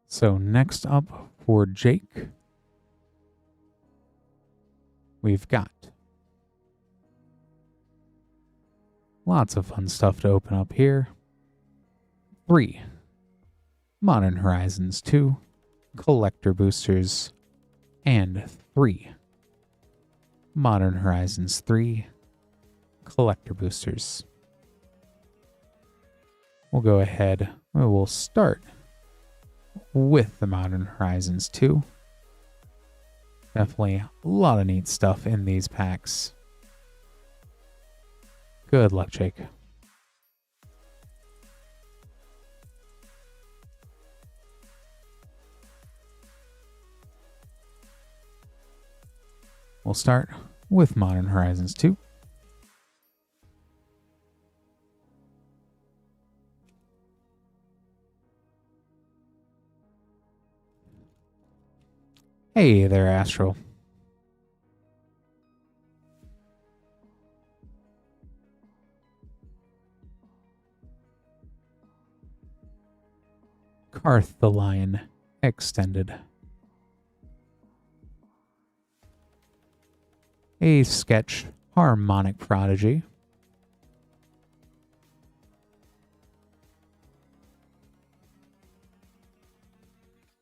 S1: So next up for Jake, we've got lots of fun stuff to open up here. 3 Modern Horizons 2 collector boosters and 3 Modern Horizons 3 collector boosters. We'll go ahead, we'll start with the Modern Horizons 2. Definitely a lot of neat stuff in these packs. Good luck, Jake. We'll start with Modern Horizons 2. Hey there, Astral. Karth the Lion Extended. A sketch Harmonic Prodigy.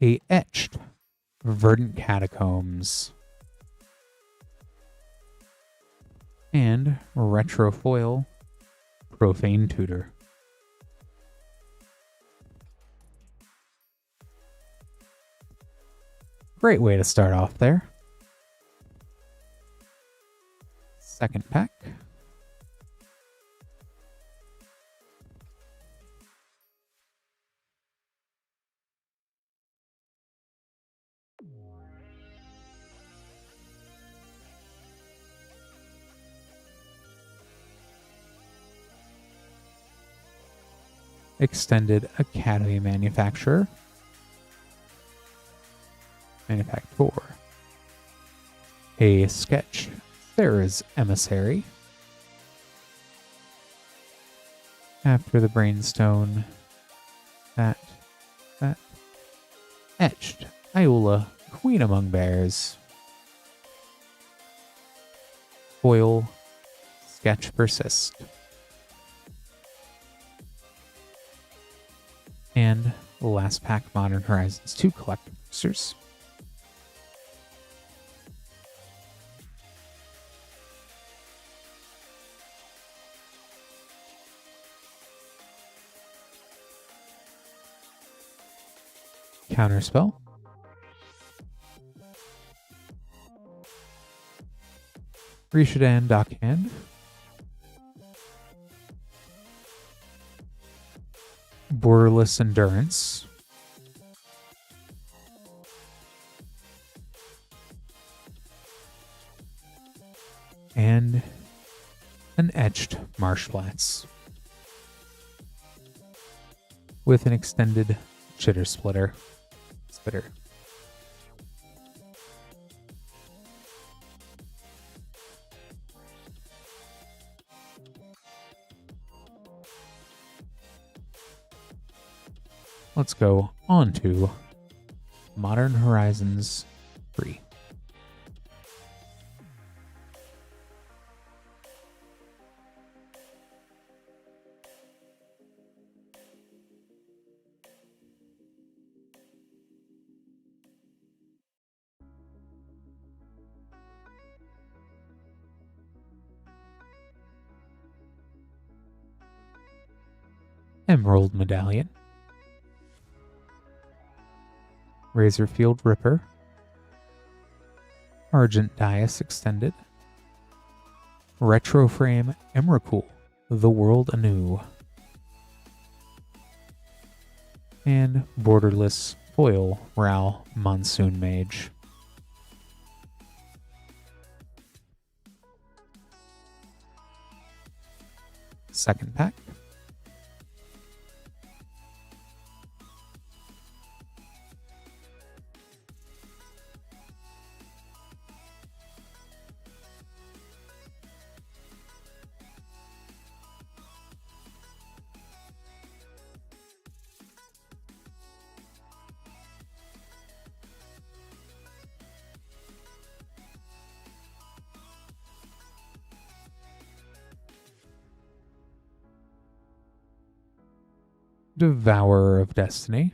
S1: A etched Verdant Catacombs. And Retrofoil Profane Tutor. Great way to start off there. Second pack. Extended Academy Manufacturer. Manufactor. A sketch Sarah's Emissary. After the Brainstone. That. Etched Iola Queen Among Bears. Foil Sketch Persist. And the last pack, Modern Horizons 2 Collector Boosters. Counterspell. Rishadan Dockhand. Borderless Endurance. And an Etched Marshflats. With an extended Chitter Splitter. Spitter. Let's go on to Modern Horizons 3. Emerald Medallion. Razorfield Ripper. Argent Dais Extended. Retroframe Emrakul, The World Anew. And borderless foil Ral Monsoon Mage. Second pack. Devourer of Destiny.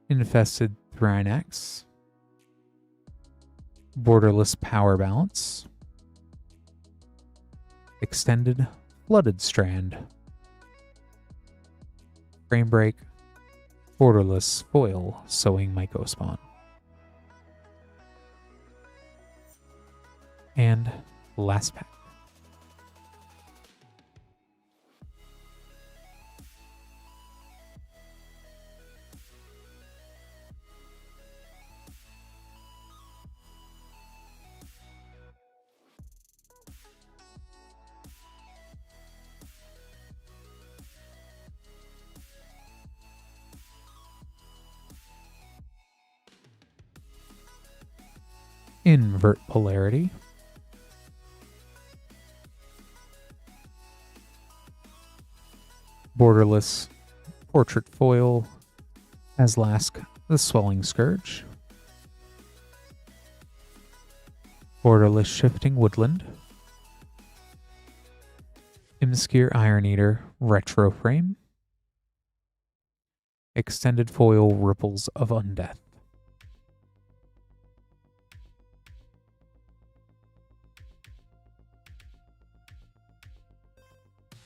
S1: Infested Thrinax. Borderless Power Balance. Extended Flooded Strand. Frame Break. Borderless Foil Sowing Mycospawn. And last pack. Invert Polarity. Borderless Portrait Foil Azlask the Swelling Scourge. Borderless Shifting Woodland. Imskir Iron Eater Retro Frame. Extended Foil Ripples of Undeath.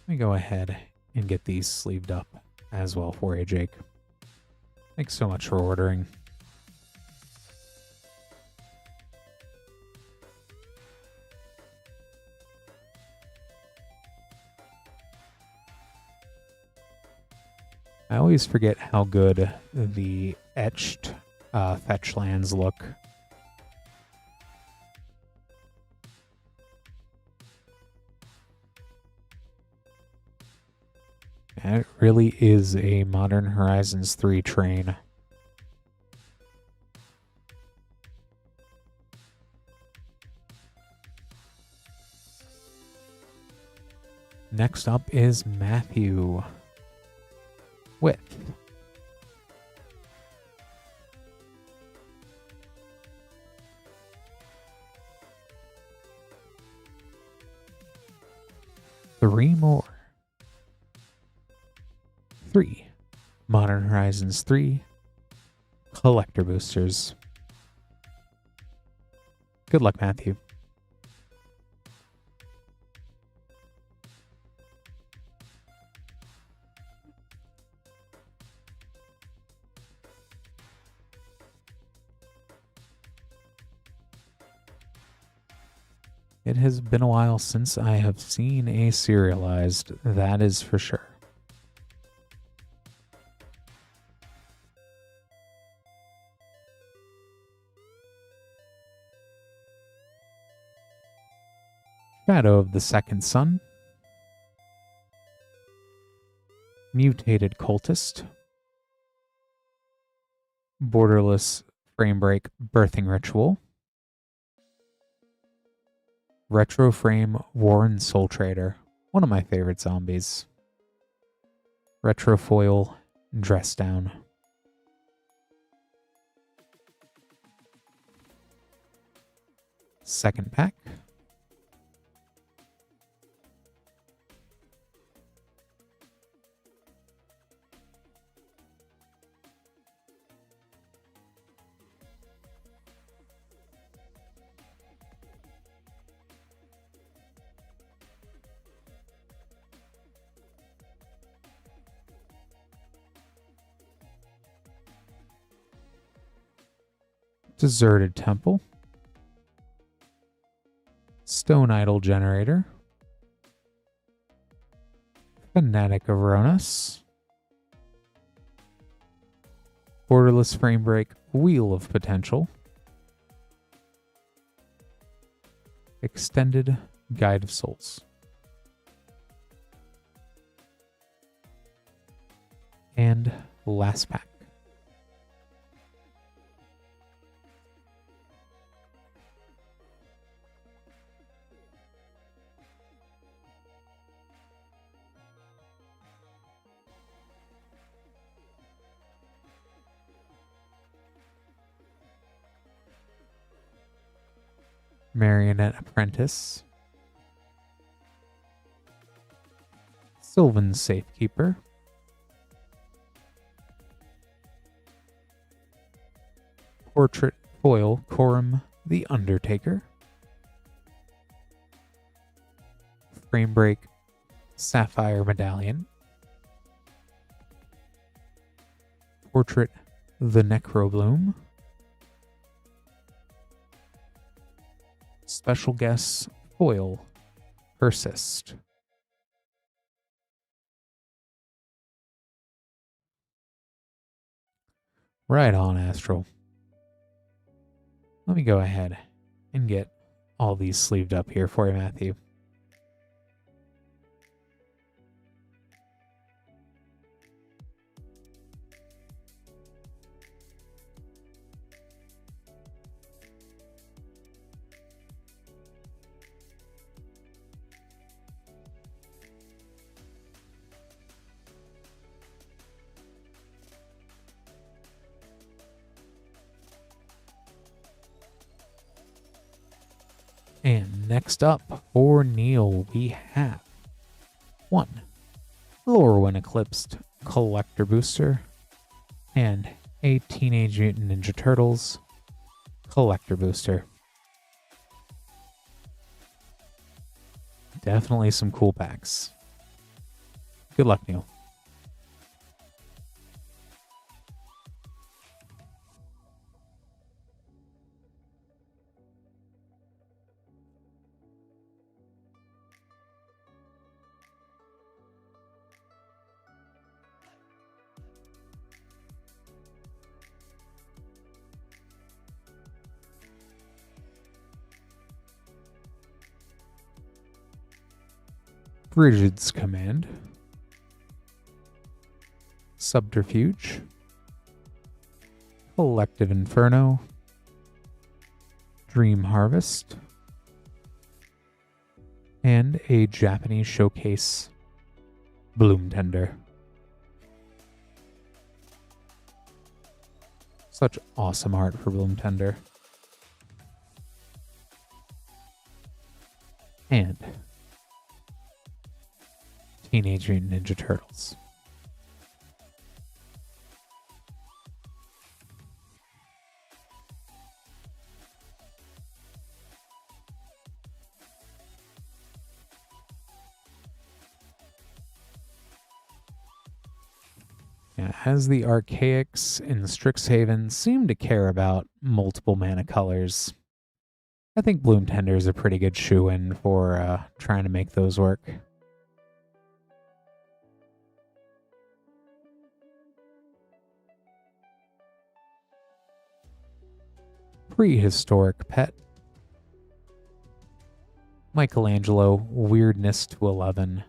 S1: Let me go ahead and get these sleeved up as well for you, Jake. Thanks so much for ordering. I always forget how good the etched fetch lands look. And it really is a Modern Horizons 3 train. Next up is Matthew with 3 more. 3 Modern Horizons 3 Collector Boosters. Good luck, Matthew. It has been a while since I have seen a serialized, that is for sure. Shadow of the Second Sun. Mutated Cultist. Borderless Framebreak Birthing Ritual. Retro Frame Warren Soul Trader, one of my favorite zombies. Retrofoil Dress Down. Second pack. Deserted Temple. Stone Idol Generator. Fanatic of Ronas. Borderless Framebreak Wheel of Potential. Extended Guide of Souls. And last pack. Marionette Apprentice. Sylvan Safekeeper. Portrait Foil Corum the Undertaker. Framebreak Sapphire Medallion. Portrait the Necrobloom. Special Guest Foil Persist. Right on, Astral. Let me go ahead and get all these sleeved up here for you, Matthew. And next up for Neil, we have 1 Lorwyn Eclipsed Collector Booster and a Teenage Mutant Ninja Turtles Collector Booster. Definitely some cool packs. Good luck, Neil. Brigid's Command. Subterfuge. Collective Inferno. Dream Harvest. And a Japanese Showcase Bloom Tender. Such awesome art for Bloom Tender. And Teenage Mutant Ninja Turtles. Yeah, as the Archaics in Strixhaven seem to care about multiple mana colors, I think Bloom Tender is a pretty good shoe-in for trying to make those work. Prehistoric Pet. Michelangelo, Weirdness to 11.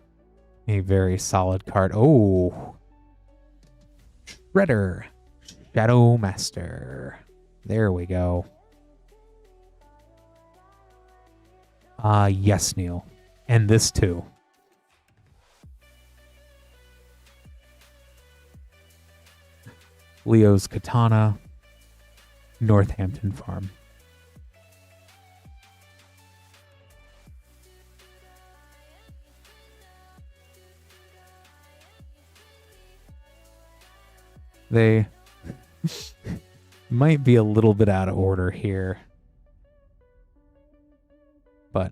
S1: A very solid card. Oh! Shredder, Shadow Master. There we go. Yes, Neil. And this too. Leo's Katana, Northampton Farm. They might be a little bit out of order here, but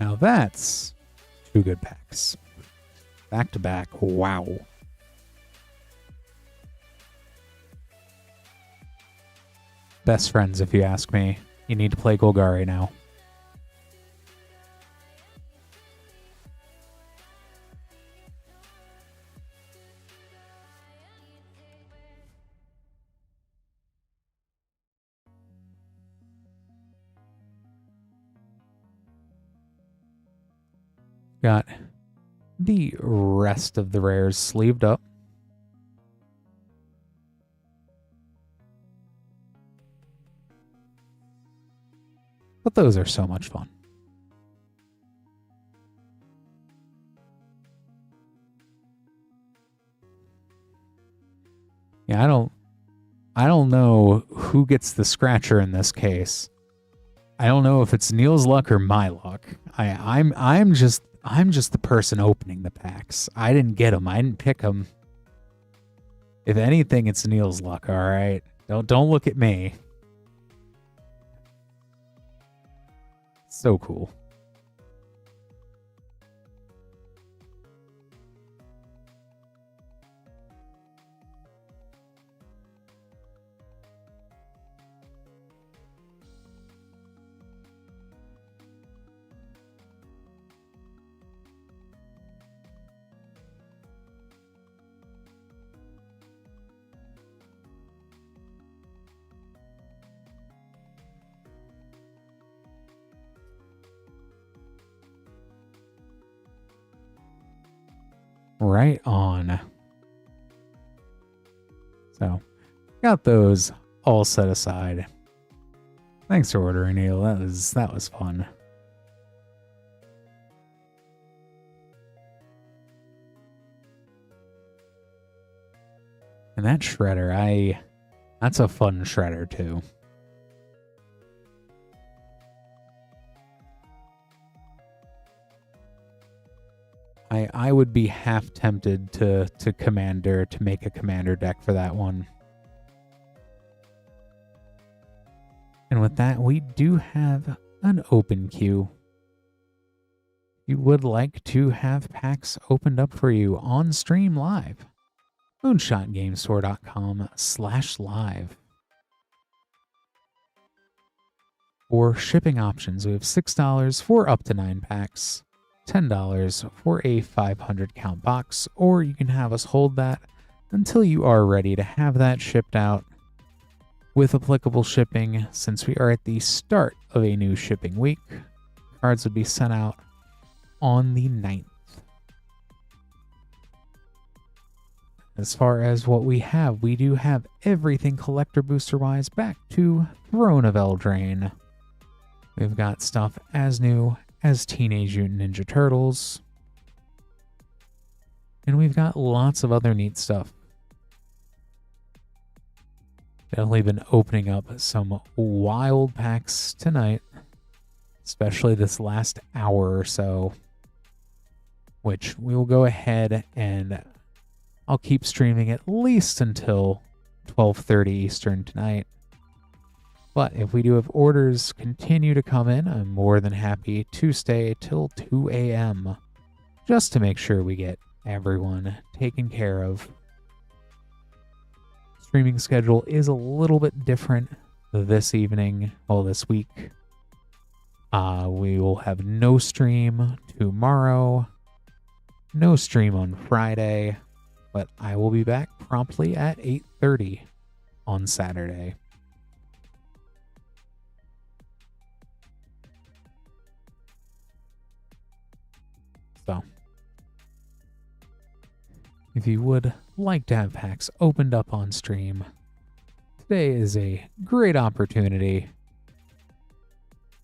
S1: now that's two good packs. Back to back. Wow. Best friends, if you ask me. You need to play Golgari now. Got the rest of the rares sleeved up. But those are so much fun. Yeah, I don't know who gets the scratcher in this case. I don't know if it's Neil's luck or my luck. I'm just the person opening the packs. I didn't get them. I didn't pick them. If anything, it's Neil's luck. All right. Don't look at me. So cool. Right on. So, got those all set aside. Thanks for ordering, Neil. That was fun. And that shredder, that's a fun shredder too. I would be half tempted to make a commander deck for that one. And with that, we do have an open queue. If you would like to have packs opened up for you on stream live, moonshotgamestore.com/live. For shipping options, we have $6 for up to 9 packs, $10 for a 500 count box, or you can have us hold that until you are ready to have that shipped out with applicable shipping. Since we are at the start of a new shipping week, cards would be sent out on the 9th. As far as what we do have everything collector booster wise back to Throne of Eldraine. We've got stuff as new as Teenage Mutant Ninja Turtles. And we've got lots of other neat stuff. Definitely been opening up some wild packs tonight, especially this last hour or so, which we will go ahead and I'll keep streaming at least until 12:30 Eastern tonight. But if we do have orders continue to come in, I'm more than happy to stay till 2 a.m. just to make sure we get everyone taken care of. Streaming schedule is a little bit different this evening, this week. We will have no stream tomorrow, no stream on Friday, but I will be back promptly at 8:30 on Saturday. So, if you would like to have packs opened up on stream, today is a great opportunity,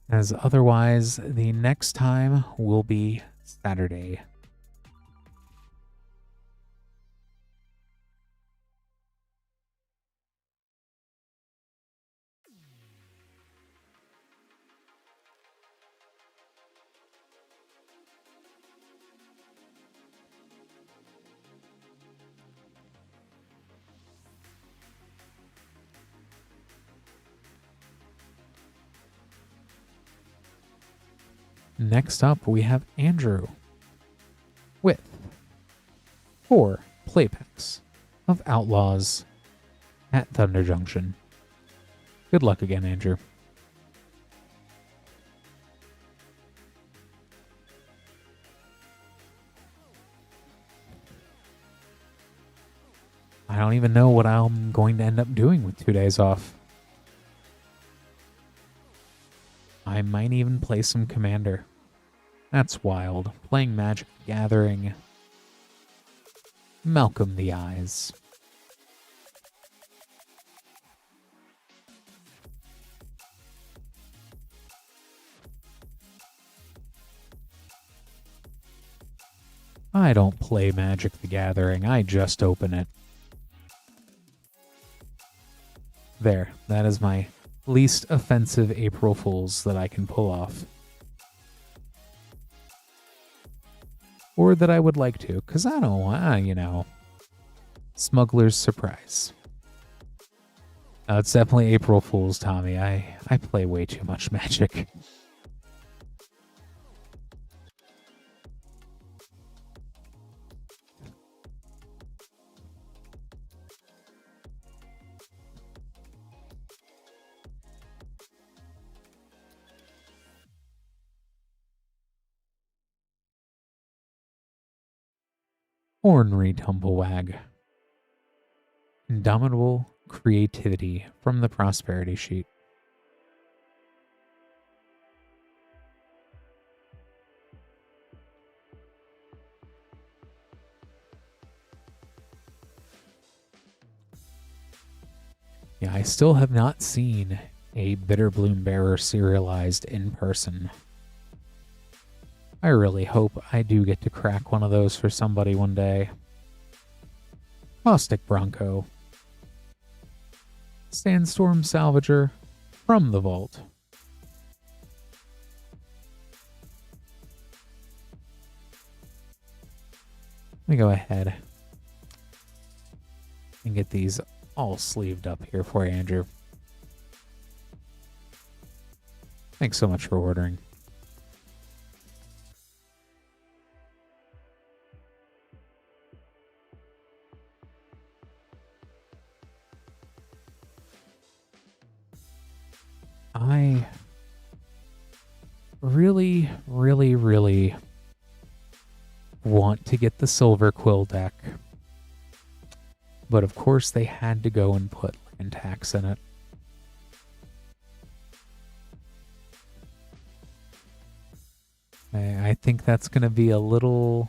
S1: as otherwise the next time will be Saturday. Next up, we have Andrew with 4 playbacks of Outlaws at Thunder Junction. Good luck again, Andrew. I don't even know what I'm going to end up doing with 2 days off. I might even play some Commander. That's wild. Playing Magic the Gathering. Malcolm the Eyes. I don't play Magic the Gathering. I just open it. There. That is my least offensive April Fools that I can pull off. Or that I would like to, because I don't want, Smuggler's Surprise. It's definitely April Fools, Tommy. I play way too much Magic. Ornery Tumblewag. Indomitable Creativity from the Prosperity Sheet. Yeah, I still have not seen a Bitter Bloom Bearer serialized in person. I really hope I do get to crack one of those for somebody one day. Caustic Bronco. Sandstorm Salvager from the Vault. Let me go ahead and get these all sleeved up here for you, Andrew. Thanks so much for ordering. I really want to get the Silver Quill deck. But of course they had to go and put land tax in it. I think that's going to be a little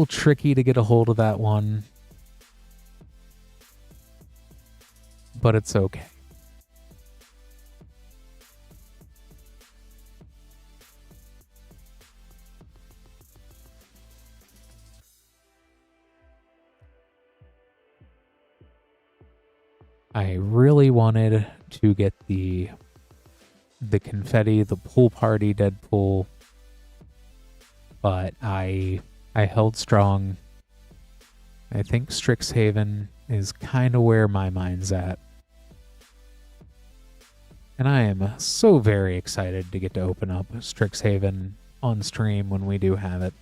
S1: tricky to get a hold of that one. But it's okay. I really wanted to get the confetti, the pool party Deadpool, but I held strong. I think Strixhaven is kind of where my mind's at. And I am so very excited to get to open up Strixhaven on stream when we do have it.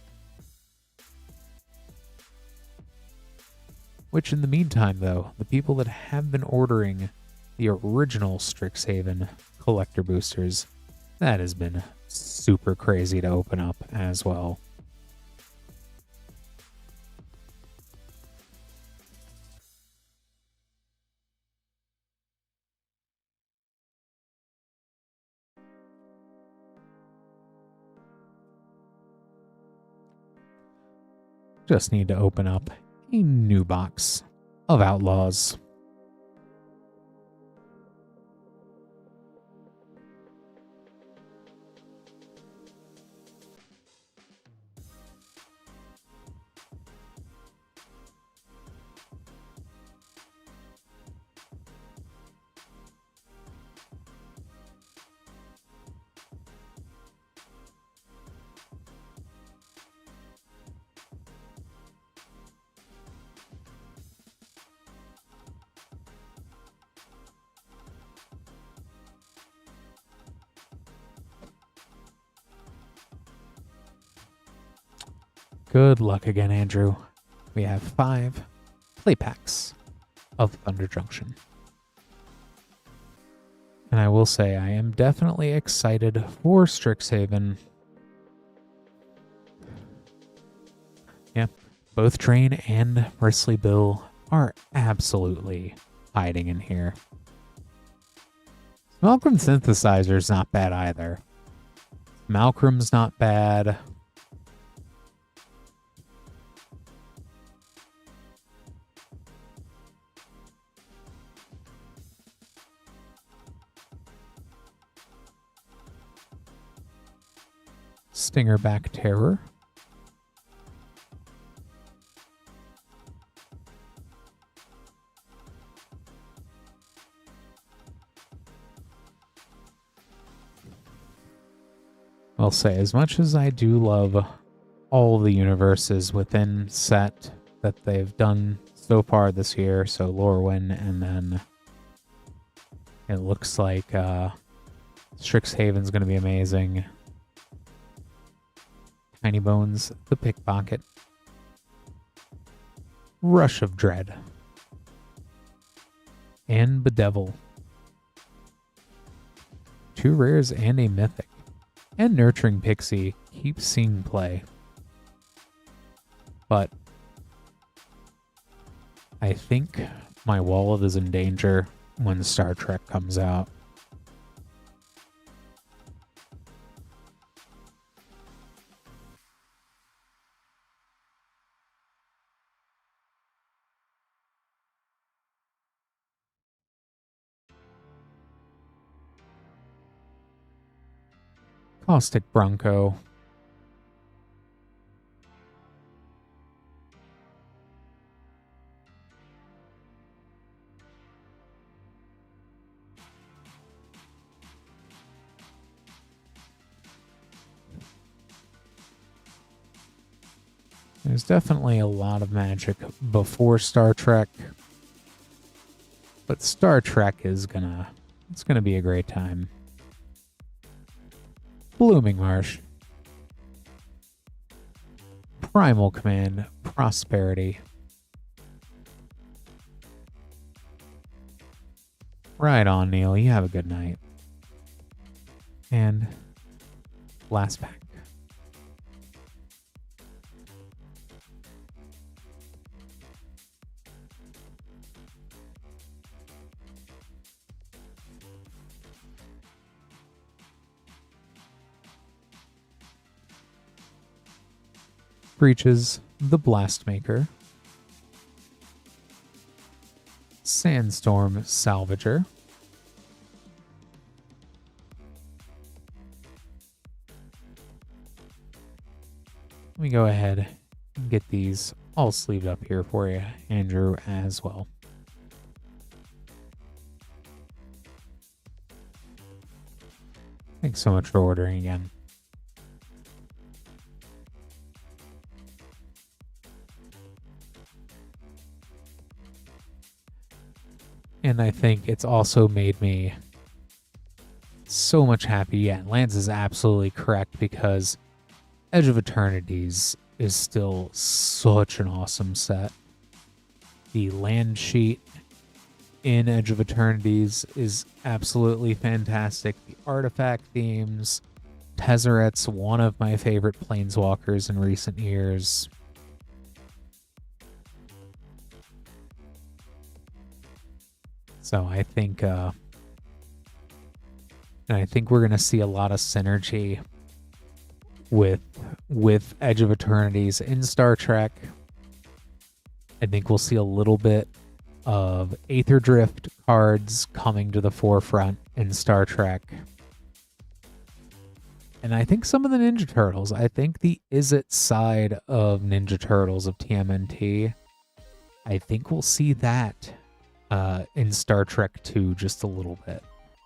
S1: Which in the meantime, though, the people that have been ordering the original Strixhaven collector boosters, that has been super crazy to open up as well. Just need to open up a new box of Outlaws. Good luck again, Andrew. We have 5 play packs of Thunder Junction. And I will say I am definitely excited for Strixhaven. Yeah, both Train and Bristly Bill are absolutely hiding in here. Malcolm Synthesizer's not bad either. Malcolm's not bad. Stingerback Terror. I'll say, as much as I do love all the universes within set that they've done so far this year, so Lorwyn, and then it looks like Strixhaven's going to be amazing. Tiny Bones, the Pickpocket, Rush of Dread, and Bedevil. 2 rares and a mythic. And Nurturing Pixie keeps seeing play. But I think my wallet is in danger when Star Trek comes out. Caustic Bronco. There's definitely a lot of Magic before Star Trek, but Star Trek is it's gonna be a great time. Blooming Marsh, Primal Command, Prosperity, right on, Neil. You have a good night. And last pack. Breaches, the Blastmaker, Sandstorm Salvager, let me go ahead and get these all sleeved up here for you, Andrew, as well. Thanks so much for ordering again. And I think it's also made me so much happy. Yeah, Lance is absolutely correct, because Edge of Eternities is still such an awesome set. The land sheet in Edge of Eternities is absolutely fantastic. The artifact themes. Tezzeret's one of my favorite planeswalkers in recent years. So I think we're going to see a lot of synergy with Edge of Eternities in Star Trek. I think we'll see a little bit of Aether Drift cards coming to the forefront in Star Trek. And I think some of the Ninja Turtles. I think the Izzet side of Ninja Turtles of TMNT, I think we'll see that in Star Trek 2 just a little bit.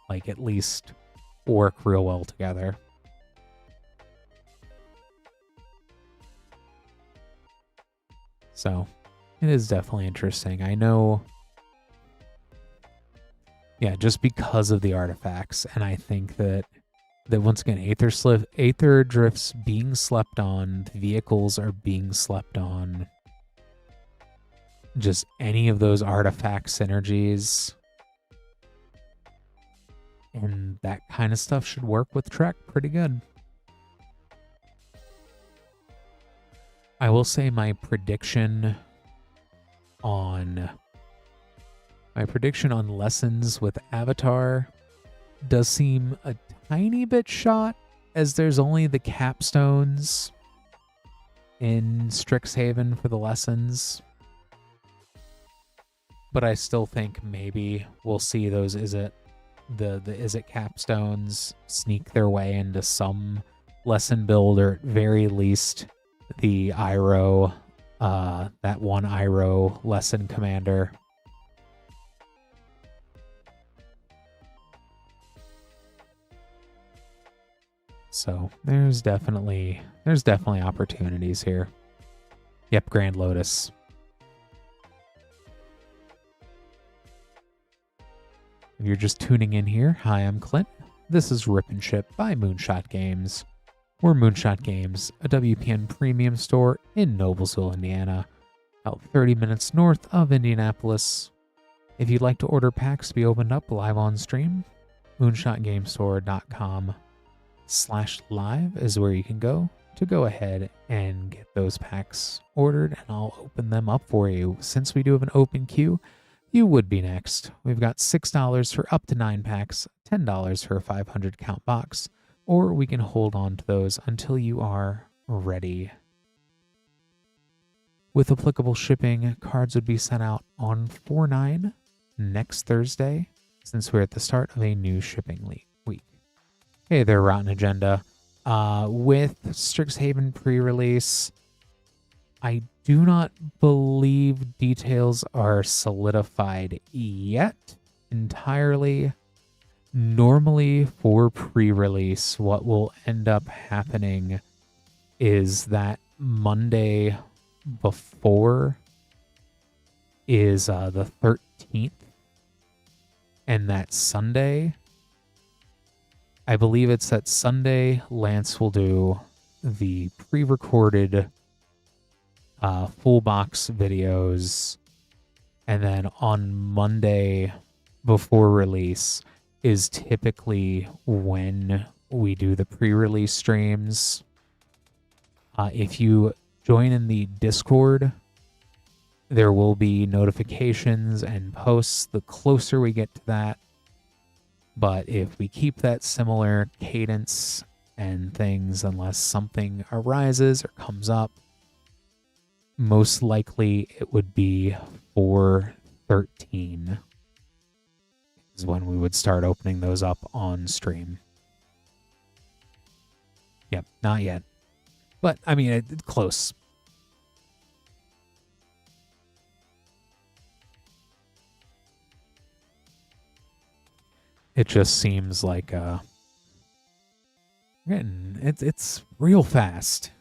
S1: Like, at least work real well together. So, it is definitely interesting. I know, yeah, just because of the artifacts, and I think that once again, Aether Drift's being slept on, the vehicles are being slept on. Just any of those artifact synergies and that kind of stuff should work with Trek pretty good. I will say my prediction on lessons with Avatar does seem a tiny bit shot, as there's only the capstones in Strixhaven for the lessons. But I still think maybe we'll see those the Izzet capstones sneak their way into some lesson build, or at very least the Iroh, that one Iroh lesson commander. So there's definitely opportunities here. Yep, Grand Lotus. If you're just tuning in here, hi, I'm Clint. This is Rip and Ship by Moonshot Games. We're Moonshot Games, a WPN premium store in Noblesville, Indiana, about 30 minutes north of Indianapolis. If you'd like to order packs to be opened up live on stream, moonshotgamestore.com/live is where you can go ahead and get those packs ordered, and I'll open them up for you. Since we do have an open queue, you would be next. We've got $6 for up to 9 packs, $10 for a 500 count box, or we can hold on to those until you are ready. With applicable shipping, cards would be sent out on 4/9 next Thursday, since we're at the start of a new shipping week. Hey there, Rotten Agenda. With Strixhaven pre-release, I do not believe details are solidified yet entirely. Normally for pre-release, what will end up happening is that Monday before is the 13th, and that Sunday, I believe it's that Sunday, Lance will do the pre-recorded full box videos, and then on Monday before release is typically when we do the pre-release streams. If you join in the Discord, there will be notifications and posts the closer we get to that. But if we keep that similar cadence and things, unless something arises or comes up, most likely it would be 4/13 is when we would start opening those up on stream. Yep, not yet. But, I mean, it's close. It just seems like it's real fast.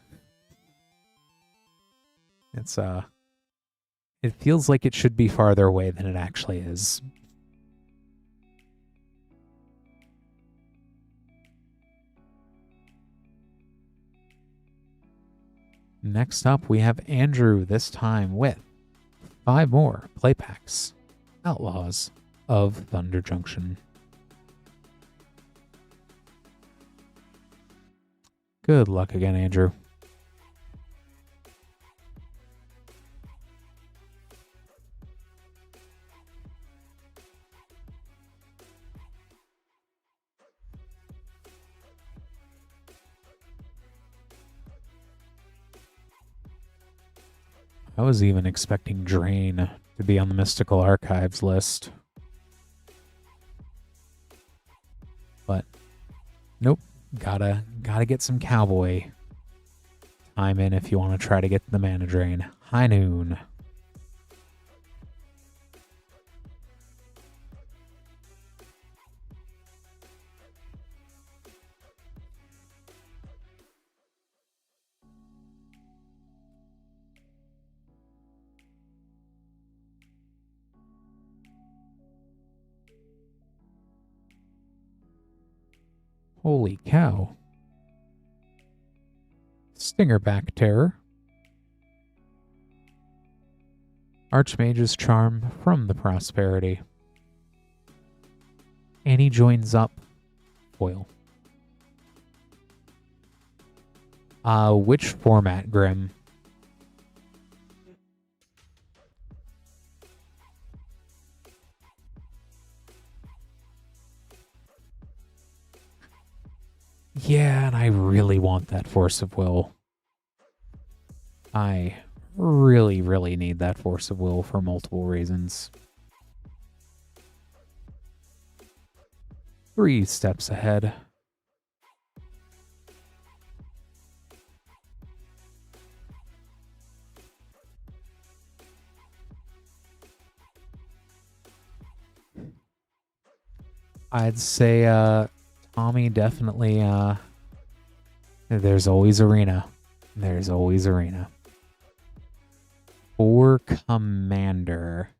S1: It feels like it should be farther away than it actually is. Next up, we have Andrew, this time with 5 more play packs. Outlaws of Thunder Junction. Good luck again, Andrew. I was even expecting Drain to be on the Mystical Archives list. But nope, gotta get some Cowboy time in if you want to try to get the Mana Drain. High Noon. Holy cow. Stingerback Terror. Archmage's Charm from the Prosperity. Annie joins up. Foil. Which format, Grim? Yeah, and I really want that Force of Will. I really, really need that Force of Will for multiple reasons. 3 steps ahead. I'd say, Tommy, definitely, there's always Arena. There's always Arena. For Commander,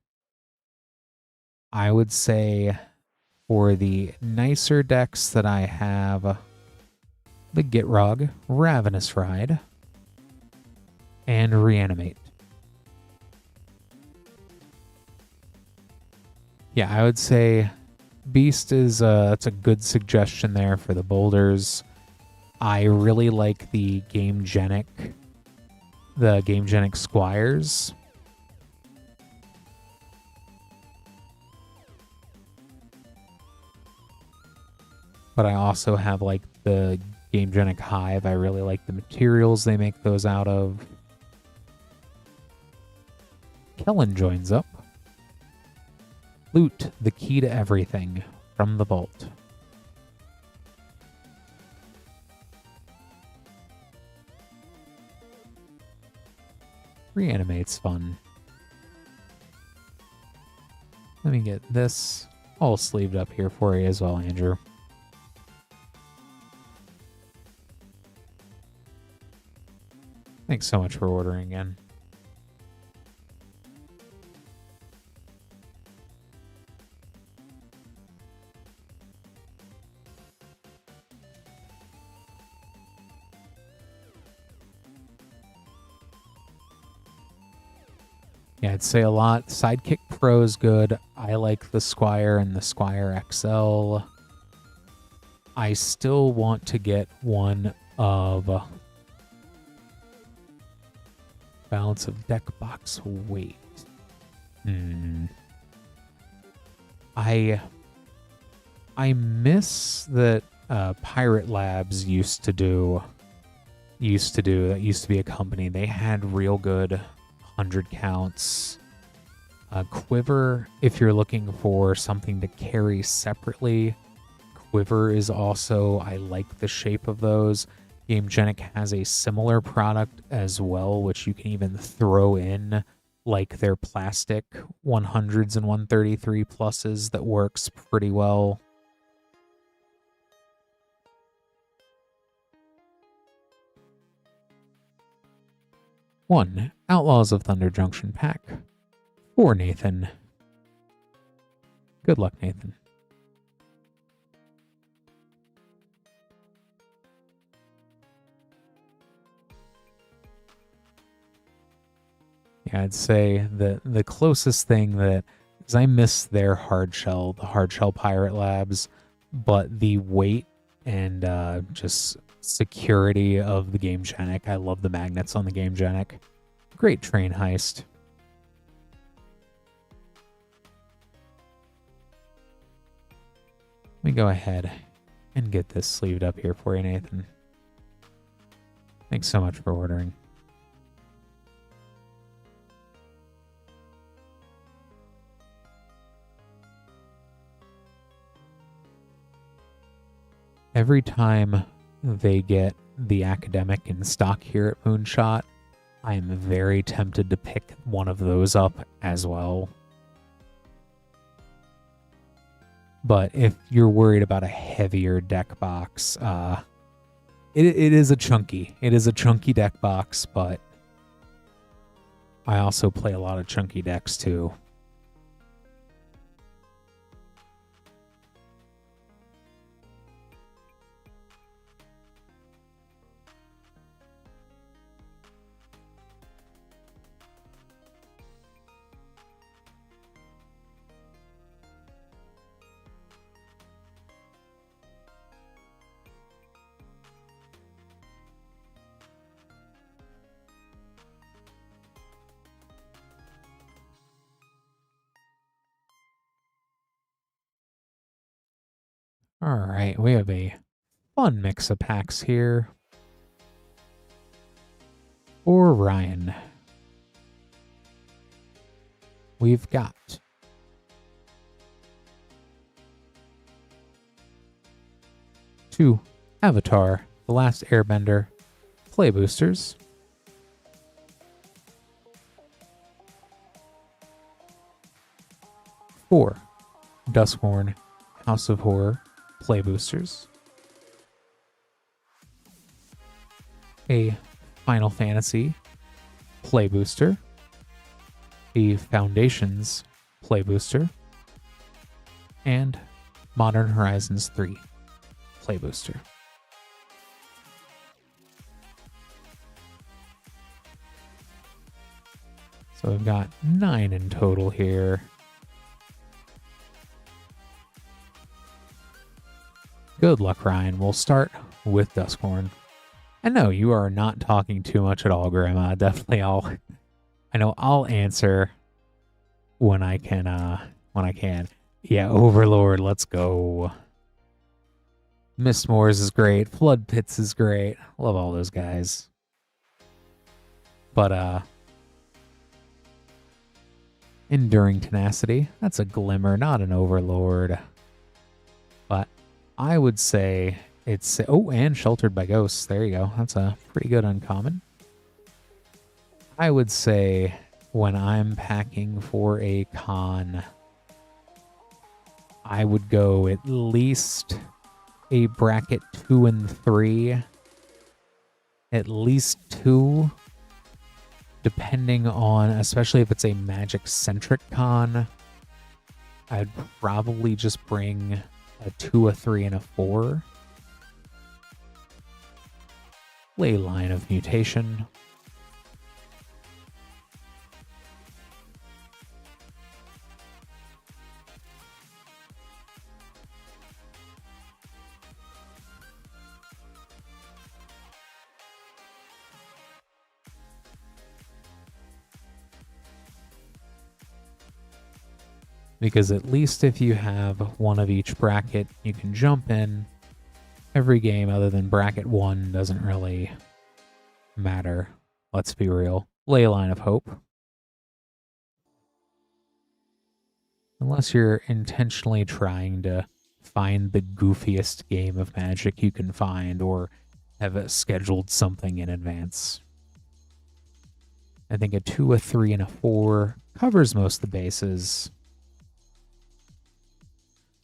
S1: I would say for the nicer decks that I have, the Gitrog, Ravenous Ride, and Reanimate. Yeah, I would say Beast is that's a good suggestion there for the boulders. I really like the Gamegenic Squires. But I also have like the Gamegenic Hive. I really like the materials they make those out of. Kellen joins up. Loot, the key to everything from the vault. Reanimate's fun. Let me get this all sleeved up here for you as well, Andrew. Thanks so much for ordering again. Yeah, I'd say a lot. Sidekick Pro is good. I like the Squire and the Squire XL. I still want to get one of Balance of Deck Box Weight. I miss that Pirate Labs used to be a company. They had real good 100 counts. Quiver, if you're looking for something to carry separately. Quiver is also, I like the shape of those. GameGenic has a similar product as well, which you can even throw in like their plastic 100s and 133 pluses that works pretty well. One Outlaws of Thunder Junction pack for Nathan. Good luck, Nathan. Yeah, I'd say the closest thing that, because I miss their hard shell, the hard shell Pirate Labs, but the weight and just security of the GameGenic. I love the magnets on the GameGenic. Great train heist. Let me go ahead and get this sleeved up here for you, Nathan. Thanks so much for ordering. Every time they get the academic in stock here at Moonshot, I am very tempted to pick one of those up as well. But if you're worried about a heavier deck box, it is a chunky deck box, but I also play a lot of chunky decks too. All right, we have a fun mix of packs here for Ryan. We've got two Avatar, The Last Airbender play boosters. Four Duskborn House of Horror play boosters. A Final Fantasy play booster. A Foundations play booster. And Modern Horizons 3 play booster. So we've got 9 in total here. Good luck, Ryan. We'll start with Duskborn. And no, you are not talking too much at all, Grandma. Definitely I'll answer when I can. Yeah, Overlord, let's go. Mistmoors is great. Flood Pits is great. Love all those guys. But Enduring Tenacity, that's a Glimmer, not an Overlord. But I would say it's... Oh, and Sheltered by Ghosts. There you go. That's a pretty good uncommon. I would say when I'm packing for a con, I would go at least a bracket 2 and 3. At least 2. Depending on, especially if it's a Magic-centric con, I'd probably just bring a 2, a 3, and a 4. Leyline of Mutation. Because at least if you have one of each bracket, you can jump in. Every game other than bracket 1 doesn't really matter. Let's be real. Leyline of Hope. Unless you're intentionally trying to find the goofiest game of Magic you can find or have scheduled something in advance. I think a 2, a 3, and a 4 covers most of the bases.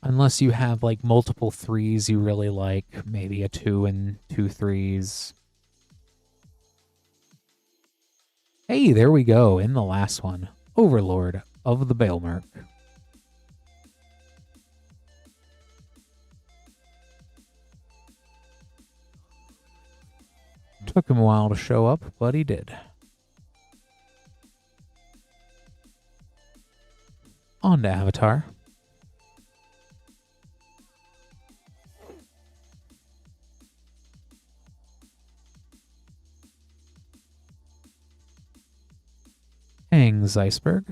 S1: Unless you have like multiple 3s you really like, maybe a 2 and 2 3s. Hey, there we go, in the last one. Overlord of the Baelmerk. Took him a while to show up, but he did. On to Avatar. Hangs Iceberg.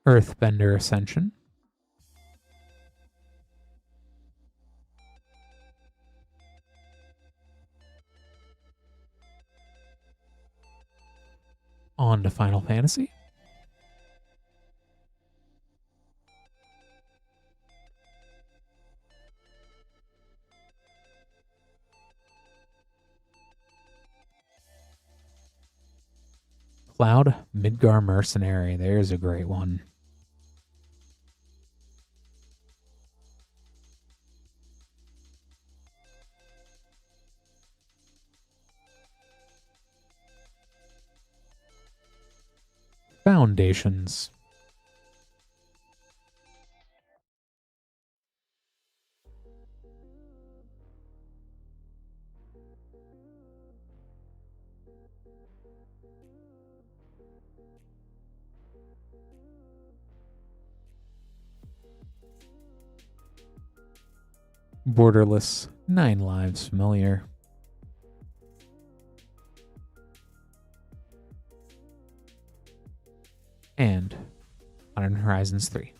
S1: Earthbender Ascension. On to Final Fantasy. Cloud Midgar Mercenary. There's a great one. Foundations. Borderless, 9 lives familiar. And Modern Horizons 3.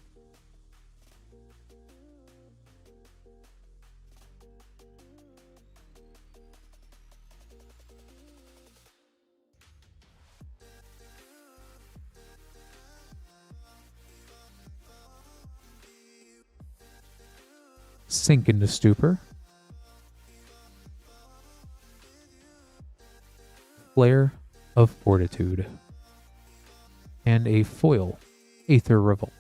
S1: Sink into Stupor. Flare of Fortitude. And a foil, Aether Revolt.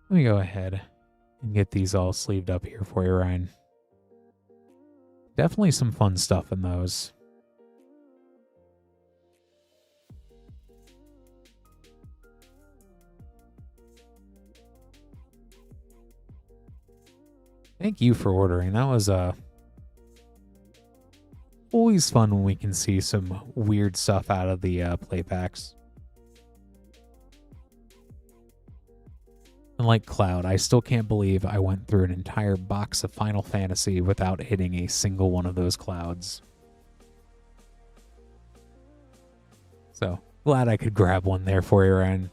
S1: Let me go ahead and get these all sleeved up here for you, Ryan. Definitely some fun stuff in those. Thank you for ordering. That was always fun when we can see some weird stuff out of the play packs. And like Cloud, I still can't believe I went through an entire box of Final Fantasy without hitting a single one of those clouds. So, glad I could grab one there for you, Ryan.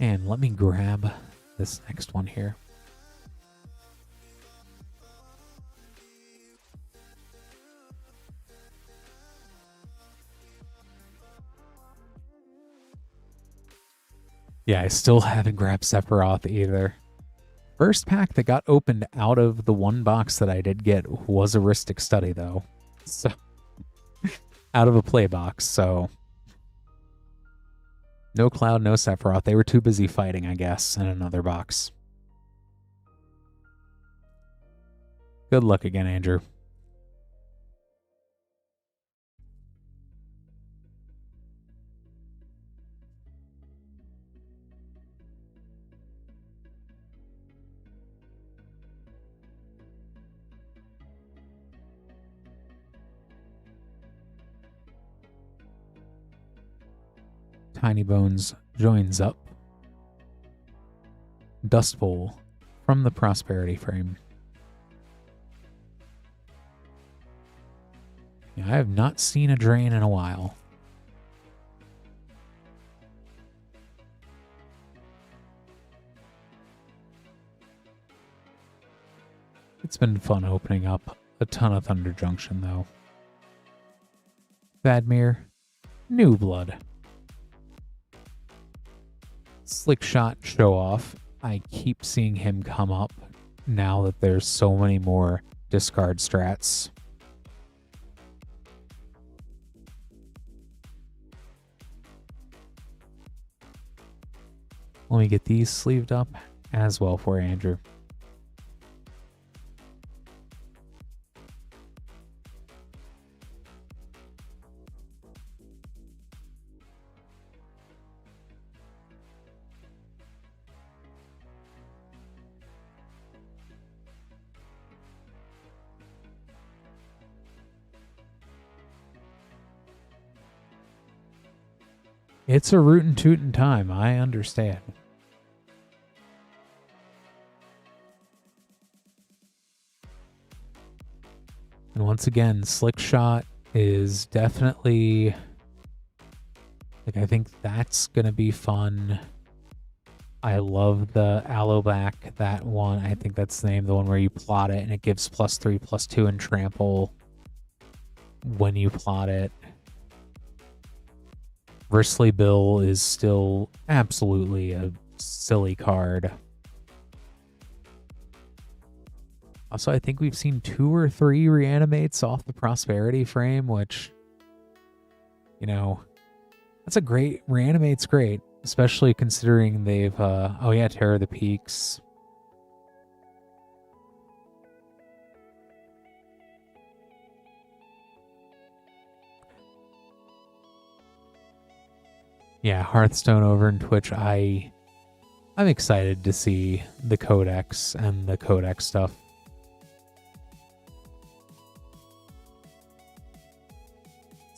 S1: And let me grab this next one here. Yeah, I still haven't grabbed Sephiroth either. First pack that got opened out of the one box that I did get was a Ristic Study, though. So, out of a play box, so... No Cloud, no Sephiroth. They were too busy fighting, I guess, in another box. Good luck again, Andrew. Tiny Bones joins up. Dust Bowl from the Prosperity frame. Yeah, I have not seen a drain in a while. It's been fun opening up a ton of Thunder Junction, though. Vadmir, New Blood. Slick Shot Show Off. I keep seeing him come up now that there's so many more discard strats. Let me get these sleeved up as well for Andrew. It's a rootin' tootin' time, I understand. And once again, Slick Shot is definitely, like, I think that's gonna be fun. I love the Alobac, that one. I think that's the name, the one where you plot it and it gives +3/+2 and trample when you plot it. Bristly Bill is still absolutely a silly card. Also, I think we've seen 2 or 3 reanimates off the Prosperity frame, which, you know, that's a great, reanimate's great, especially considering they've, oh yeah, Terror of the Peaks. Yeah, Hearthstone over in Twitch, I'm excited to see the Codex and the Codex stuff.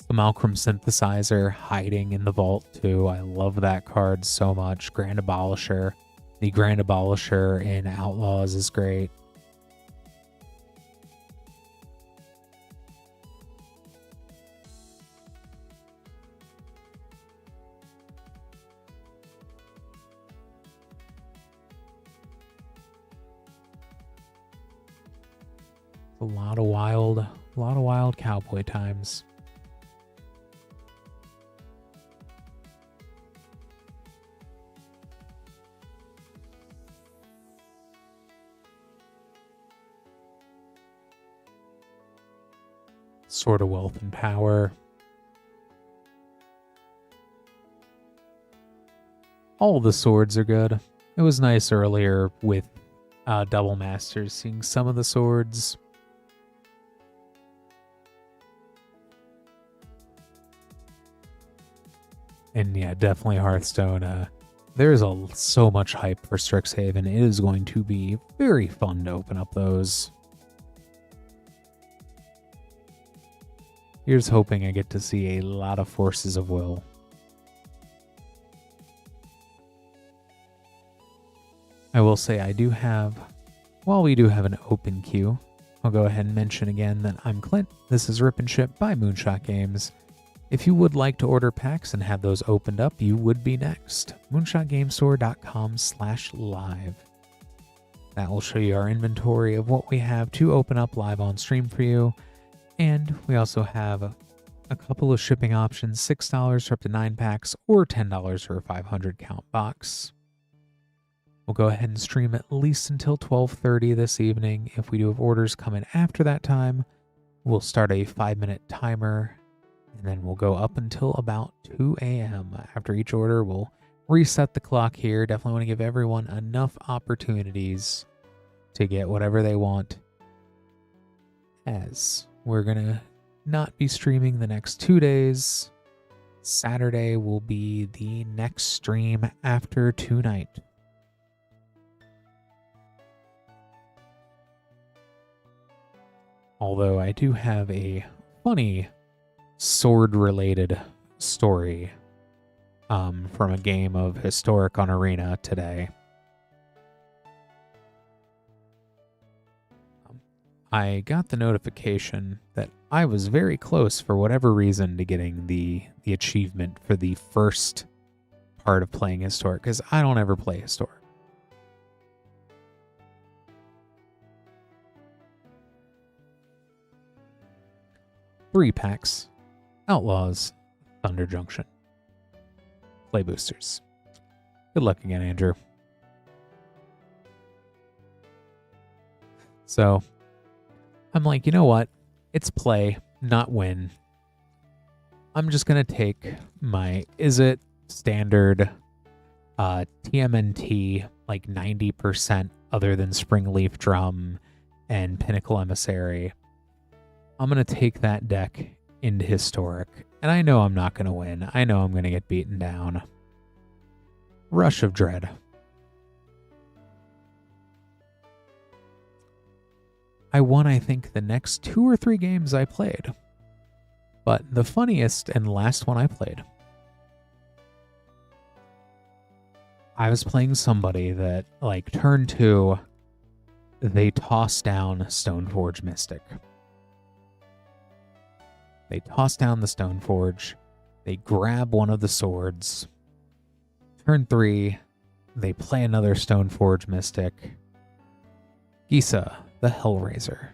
S1: The Malcolm Synthesizer hiding in the vault too. I love that card so much. Grand Abolisher. The Grand Abolisher in Outlaws is great. A lot of wild cowboy times. Sword of Wealth and Power. All the swords are good. It was nice earlier with Double Masters seeing some of the swords. And yeah, definitely Hearthstone. There's so much hype for Strixhaven. It is going to be very fun to open up those. Here's hoping I get to see a lot of Forces of Will. I will say I do have, while we do have an open queue, I'll go ahead and mention again that I'm Clint. This is Rip and Ship by Moonshot Games. If you would like to order packs and have those opened up, you would be next. moonshotgamestore.com/live. That will show you our inventory of what we have to open up live on stream for you. And we also have a couple of shipping options, $6 for up to 9 packs or $10 for a 500 count box. We'll go ahead and stream at least until 12:30 this evening. If we do have orders come in after that time, we'll start a 5-minute timer. And then we'll go up until about 2 a.m. After each order, we'll reset the clock here. Definitely want to give everyone enough opportunities to get whatever they want, as we're going to not be streaming the next 2 days. Saturday will be the next stream after tonight. Although I do have a funny sword-related story from a game of Historic on Arena today. I got the notification that I was very close, for whatever reason, to getting the achievement for the first part of playing Historic, because I don't ever play Historic. Three packs, Outlaws, Thunder Junction. Play boosters. Good luck again, Andrew. So, I'm like, you know what? It's play, not win. I'm just going to take my Izzet standard TMNT, like 90% other than Springleaf Drum and Pinnacle Emissary. I'm going to take that deck into Historic, and I know I'm not going to win. I know I'm going to get beaten down. Rush of Dread. I won, I think, the next 2 or 3 games I played. But the funniest and last one I played, I was playing somebody that, like, turn 2, they toss down Stoneforge Mystic. They toss down the Stoneforge, they grab one of the swords. Turn 3, they play another Stoneforge Mystic. Gisa, the Hellraiser.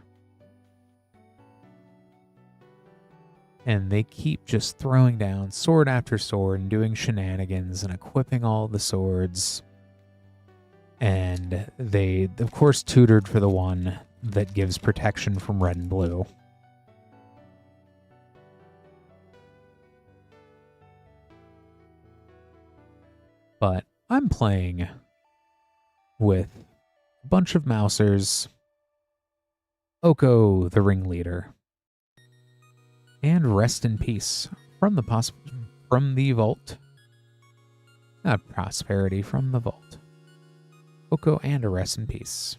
S1: And they keep just throwing down sword after sword and doing shenanigans and equipping all the swords. And they, of course, tutored for the one that gives protection from red and blue. But I'm playing with a bunch of Mousers, Oko, the ringleader, and Rest in Peace from the vault. Not Prosperity, from the vault. Oko and a Rest in Peace.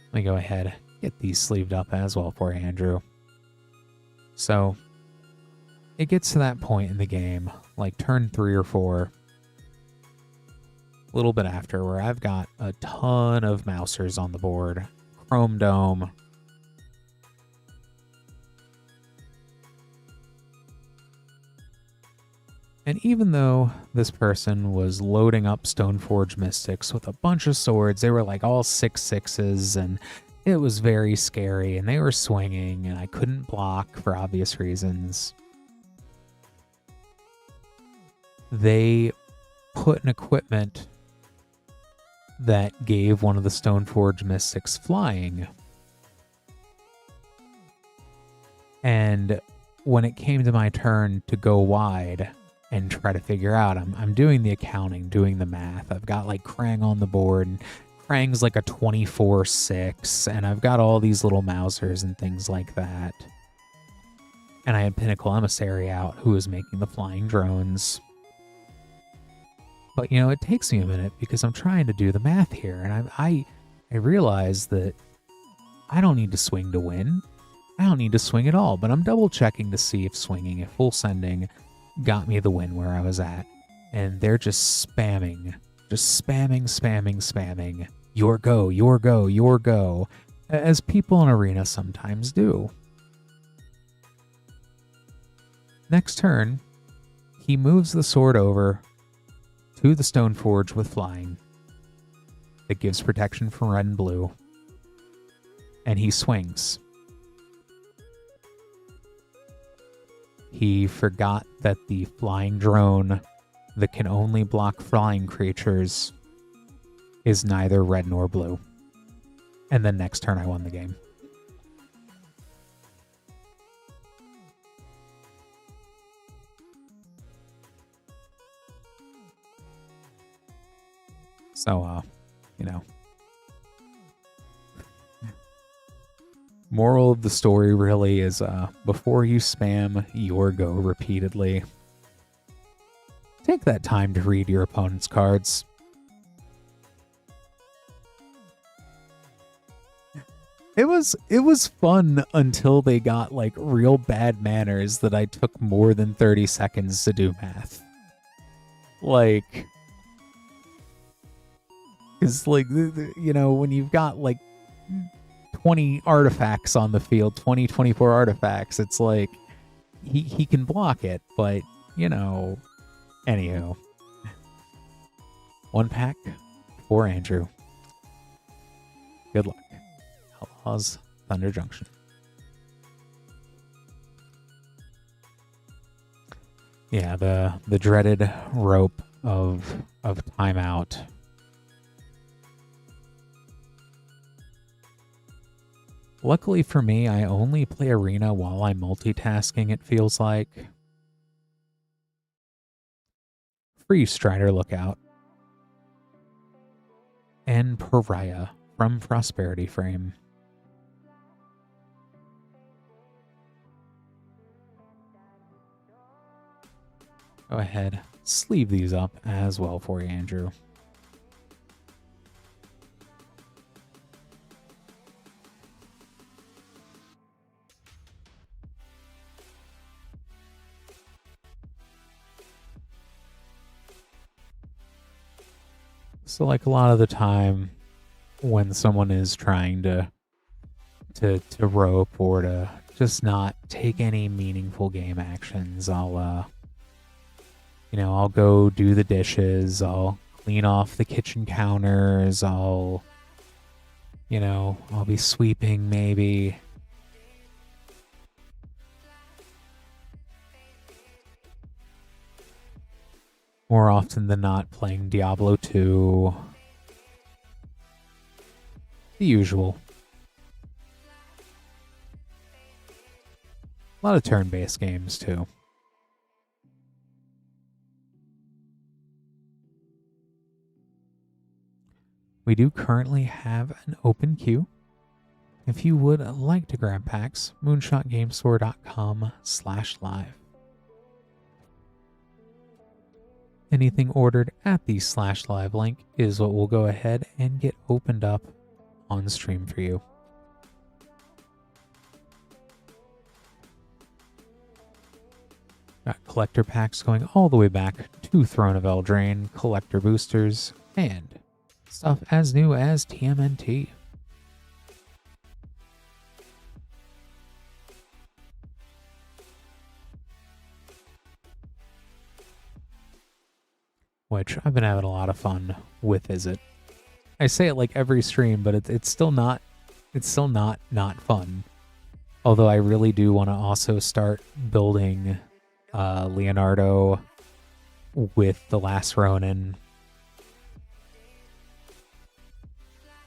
S1: Let me go ahead, get these sleeved up as well for Andrew. So, it gets to that point in the game, like turn 3 or 4, a little bit after, where I've got a ton of Mousers on the board. Chrome Dome. And even though this person was loading up Stoneforge Mystics with a bunch of swords, they were like all 6/6s, and it was very scary, and they were swinging, and I couldn't block for obvious reasons. They put an equipment that gave one of the Stoneforge Mystics flying. And when it came to my turn to go wide and try to figure out, I'm doing the accounting, doing the math. I've got like Krang on the board, and Krang's like a 24/6, and I've got all these little Mousers and things like that. And I had Pinnacle Emissary out, who was making the flying drones. But, you know, it takes me a minute because I'm trying to do the math here, and I realize that I don't need to swing to win. I don't need to swing at all, but I'm double checking to see if swinging at full sending got me the win where I was at. And they're just spamming. Just spamming. Your go, your go, your go. As people in Arena sometimes do. Next turn, he moves the sword over to the Stoneforge with flying. It gives protection from red and blue. And he swings. He forgot that the flying drone that can only block flying creatures is neither red nor blue. And then next turn I won the game. So, you know. Moral of the story really is, before you spam your go repeatedly, take that time to read your opponent's cards. It was fun until they got like real bad manners that I took more than 30 seconds to do math. Like, because, like, you know, when you've got, like, 20 artifacts on the field, 24 artifacts, it's like, he can block it, but, you know, anywho. 1 pack for Andrew. Good luck. Outlaws, Thunder Junction. Yeah, the dreaded rope of timeout. Luckily for me, I only play Arena while I'm multitasking, it feels like. Free Strider Lookout. And Pariah from Prosperity Frame. Go ahead, sleeve these up as well for you, Andrew. So, like, a lot of the time when someone is trying to rope or to just not take any meaningful game actions, I'll go do the dishes, I'll clean off the kitchen counters, I'll be sweeping maybe. More often than not, playing Diablo 2. The usual. A lot of turn-based games, too. We do currently have an open queue. If you would like to grab packs, moonshotgamestore.com/live. Anything ordered at the /live link is what will go ahead and get opened up on stream for you. Got collector packs going all the way back to Throne of Eldraine, collector boosters, and stuff as new as TMNT. Which I've been having a lot of fun with. Is it? I say it like every stream, but it's still not fun. Although I really do want to also start building Leonardo with the Last Ronin,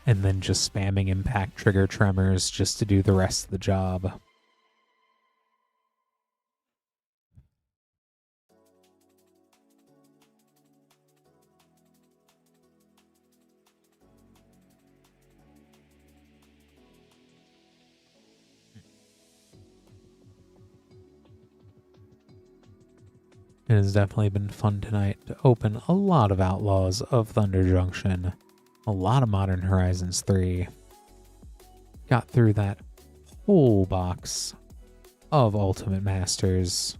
S1: and then just spamming impact trigger tremors just to do the rest of the job. It has definitely been fun tonight to open a lot of Outlaws of Thunder Junction, a lot of Modern Horizons 3. Got through that whole box of Ultimate Masters.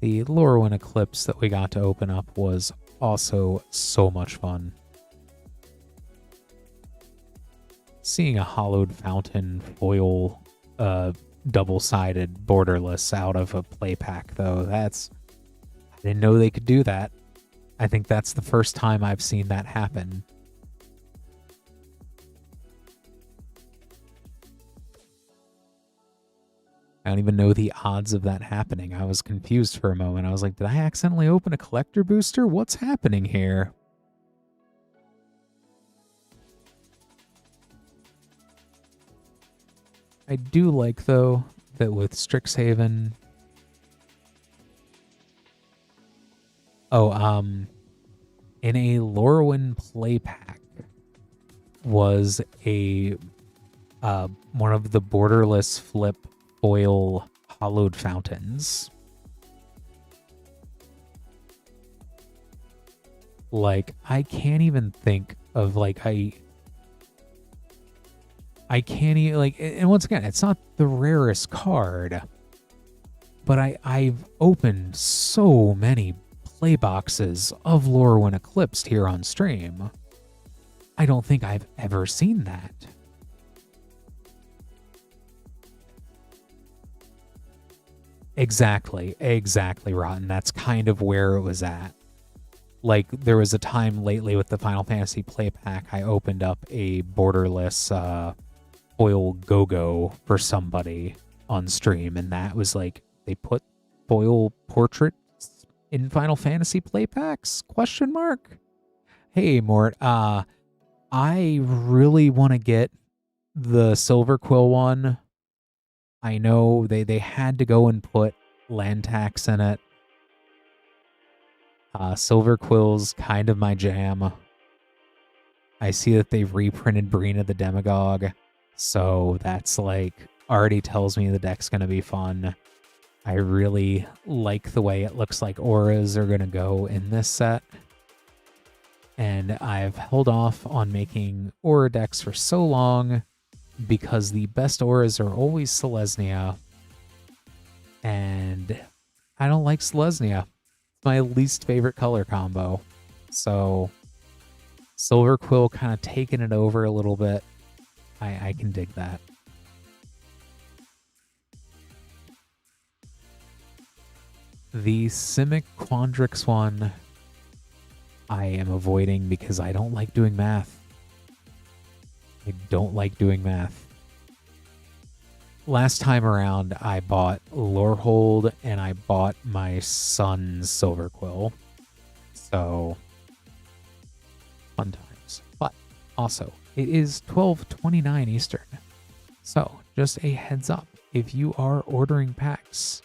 S1: The Lorwyn Eclipsed that we got to open up was also so much fun. Seeing a Hollowed Fountain foil double-sided borderless out of a play pack, though, I didn't know they could do that. I think that's the first time I've seen that happen. I don't even know the odds of that happening. I was confused for a moment. I was like, did I accidentally open a collector booster? What's happening here? I do like, though, that with Strixhaven... in a Lorwyn play pack was a one of the borderless flip foil hollowed fountains. Like, I can't even think of, like, I can't even, like, and once again, it's not the rarest card, but I've opened so many play boxes of Lorwyn Eclipsed here on stream. I don't think I've ever seen that. Exactly, Rotten. That's kind of where it was at. Like, there was a time lately with the Final Fantasy Play Pack, I opened up a borderless foil go-go for somebody on stream, and that was like, they put foil portraits in Final Fantasy Play Packs? Question mark? Hey, Mort, I really want to get the Silver Quill one. I know they had to go and put land tax in it. Silver Quill's kind of my jam. I see that they've reprinted Brina the Demagogue, so that's like already tells me the deck's going to be fun. I really like the way it looks like auras are going to go in this set. And I've held off on making aura decks for so long because the best auras are always Selesnya. And I don't like Selesnya. It's my least favorite color combo. So Silver Quill kind of taking it over a little bit. I can dig that. The Simic Quandrix one I am avoiding because I don't like doing math. I don't like doing math. Last time around, I bought Lorehold and I bought my son's Silver Quill. So, fun times. But also, it is 12:29 Eastern. So, just a heads up, if you are ordering packs,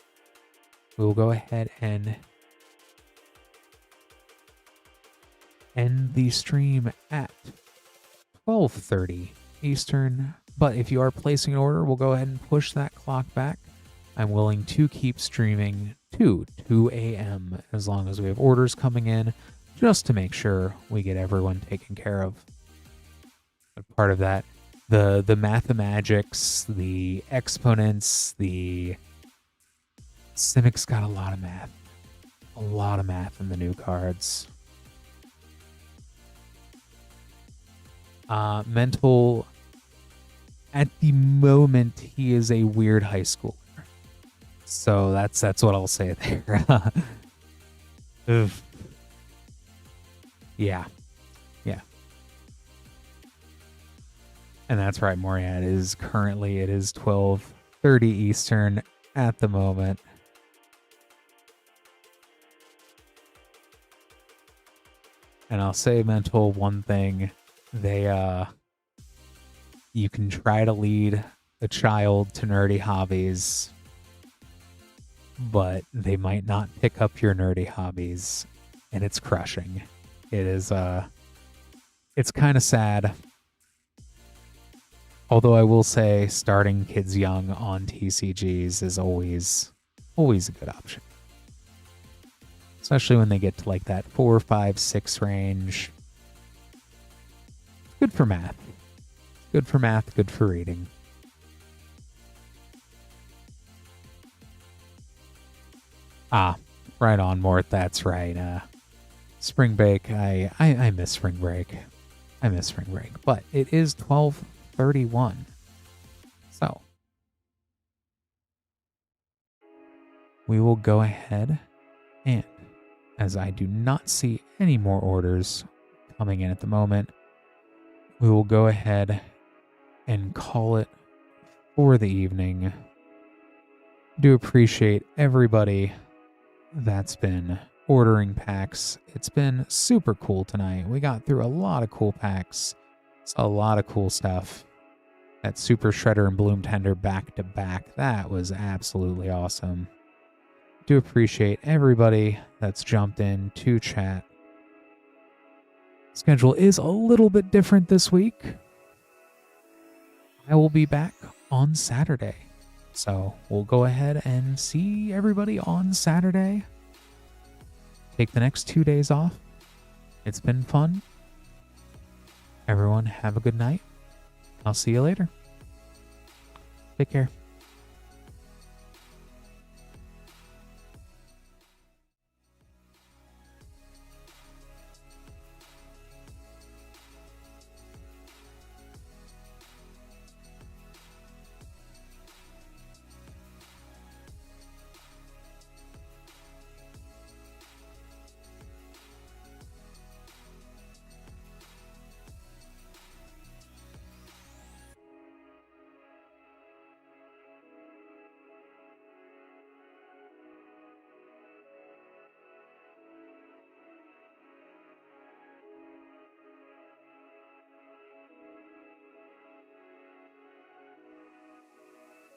S1: we'll go ahead and end the stream at 12:30 Eastern. But if you are placing an order, we'll go ahead and push that clock back. I'm willing to keep streaming to 2 a.m. as long as we have orders coming in, just to make sure we get everyone taken care of. But part of that, the mathemagics, the exponents, the Simic's got a lot of math. A lot of math in the new cards. Mental, at the moment, he is a weird high schooler. So that's what I'll say there. Yeah. And that's right, Moriat is currently, it is 12:30 Eastern at the moment. And I'll say, Mental, one thing. You can try to lead a child to nerdy hobbies, but they might not pick up your nerdy hobbies, and it's crushing. It is, it's kind of sad. Although I will say starting kids young on TCGs is always a good option. Especially when they get to like that 4, 5, 6 range. Good for math. Good for math, good for reading. Right on, Mort. That's right. Spring break. I miss spring break. I miss spring break. But it is 12:31. So we will go ahead and, as I do not see any more orders coming in at the moment, we will go ahead and call it for the evening. Do appreciate everybody that's been ordering packs. It's been super cool tonight. We got through a lot of cool packs. Saw a lot of cool stuff. That Super Shredder and Bloom Tender back to back. That was absolutely awesome. Do appreciate everybody that's jumped in to chat. Schedule is a little bit different this week. I will be back on Saturday. So we'll go ahead and see everybody on Saturday. Take the next 2 days off. It's been fun. Everyone have a good night. I'll see you later. Take care.